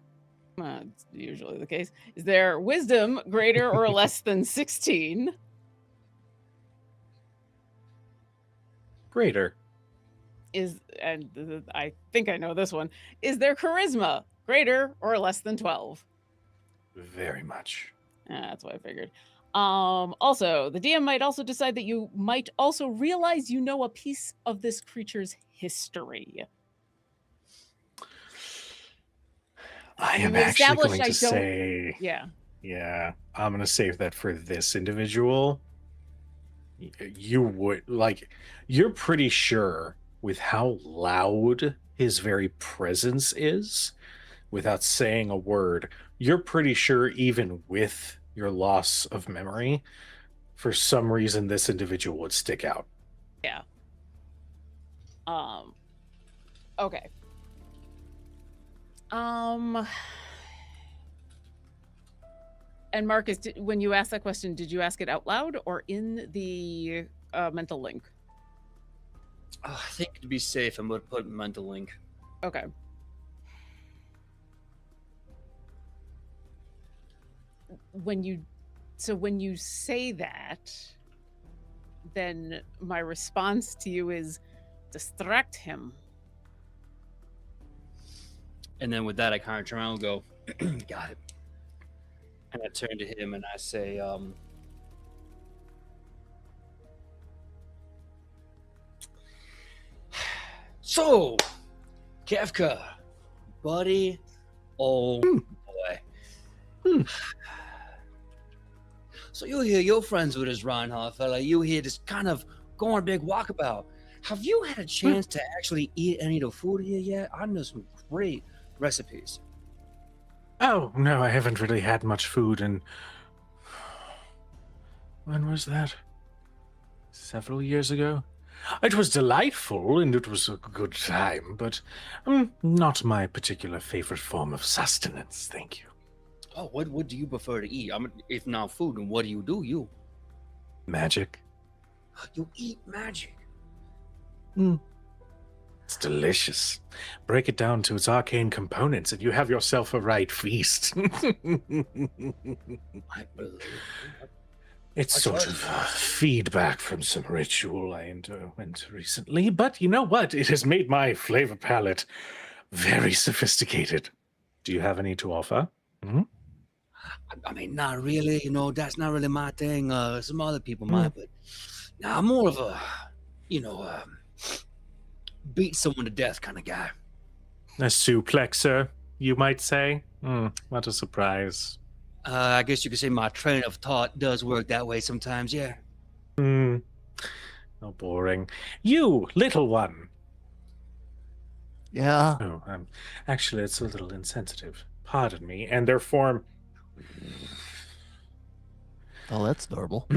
It's usually the case. Is their wisdom greater or less than 16? Greater. I think I know this one. Is their charisma greater or less than 12? Very much. That's what I figured. Also, the DM might also decide that you might also realize you know a piece of this creature's history. I am We actually established going I to don't- say, Yeah. I'm going to save that for this individual. You would, like, you're pretty sure with how loud his very presence is, without saying a word, you're pretty sure even with your loss of memory, for some reason this individual would stick out. Yeah. Okay. And Marcus, when you asked that question, did you ask it out loud or in the mental link? I think to be safe, I'm gonna put mental link. Okay. When you say that, then my response to you is distract him. And then with that, I kind of turn around and go, got it. And I turn to him and I say, so, Kefka, buddy, oh boy. So you hear you're friends with this Reinhardt fella. You hear this kind of going a big walkabout. Have you had a chance to actually eat any of the food here yet? I know some great recipes. Oh, no, I haven't really had much food in... When was that? Several years ago? It was delightful and it was a good time, but not my particular favorite form of sustenance, thank you. Oh, what do you prefer to eat? If not food, then what do? You Magic. you eat magic. It's delicious. Break it down to its arcane components and you have yourself a right feast. I believe. It's I sort trust of you. feedback from some ritual I underwent recently, but you know what? It has made my flavor palette very sophisticated. Do you have any to offer? I mean, not really. That's not really my thing. Some other people might, but I'm more of a, beat someone to death kind of guy. A suplexer, you might say? What a surprise. I guess you could say my train of thought does work that way sometimes. Yeah. How boring. You, little one. Yeah. Oh, actually, it's a little insensitive. Pardon me. And their form. Oh, that's normal.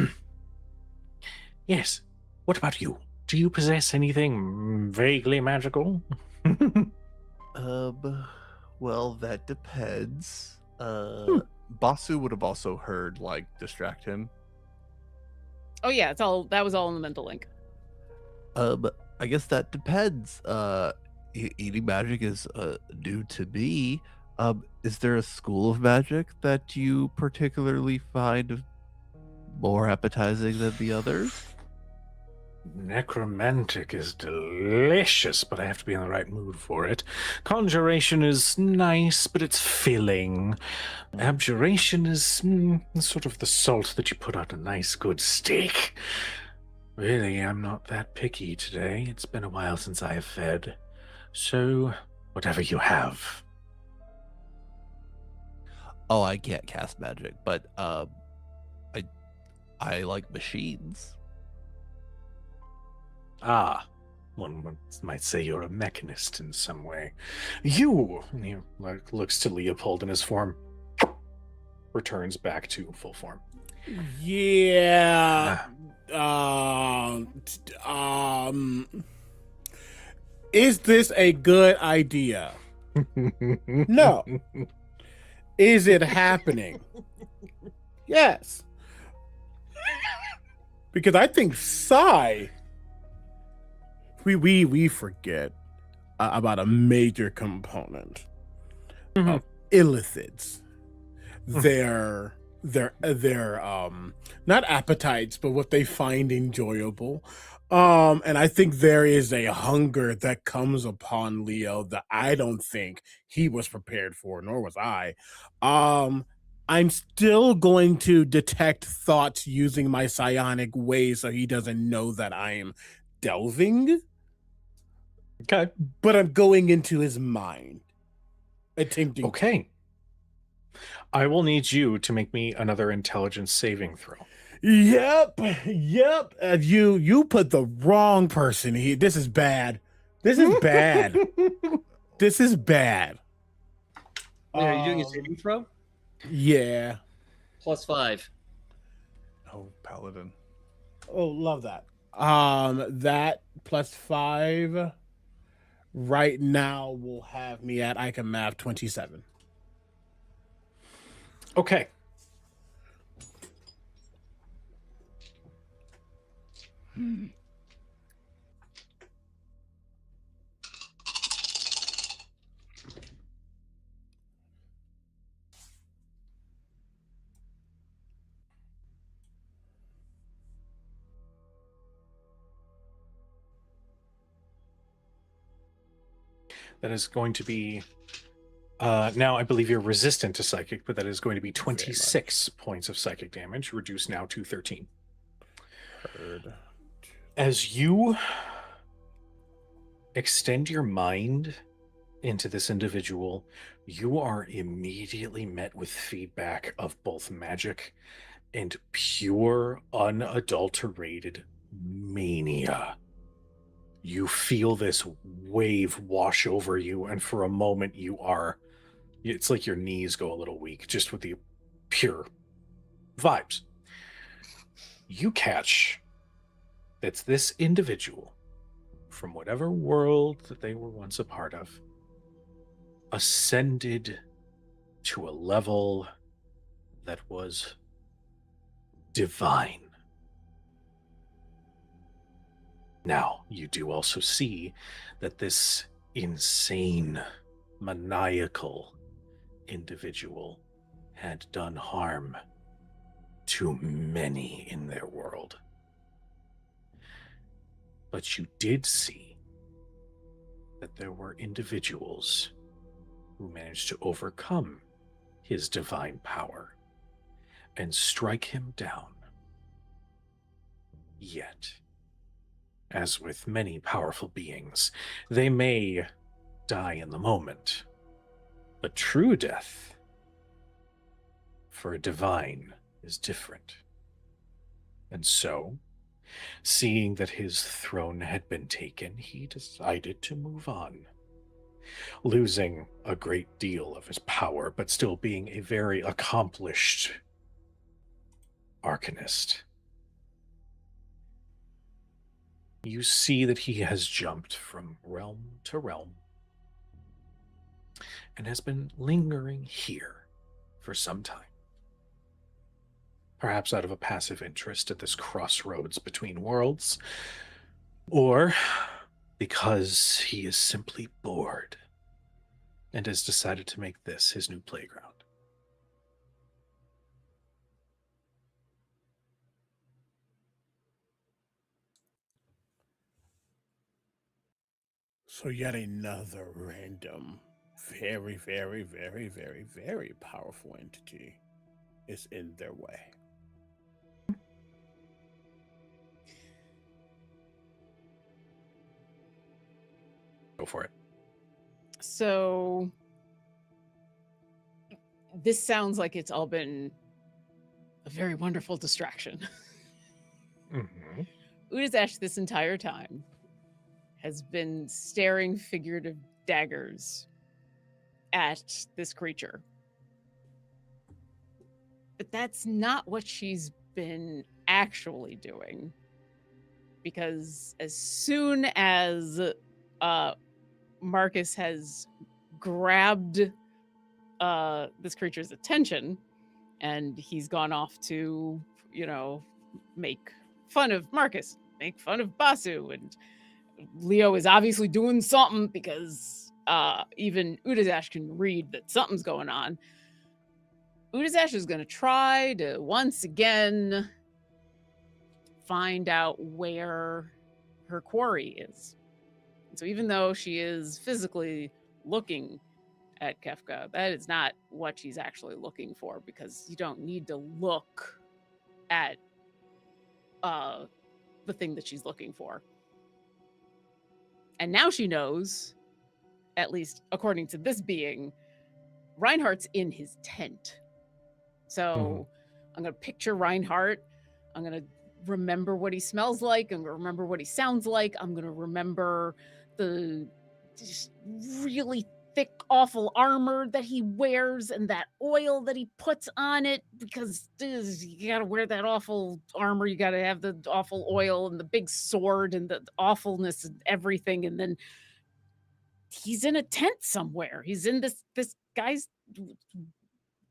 Yes. What about you? Do you possess anything vaguely magical? Well, that depends. Basu would have also heard distract him. Oh yeah, that was all in the mental link. I guess that depends. Eating magic is new to me. Is there a school of magic that you particularly find more appetizing than the others? Necromantic is delicious, but I have to be in the right mood for it. Conjuration is nice, but it's filling. Abjuration is sort of the salt that you put on a nice, good steak. Really, I'm not that picky today. It's been a while since I have fed. So, whatever you have. Oh, I can't cast magic, but I like machines. Ah, one might say you're a mechanist in some way. You, and he looks to Leopold in his form, returns back to full form. Yeah. Is this a good idea? No. Is it happening? Yes. Because I think we forget about a major component of illithids. Their not appetites, but what they find enjoyable. And I think there is a hunger that comes upon Leo that I don't think he was prepared for, nor was I. I'm still going to detect thoughts using my psionic ways so he doesn't know that I am delving. Okay. But I'm going into his mind. Attempting. Okay. I will need you to make me another intelligence saving throw. Yep. You put the wrong person here. This is bad. This is bad. This is bad. Wait, are you doing a saving throw? Yeah. +5. Oh, paladin. Oh, love that. That +5 right now will have me at, I can math 27. Okay. That is going to be now I believe you're resistant to psychic, but that is going to be 26 points of psychic damage, reduced now to 13. Heard. As you extend your mind into this individual, you are immediately met with feedback of both magic and pure, unadulterated mania. You feel this wave wash over you, and for a moment it's like your knees go a little weak just with the pure vibes. You catch That's this individual, from whatever world that they were once a part of, ascended to a level that was divine. Now, you do also see that this insane, maniacal individual had done harm to many in their world. But you did see that there were individuals who managed to overcome his divine power and strike him down. Yet, as with many powerful beings, they may die in the moment, but true death for a divine is different. And so, seeing that his throne had been taken, he decided to move on, losing a great deal of his power, but still being a very accomplished arcanist. You see that he has jumped from realm to realm and has been lingering here for some time. Perhaps out of a passive interest at this crossroads between worlds, or because he is simply bored and has decided to make this his new playground. So yet another random, very, very, very, very, very powerful entity is in their way. Go for it. So this sounds like it's all been a very wonderful distraction. Mm-hmm. Udazash this entire time has been staring figurative daggers at this creature. But that's not what she's been actually doing. Because as soon as Marcus has grabbed this creature's attention and he's gone off to, make fun of Marcus, make fun of Basu, and Leo is obviously doing something because even Udazash can read that something's going on. Udazash is going to try to once again find out where her quarry is. So even though she is physically looking at Kefka, that is not what she's actually looking for, because you don't need to look at the thing that she's looking for. And now she knows, at least according to this being, Reinhardt's in his tent. So I'm going to picture Reinhardt. I'm going to remember what he smells like. I'm going to remember what he sounds like. I'm going to remember the just really thick, awful armor that he wears and that oil that he puts on it, because you got to wear that awful armor. You got to have the awful oil and the big sword and the awfulness and everything. And then he's in a tent somewhere. He's in this guy's...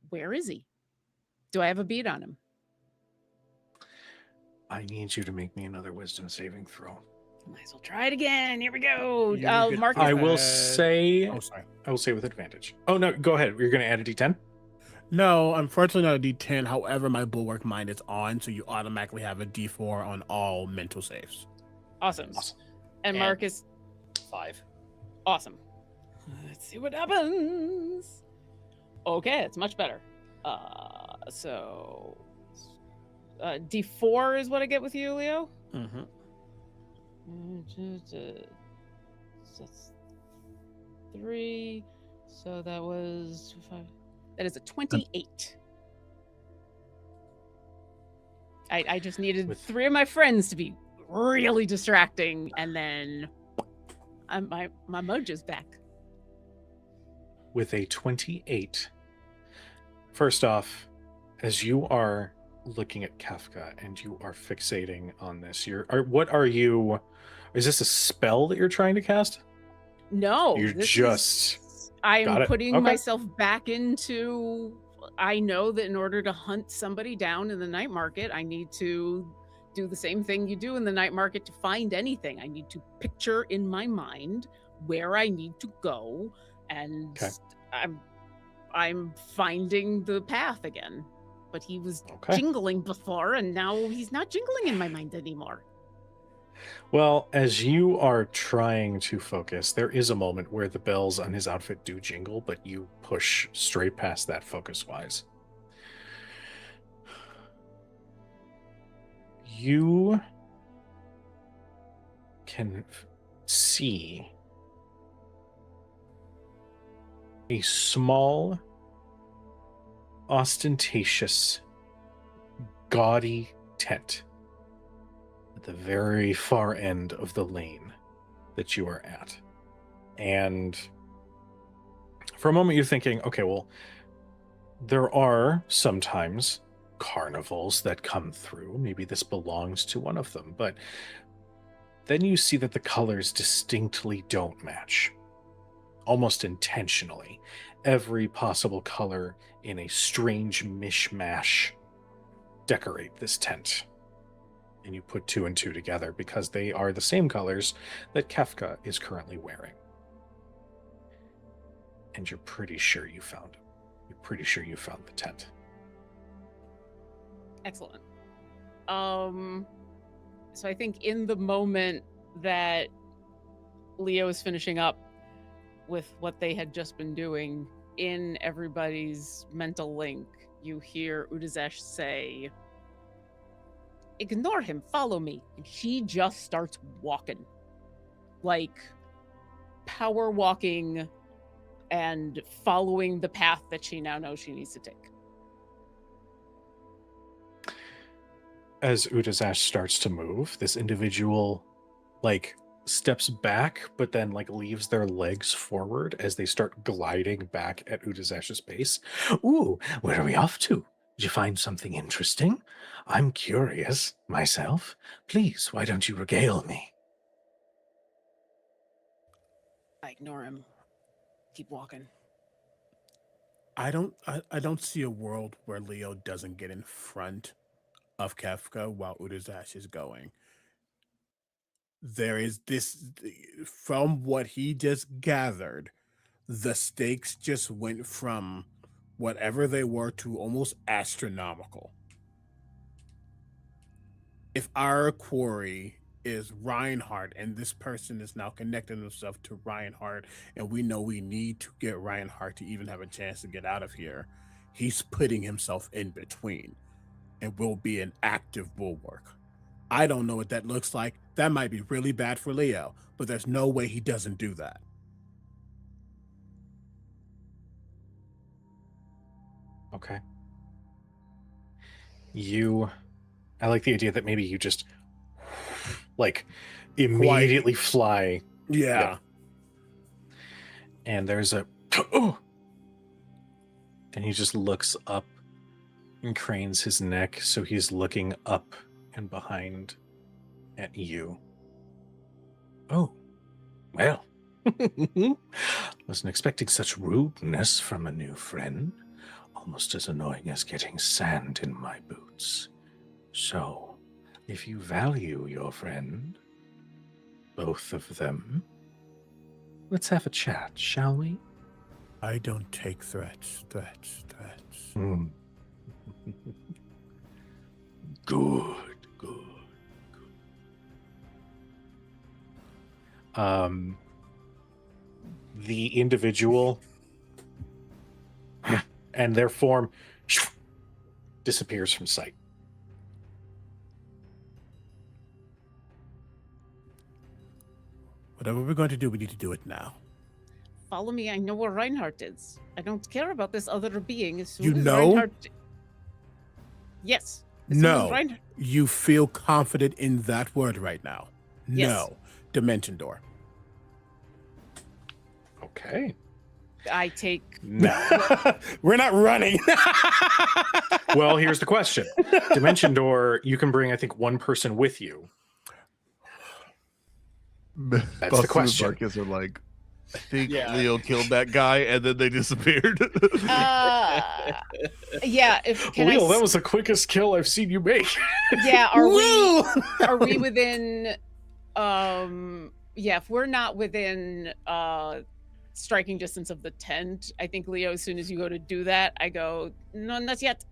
Where is he? Do I have a beat on him? I need you to make me another wisdom saving throw. Might as well try it again. Here we go. You get Marcus. I will say... Oh, sorry. I will say with advantage. Oh, no, go ahead. You're going to add a d10? No, unfortunately not a D10. However, my Bulwark Mind is on, so you automatically have a D4 on all mental saves. Awesome. And And- Marcus. 5. Awesome. Let's see what happens. Okay, it's much better. So D4 is what I get with you, Leo. Mm-hmm. That's 3. So that was 5. That is a 28. I just needed With- 3 of my friends to be really distracting, and then my mojo's back. With a 28. First off, as you are looking at Kafka and you are fixating on this. What are you? Is this a spell that you're trying to cast? No, You're this just is, I'm got it. putting Okay. myself back into. I know that in order to hunt somebody down in the night market, I need to do the same thing you do in the night market to find anything. I need to picture in my mind where I need to go, and Okay. I'm finding the path again. But he was Okay. jingling before, and now he's not jingling in my mind anymore. Well, as you are trying to focus, there is a moment where the bells on his outfit do jingle, but you push straight past that focus-wise. You can see a small, ostentatious, gaudy tent at the very far end of the lane that you are at. And for a moment you're thinking, okay, well, there are sometimes carnivals that come through. Maybe this belongs to one of them. But then you see that the colors distinctly don't match, almost intentionally. Every possible color in a strange mishmash decorate this tent. And you put two and two together because they are the same colors that Kefka is currently wearing. And you're pretty sure you found it. You're pretty sure you found the tent. Excellent. So I think in the moment that Leo is finishing up with what they had just been doing, in everybody's mental link, you hear Udazesh say, "Ignore him, follow me." And she just starts walking. Like power walking and following the path that she now knows she needs to take. As Udazash starts to move, this individual steps back, but then leaves their legs forward as they start gliding back at Udazash's pace. Ooh, where are we off to? Did you find something interesting? I'm curious myself. Please, why don't you regale me? I ignore him. Keep walking. I don't see a world where Leo doesn't get in front of Kefka while Udazash is going. There is this, from what he just gathered, the stakes just went from whatever they were to almost astronomical. If our quarry is Reinhardt and this person is now connecting himself to Reinhardt, and we know we need to get Reinhardt to even have a chance to get out of here, he's putting himself in between and will be an active bulwark. I don't know what that looks like. That might be really bad for Leo, but there's no way he doesn't do that. Okay. I like the idea that maybe you just immediately fly. Yeah. And there's a and he just looks up and cranes his neck so he's looking up and behind at you. Oh, well. Wasn't expecting such rudeness from a new friend. Almost as annoying as getting sand in my boots. So, if you value your friend, both of them, let's have a chat, shall we? I don't take threats. Good. The individual and their form disappears from sight. Whatever we're going to do, we need to do it now. Follow me. I know where Reinhardt is. I don't care about this other being. As soon You as know? Reinhardt... Yes. As soon as No. Reinhardt... You feel confident in that word right now? Yes. No. Dimension door. Okay. I take. No. We're not running. Well, here's the question. Dimension Door, you can bring, I think, one person with you. That's the Basu and question. Marcus are like, I think Yeah. Leo killed that guy, and then they disappeared. Yeah. If can Leo, I? that was the quickest kill I've seen you make. Yeah. Are we? Woo! Are we within? Yeah. If we're not within striking distance of the tent, I think Leo. As soon as you go to do that, I go. No, not yet.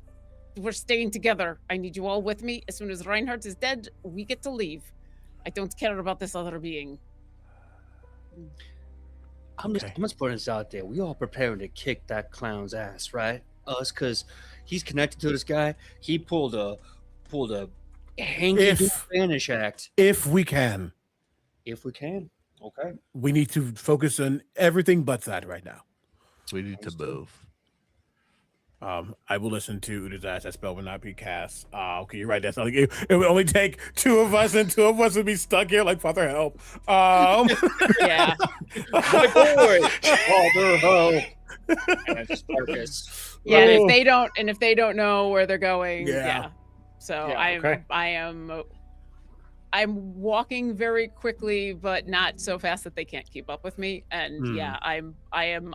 We're staying together. I need you all with me. As soon as Reinhardt is dead, we get to leave. I don't care about this other being. I'm just putting this out there. We all preparing to kick that clown's ass, right? Us, because he's connected to this guy. He pulled a hanky Spanish act. If we can. If we can, okay. We need to focus on everything but that right now. We need to move. I will listen to Uda's ass. That spell will not be cast. Okay, you're right. That's only it would only take 2 of us, and 2 of us would be stuck here like Father help. Yeah. My boy, Father help. And it's Marcus. Yeah, and if they don't know where they're going, Yeah. So Yeah, I'm walking very quickly, but not so fast that they can't keep up with me. And yeah, I am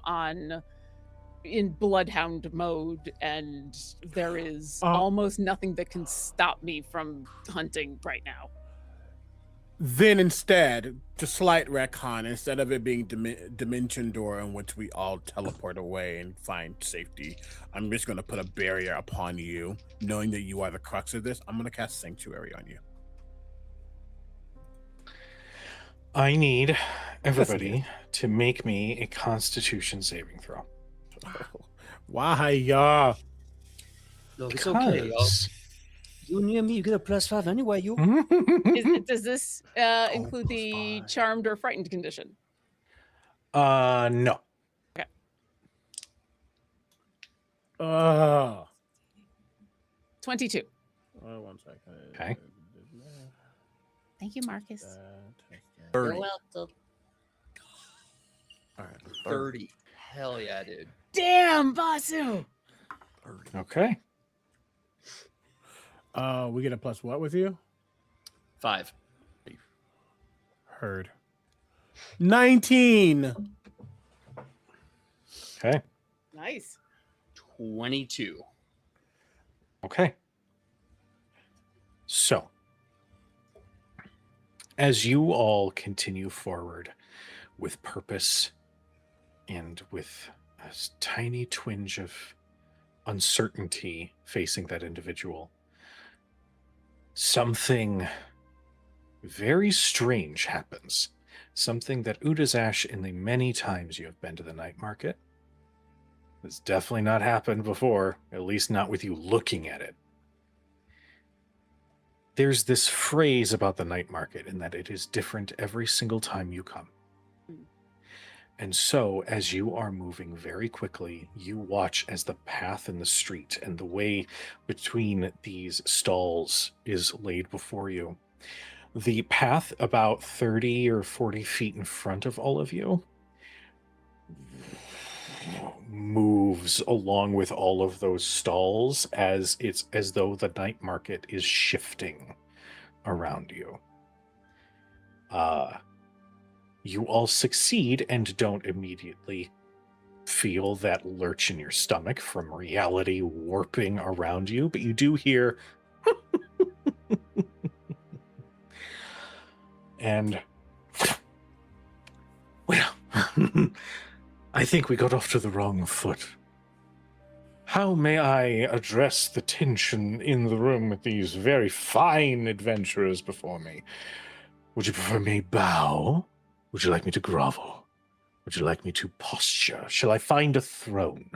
in bloodhound mode, and there is almost nothing that can stop me from hunting right now. Then instead, just slight retcon, instead of it being Dimension Door in which we all teleport away and find safety, I'm just going to put a barrier upon you, knowing that you are the crux of this. I'm going to cast Sanctuary on you. I need everybody to make me a Constitution saving throw. Why, y'all? Look, it's okay, y'all. You near me, you get a +5 anyway, you. Does this include the charmed or frightened condition? No. Okay. 22. One second. Okay. Thank you, Marcus. 30. You're welcome. All right, 30. Hell yeah, dude. Damn, Basu! 30. Okay. We get a plus what with you? 5. Heard. 19. Okay. Nice. 22. Okay. So, as you all continue forward with purpose and with a tiny twinge of uncertainty facing that individual, something very strange happens. Something that Udazash, in the many times you have been to the night market, has definitely not happened before, at least not with you looking at it. There's this phrase about the night market in that it is different every single time you come. And so, as you are moving very quickly, you watch as the path in the street and the way between these stalls is laid before you. The path about 30 or 40 feet in front of all of you moves along with all of those stalls as it's as though the night market is shifting around you. You all succeed and don't immediately feel that lurch in your stomach from reality warping around you, but you do hear and well, I think we got off to the wrong foot. How may I address the tension in the room with these very fine adventurers before me? Would you prefer me bow? Would you like me to grovel? Would you like me to posture? Shall I find a throne?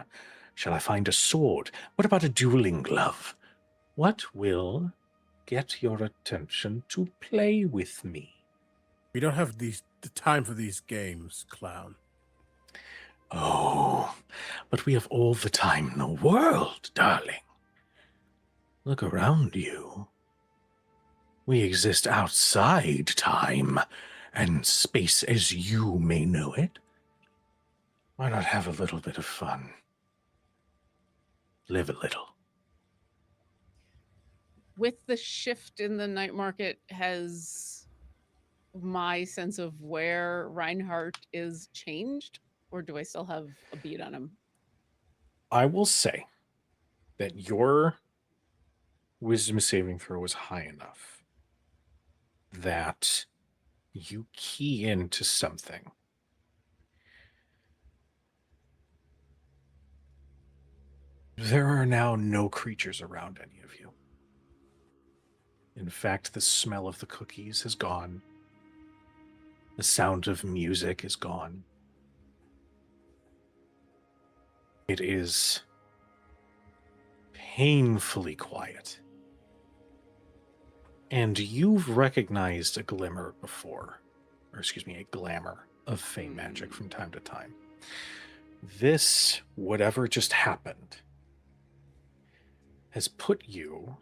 Shall I find a sword? What about a dueling glove? What will get your attention to play with me? We don't have the time for these games, clown. Oh, but we have all the time in the world, darling. Look around you. We exist outside time and space as you may know it. Why not have a little bit of fun? Live a little. With the shift in the night market, has my sense of where Reinhardt is changed, or do I still have a beat on him? I will say that your wisdom saving throw was high enough that you key into something. There are now no creatures around any of you. In fact, the smell of the cookies has gone. The sound of music is gone. It is painfully quiet. And you've recognized a glimmer before, or excuse me, a glamour of fey magic from time to time. This, whatever just happened, has put you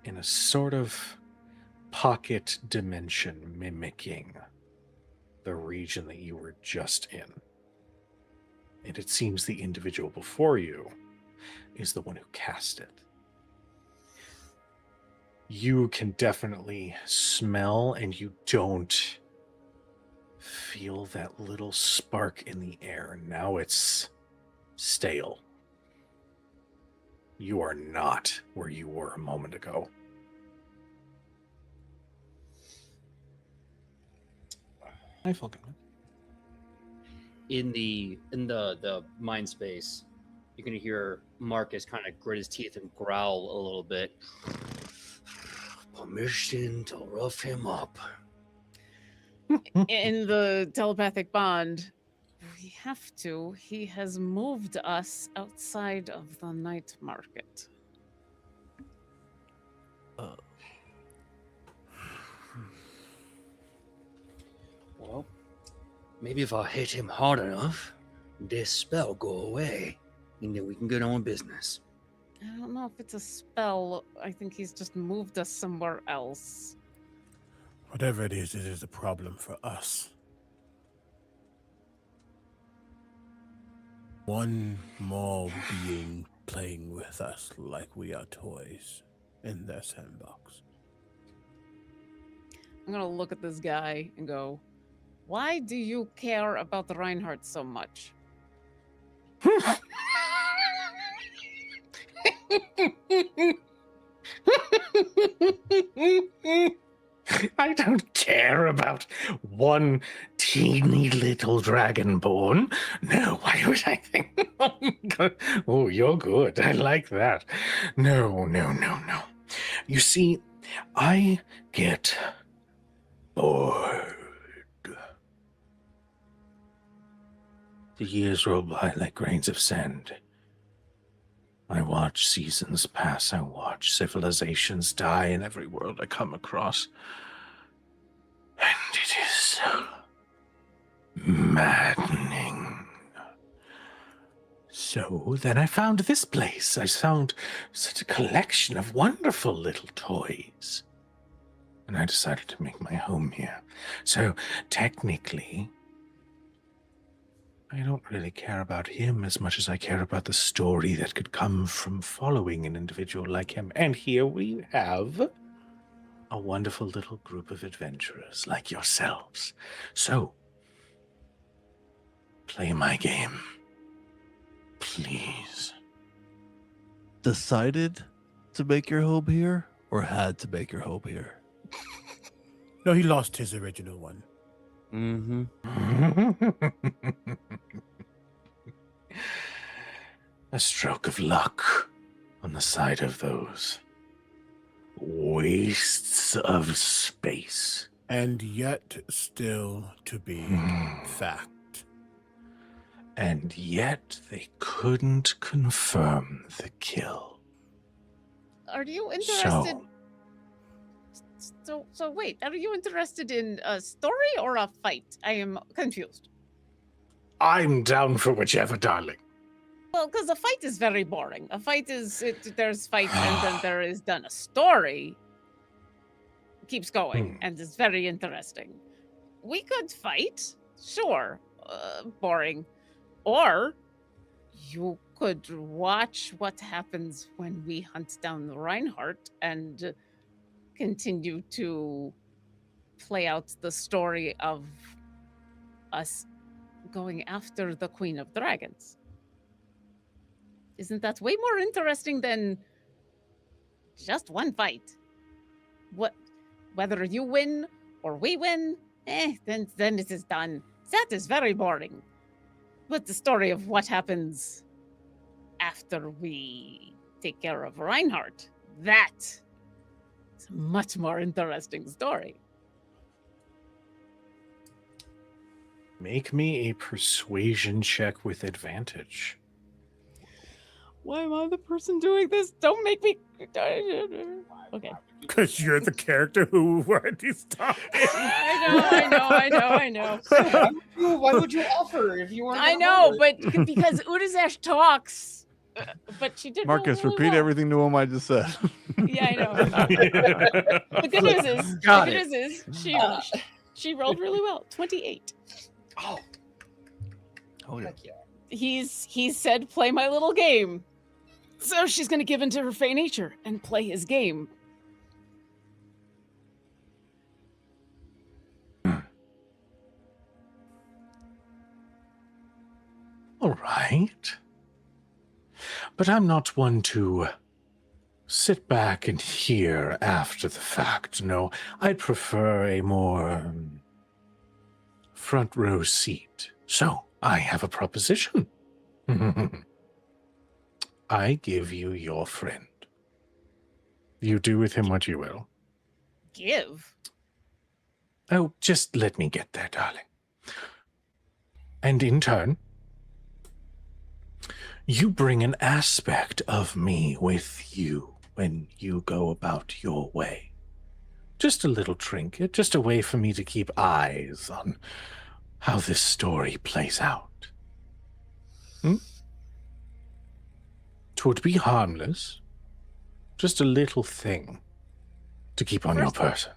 in a sort of pocket dimension mimicking the region that you were just in. And it seems the individual before you is the one who cast it. You can definitely smell, and you don't feel that little spark in the air. Now it's stale. You are not where you were a moment ago. Hi, Falcon. In the mind space, you're gonna hear Marcus kind of grit his teeth and growl a little bit. Permission to rough him up. In the telepathic bond, we have to. He has moved us outside of the night market. Well, maybe if I hit him hard enough, this spell go away, and then we can get on business. I don't know if it's a spell. I think he's just moved us somewhere else. Whatever it is a problem for us. One more being playing with us like we are toys in their sandbox. I'm gonna look at this guy and go, why do you care about Reinhardt so much? I don't care about one teeny little dragonborn. No, why would I think? Oh, God. Oh, you're good. I like that. No. You see, I get bored. The years roll by like grains of sand. I watch seasons pass. I watch civilizations die in every world I come across. And it is maddening. So then I found this place. I found such a collection of wonderful little toys. And I decided to make my home here. So technically, I don't really care about him as much as I care about the story that could come from following an individual like him. And here we have a wonderful little group of adventurers like yourselves. So, play my game. Please. Decided to make your home here, or had to make your home here? No, he lost his original one. Mm-hmm. A stroke of luck on the side of those wastes of space. And yet still to be fact. And yet they couldn't confirm the kill. Are you interested? So wait, are you interested in a story or a fight? I am confused. I'm down for whichever, darling. Well, because a fight is very boring. A fight is there's fights and then there is done. A story keeps going and is very interesting. We could fight, sure. Boring. Or you could watch what happens when we hunt down Reinhardt and continue to play out the story of us going after the Queen of Dragons. Isn't that way more interesting than just one fight? Whether you win or we win, then it is done. That is very boring. But the story of what happens after we take care of Reinhardt, that is a much more interesting story. Make me a persuasion check with advantage. Why am I the person doing this? Don't make me. Okay. Because you're the character who he's talking. I know. Why would you offer if you weren't? I gonna know, offer? but because Udazesh talks, but she did. Marcus, really repeat well. everything to him I just said. Yeah, I know. The good news is she rolled really well. 28. Oh, Oh yeah. heck yeah. He said, "Play my little game." So she's going to give into her fey nature and play his game. All right. But I'm not one to sit back and hear after the fact. No, I'd prefer a more front row seat. So, I have a proposition. I give you your friend. You do with him what you will. Give. Oh, just let me get there, darling. And in turn, you bring an aspect of me with you when you go about your way. Just a little trinket, just a way for me to keep eyes on how this story plays out. 'Twould be harmless. Just a little thing to keep on your person.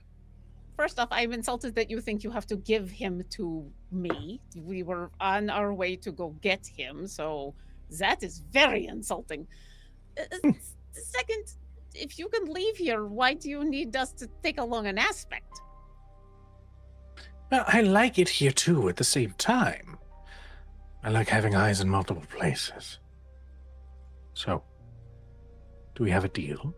First off, I'm insulted that you think you have to give him to me. We were on our way to go get him, so that is very insulting. Second, if you can leave here, why do you need us to take along an aspect? Well, I like it here too at the same time. I like having eyes in multiple places. So, do we have a deal?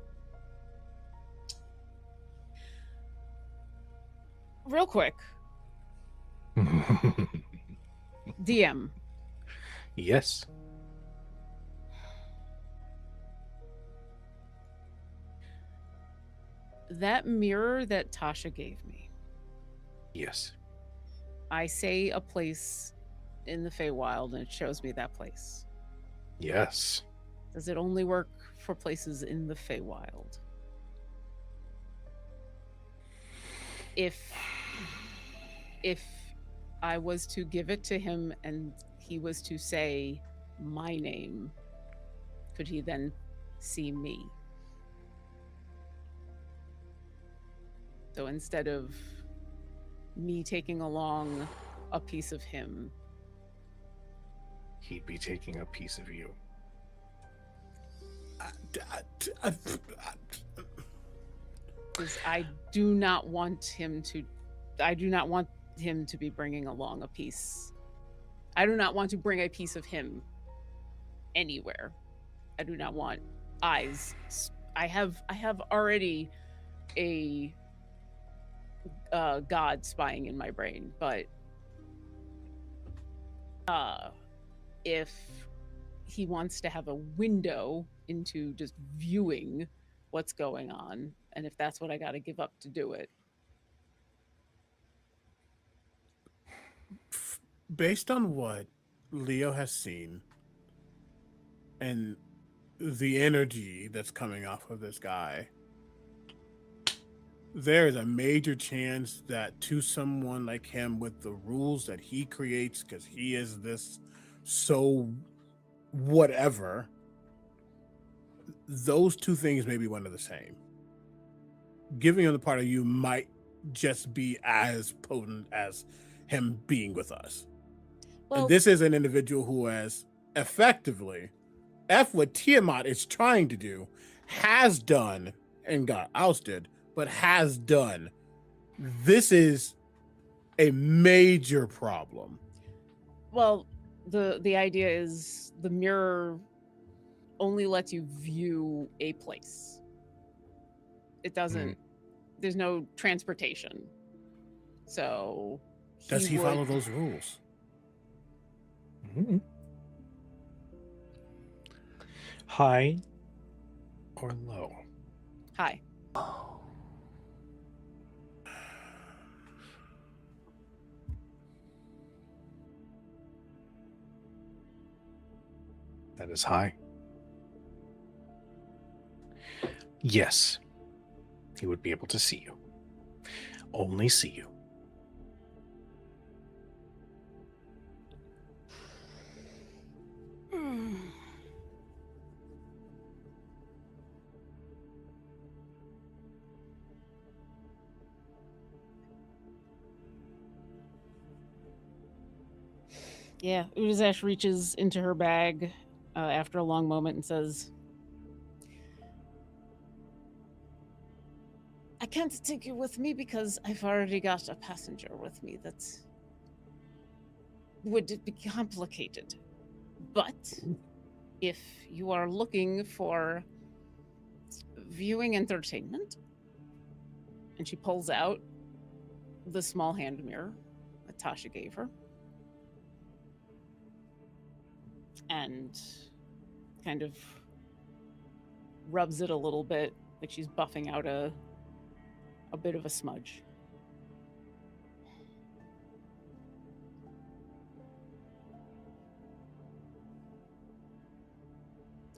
Real quick, DM. Yes. That mirror that Tasha gave me, Yes. I say a place in the Feywild and it shows me that place. Yes. Does it only work for places in the Feywild? If I was to give it to him and he was to say my name, could he then see me? So instead of me taking along a piece of him, He'd be taking a piece of you. because I do not want him to be bringing along a piece. I do not want to bring a piece of him anywhere. I do not want eyes. I have already a god spying in my brain, but if he wants to have a window into just viewing what's going on, and if that's what I got to give up to do it. Based on what Leo has seen and the energy that's coming off of this guy, there is a major chance that to someone like him with the rules that he creates, because he is this so whatever, those two things may be one of the same. Giving him the part of you might just be as potent as him being with us. Well, And this is an individual who has effectively what Tiamat is trying to do, has done and got ousted, but has done. This is a major problem. well, the idea is the mirror only lets you view a place. It doesn't. There's no transportation. So Does he follow would- those rules? High or low? Hi. That is high. Yes, he would be able to see you. Only see you. Yeah, Udazesh reaches into her bag after a long moment and says, I can't take you with me because I've already got a passenger with me that would be complicated. But if you are looking for viewing entertainment, and she pulls out the small hand mirror that Tasha gave her, and kind of rubs it a little bit, like she's buffing out a bit of a smudge.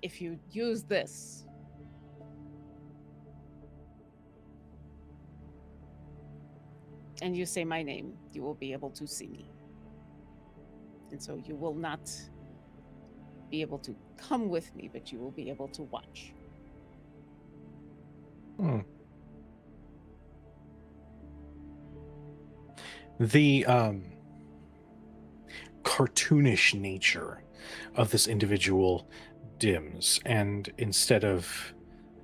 If you use this, and you say my name, you will be able to see me. And so you will not be able to come with me, but you will be able to watch. The cartoonish nature of this individual dims, and instead of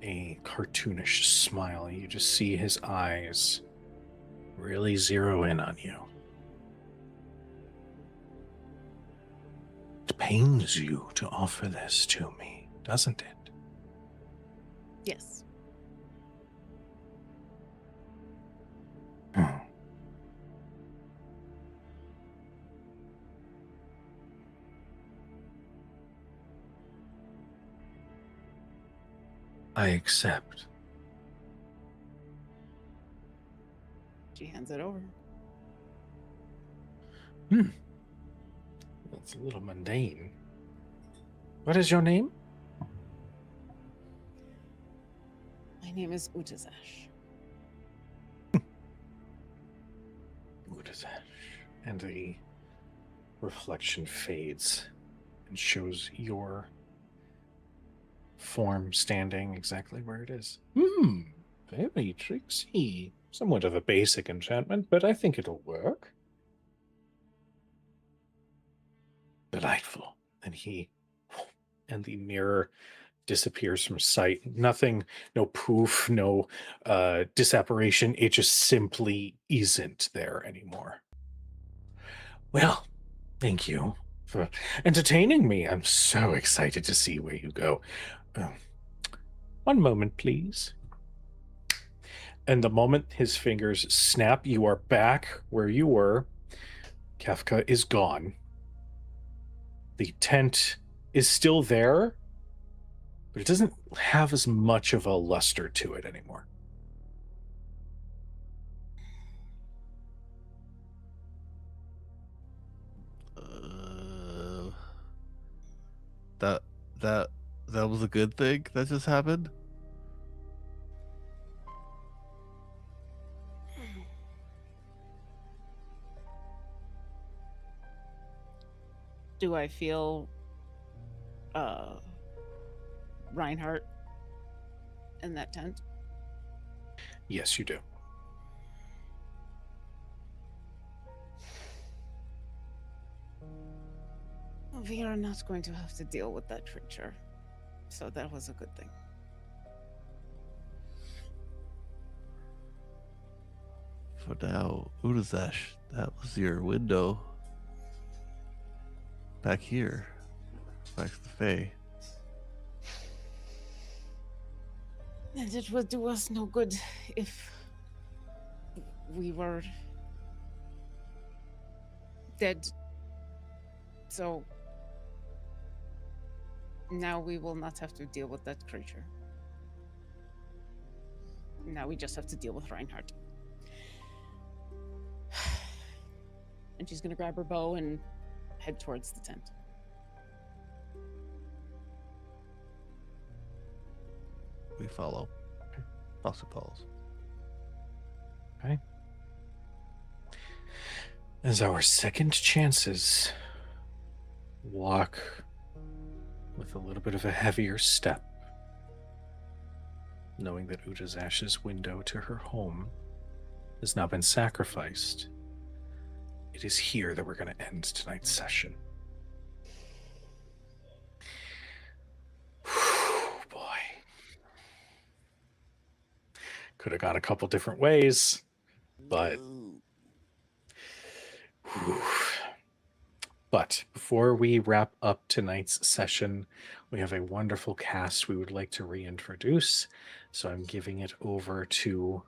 a cartoonish smile, you just see his eyes really zero in on you. It pains you to offer this to me, doesn't it? Yes. Hmm. I accept. She hands it over. That's a little mundane. What is your name? My name is Udazesh. What is that? And the reflection fades and shows your form standing exactly where it is. Very tricksy. Somewhat of a basic enchantment, but I think it'll work. Delightful. And the mirror disappears from sight. Nothing, no poof, no disapparation. It just simply isn't there anymore. Well, thank you for entertaining me. I'm so excited to see where you go. One moment, please. And the moment his fingers snap, you are back where you were. Kefka is gone. The tent is still there, but it doesn't have as much of a luster to it anymore. That was a good thing that just happened. Do I feel Reinhardt in that tent? Yes, you do. We are not going to have to deal with that creature. So that was a good thing. For now, Urazash, that was your window. Back here. Back to the Fae. And it would do us no good if we were dead. So now we will not have to deal with that creature. Now we just have to deal with Reinhardt. And she's going to grab her bow and head towards the tent. We follow. Basu follows. Okay. As our second chances walk with a little bit of a heavier step, knowing that Utazash's window to her home has now been sacrificed, it is here that we're going to end tonight's session. Boy. Could have gone a couple different ways, but... But before we wrap up tonight's session, we have a wonderful cast we would like to reintroduce. So I'm giving it over to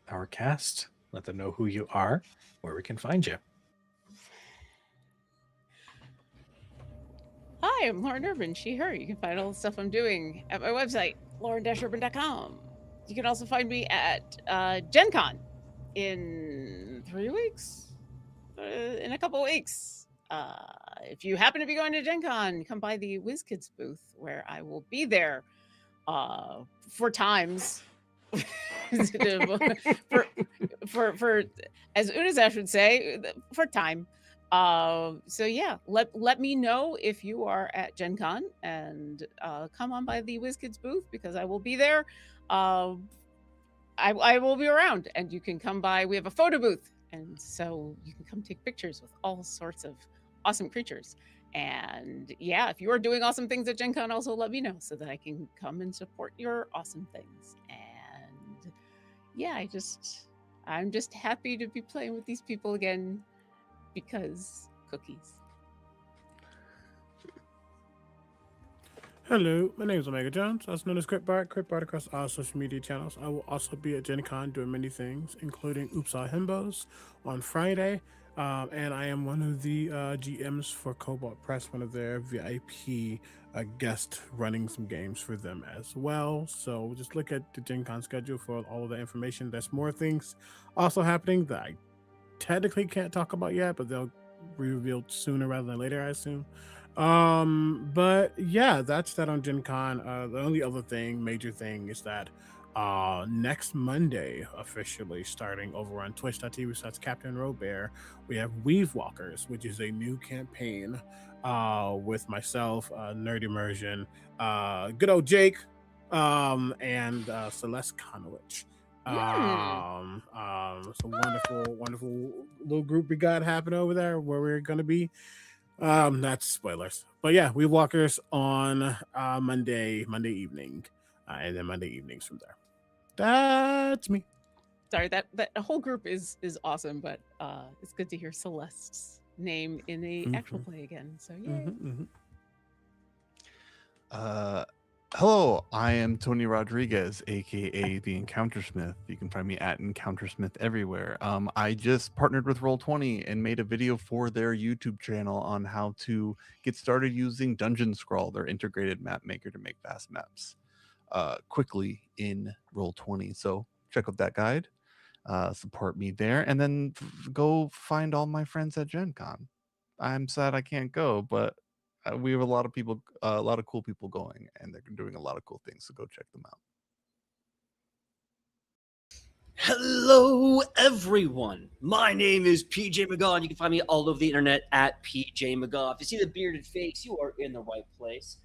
our cast. Let them know who you are, where we can find you. Hi, I'm Lauren Urban, she, her. You can find all the stuff I'm doing at my website, lauren-urban.com. You can also find me at Gen Con in 3 weeks? In a couple of weeks. If you happen to be going to Gen Con, come by the WizKids booth where I will be there for times. for as Unazash would say, for time. So yeah, let me know if you are at Gen Con and come on by the WizKids booth because I will be there. I will be around and you can come by. We have a photo booth, and so you can come take pictures with all sorts of awesome creatures. And yeah, if you are doing awesome things at Gen Con, also let me know so that I can come and support your awesome things. And yeah, I'm just happy to be playing with these people again because cookies. Hello, my name is Omega Jones, also known as Cryptbart across all social media channels. I will also be at Gen Con doing many things, including Oops All Himbos on Friday. And I am one of the GMs for Cobalt Press, one of their VIP guests running some games for them as well. So just look at the Gen Con schedule for all of the information. There's more things also happening that I technically can't talk about yet, but they'll be revealed sooner rather than later, I assume. But yeah, that's that on Gen Con. The only other major thing is that next Monday, officially starting over on twitch.tv / Captain Robert, we have Weave Walkers, which is a new campaign with myself, Nerd Immersion, good old Jake, and Celeste Conowich. It's a wonderful little group we got happening over there where we're gonna be. That's spoilers, but yeah, Weave Walkers on Monday evening, and then Monday evenings from there. That's me. Sorry, that whole group is awesome, but it's good to hear Celeste's name in the actual play again. So yay. Hello, I am Tony Rodriguez, aka the Encountersmith. You can find me at Encountersmith everywhere. I just partnered with Roll20 and made a video for their YouTube channel on how to get started using Dungeon Scrawl, their integrated map maker to make fast maps quickly in Roll20. So check out that guide, support me there, and then go find all my friends at Gen Con. I'm sad I can't go, but we have a lot of people, a lot of cool people going, and they're doing a lot of cool things. So go check them out. Hello, everyone. My name is PJ McGaw, and you can find me all over the internet at PJ McGaw. If you see the bearded face, you are in the right place.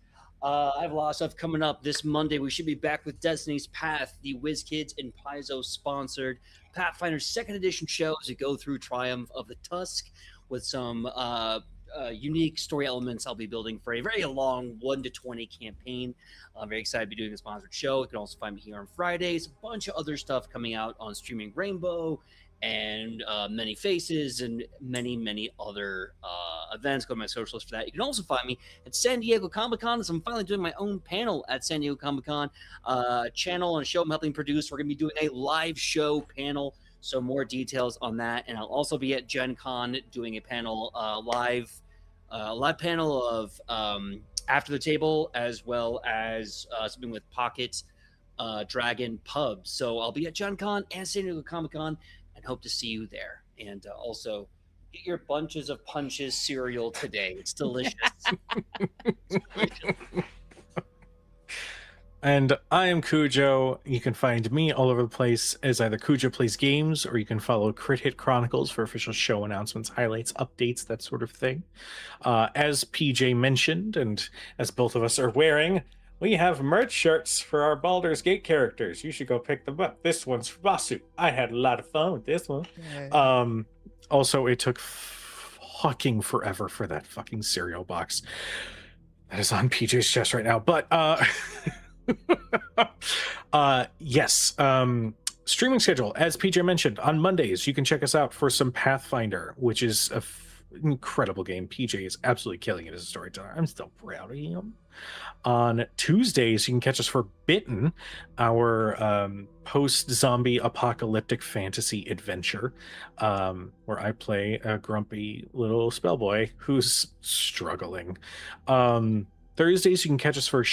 I have a lot of stuff coming up this Monday. We should be back with Destiny's Path, the WizKids and Paizo sponsored Pathfinder 2nd Edition show as we go through Triumph of the Tusk with some unique story elements I'll be building for a very long 1 to 20 campaign. I'm very excited to be doing a sponsored show. You can also find me here on Fridays. A bunch of other stuff coming out on Streaming Rainbow and Many Faces and many other events. Go to my socials for that. You can also find me at San Diego Comic-Con, as I'm finally doing my own panel at San Diego Comic-Con. Channel and show I'm helping produce. We're going to be doing a live show panel, so more details on that. And I'll also be at Gen Con doing a panel, live panel of After the Table, as well as something with Pocket Dragon Pub. So I'll be at Gen Con and San Diego Comic-Con, and hope to see you there. And also, get your bunches of punches cereal today. It's delicious. It's delicious. And I am Cujo. You can find me all over the place as either Cujo Plays Games, or you can follow Crit Hit Chronicles for official show announcements, highlights, updates, that sort of thing. As PJ mentioned, and as both of us are wearing, we have merch shirts for our Baldur's Gate characters. You should go pick them up. This one's for Basu. I had a lot of fun with this one. Also, it took fucking forever for that fucking cereal box that is on PJ's chest right now. But yes, streaming schedule, as PJ mentioned, on Mondays you can check us out for some Pathfinder, which is a incredible game. PJ is absolutely killing it as a storyteller. I'm still proud of him. On Tuesdays you can catch us for Bitten, our post-zombie apocalyptic fantasy adventure, where I play a grumpy little spellboy who's struggling. Thursdays you can catch us for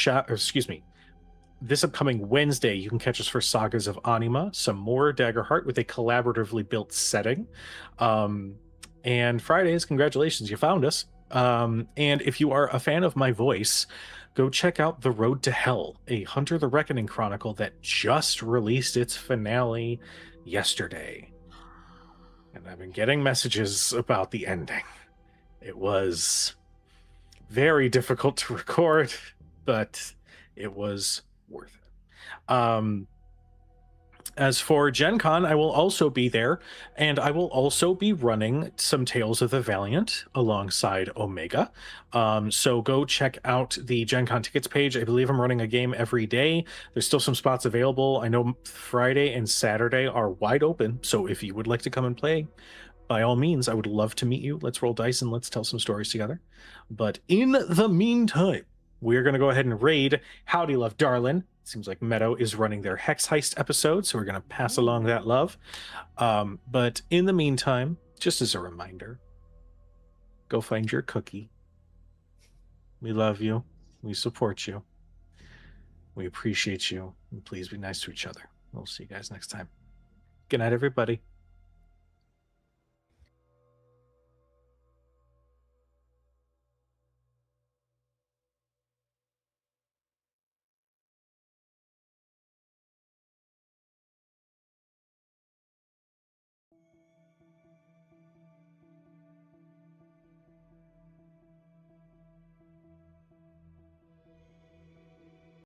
this upcoming Wednesday, you can catch us for Sagas of Anima, some more Daggerheart with a collaboratively built setting. And Fridays, congratulations, you found us. And if you are a fan of my voice, go check out The Road to Hell, a Hunter the Reckoning chronicle that just released its finale yesterday. And I've been getting messages about the ending. It was very difficult to record, but it was worth it. As for Gen Con, I will also be there, and I will also be running some Tales of the Valiant alongside Omega. So go check out the Gen Con tickets page. I believe I'm running a game every day. There's still some spots available. I know Friday and Saturday are wide open, so if you would like to come and play, by all means, I would love to meet you. Let's roll dice and let's tell some stories together. But in the meantime, we're going to go ahead and raid Howdy Love Darlin. Seems like Meadow is running their Hex Heist episode, so we're going to pass along that love. But in the meantime, just as a reminder, go find your cookie. We love you. We support you. We appreciate you. And please be nice to each other. We'll see you guys next time. Good night, everybody.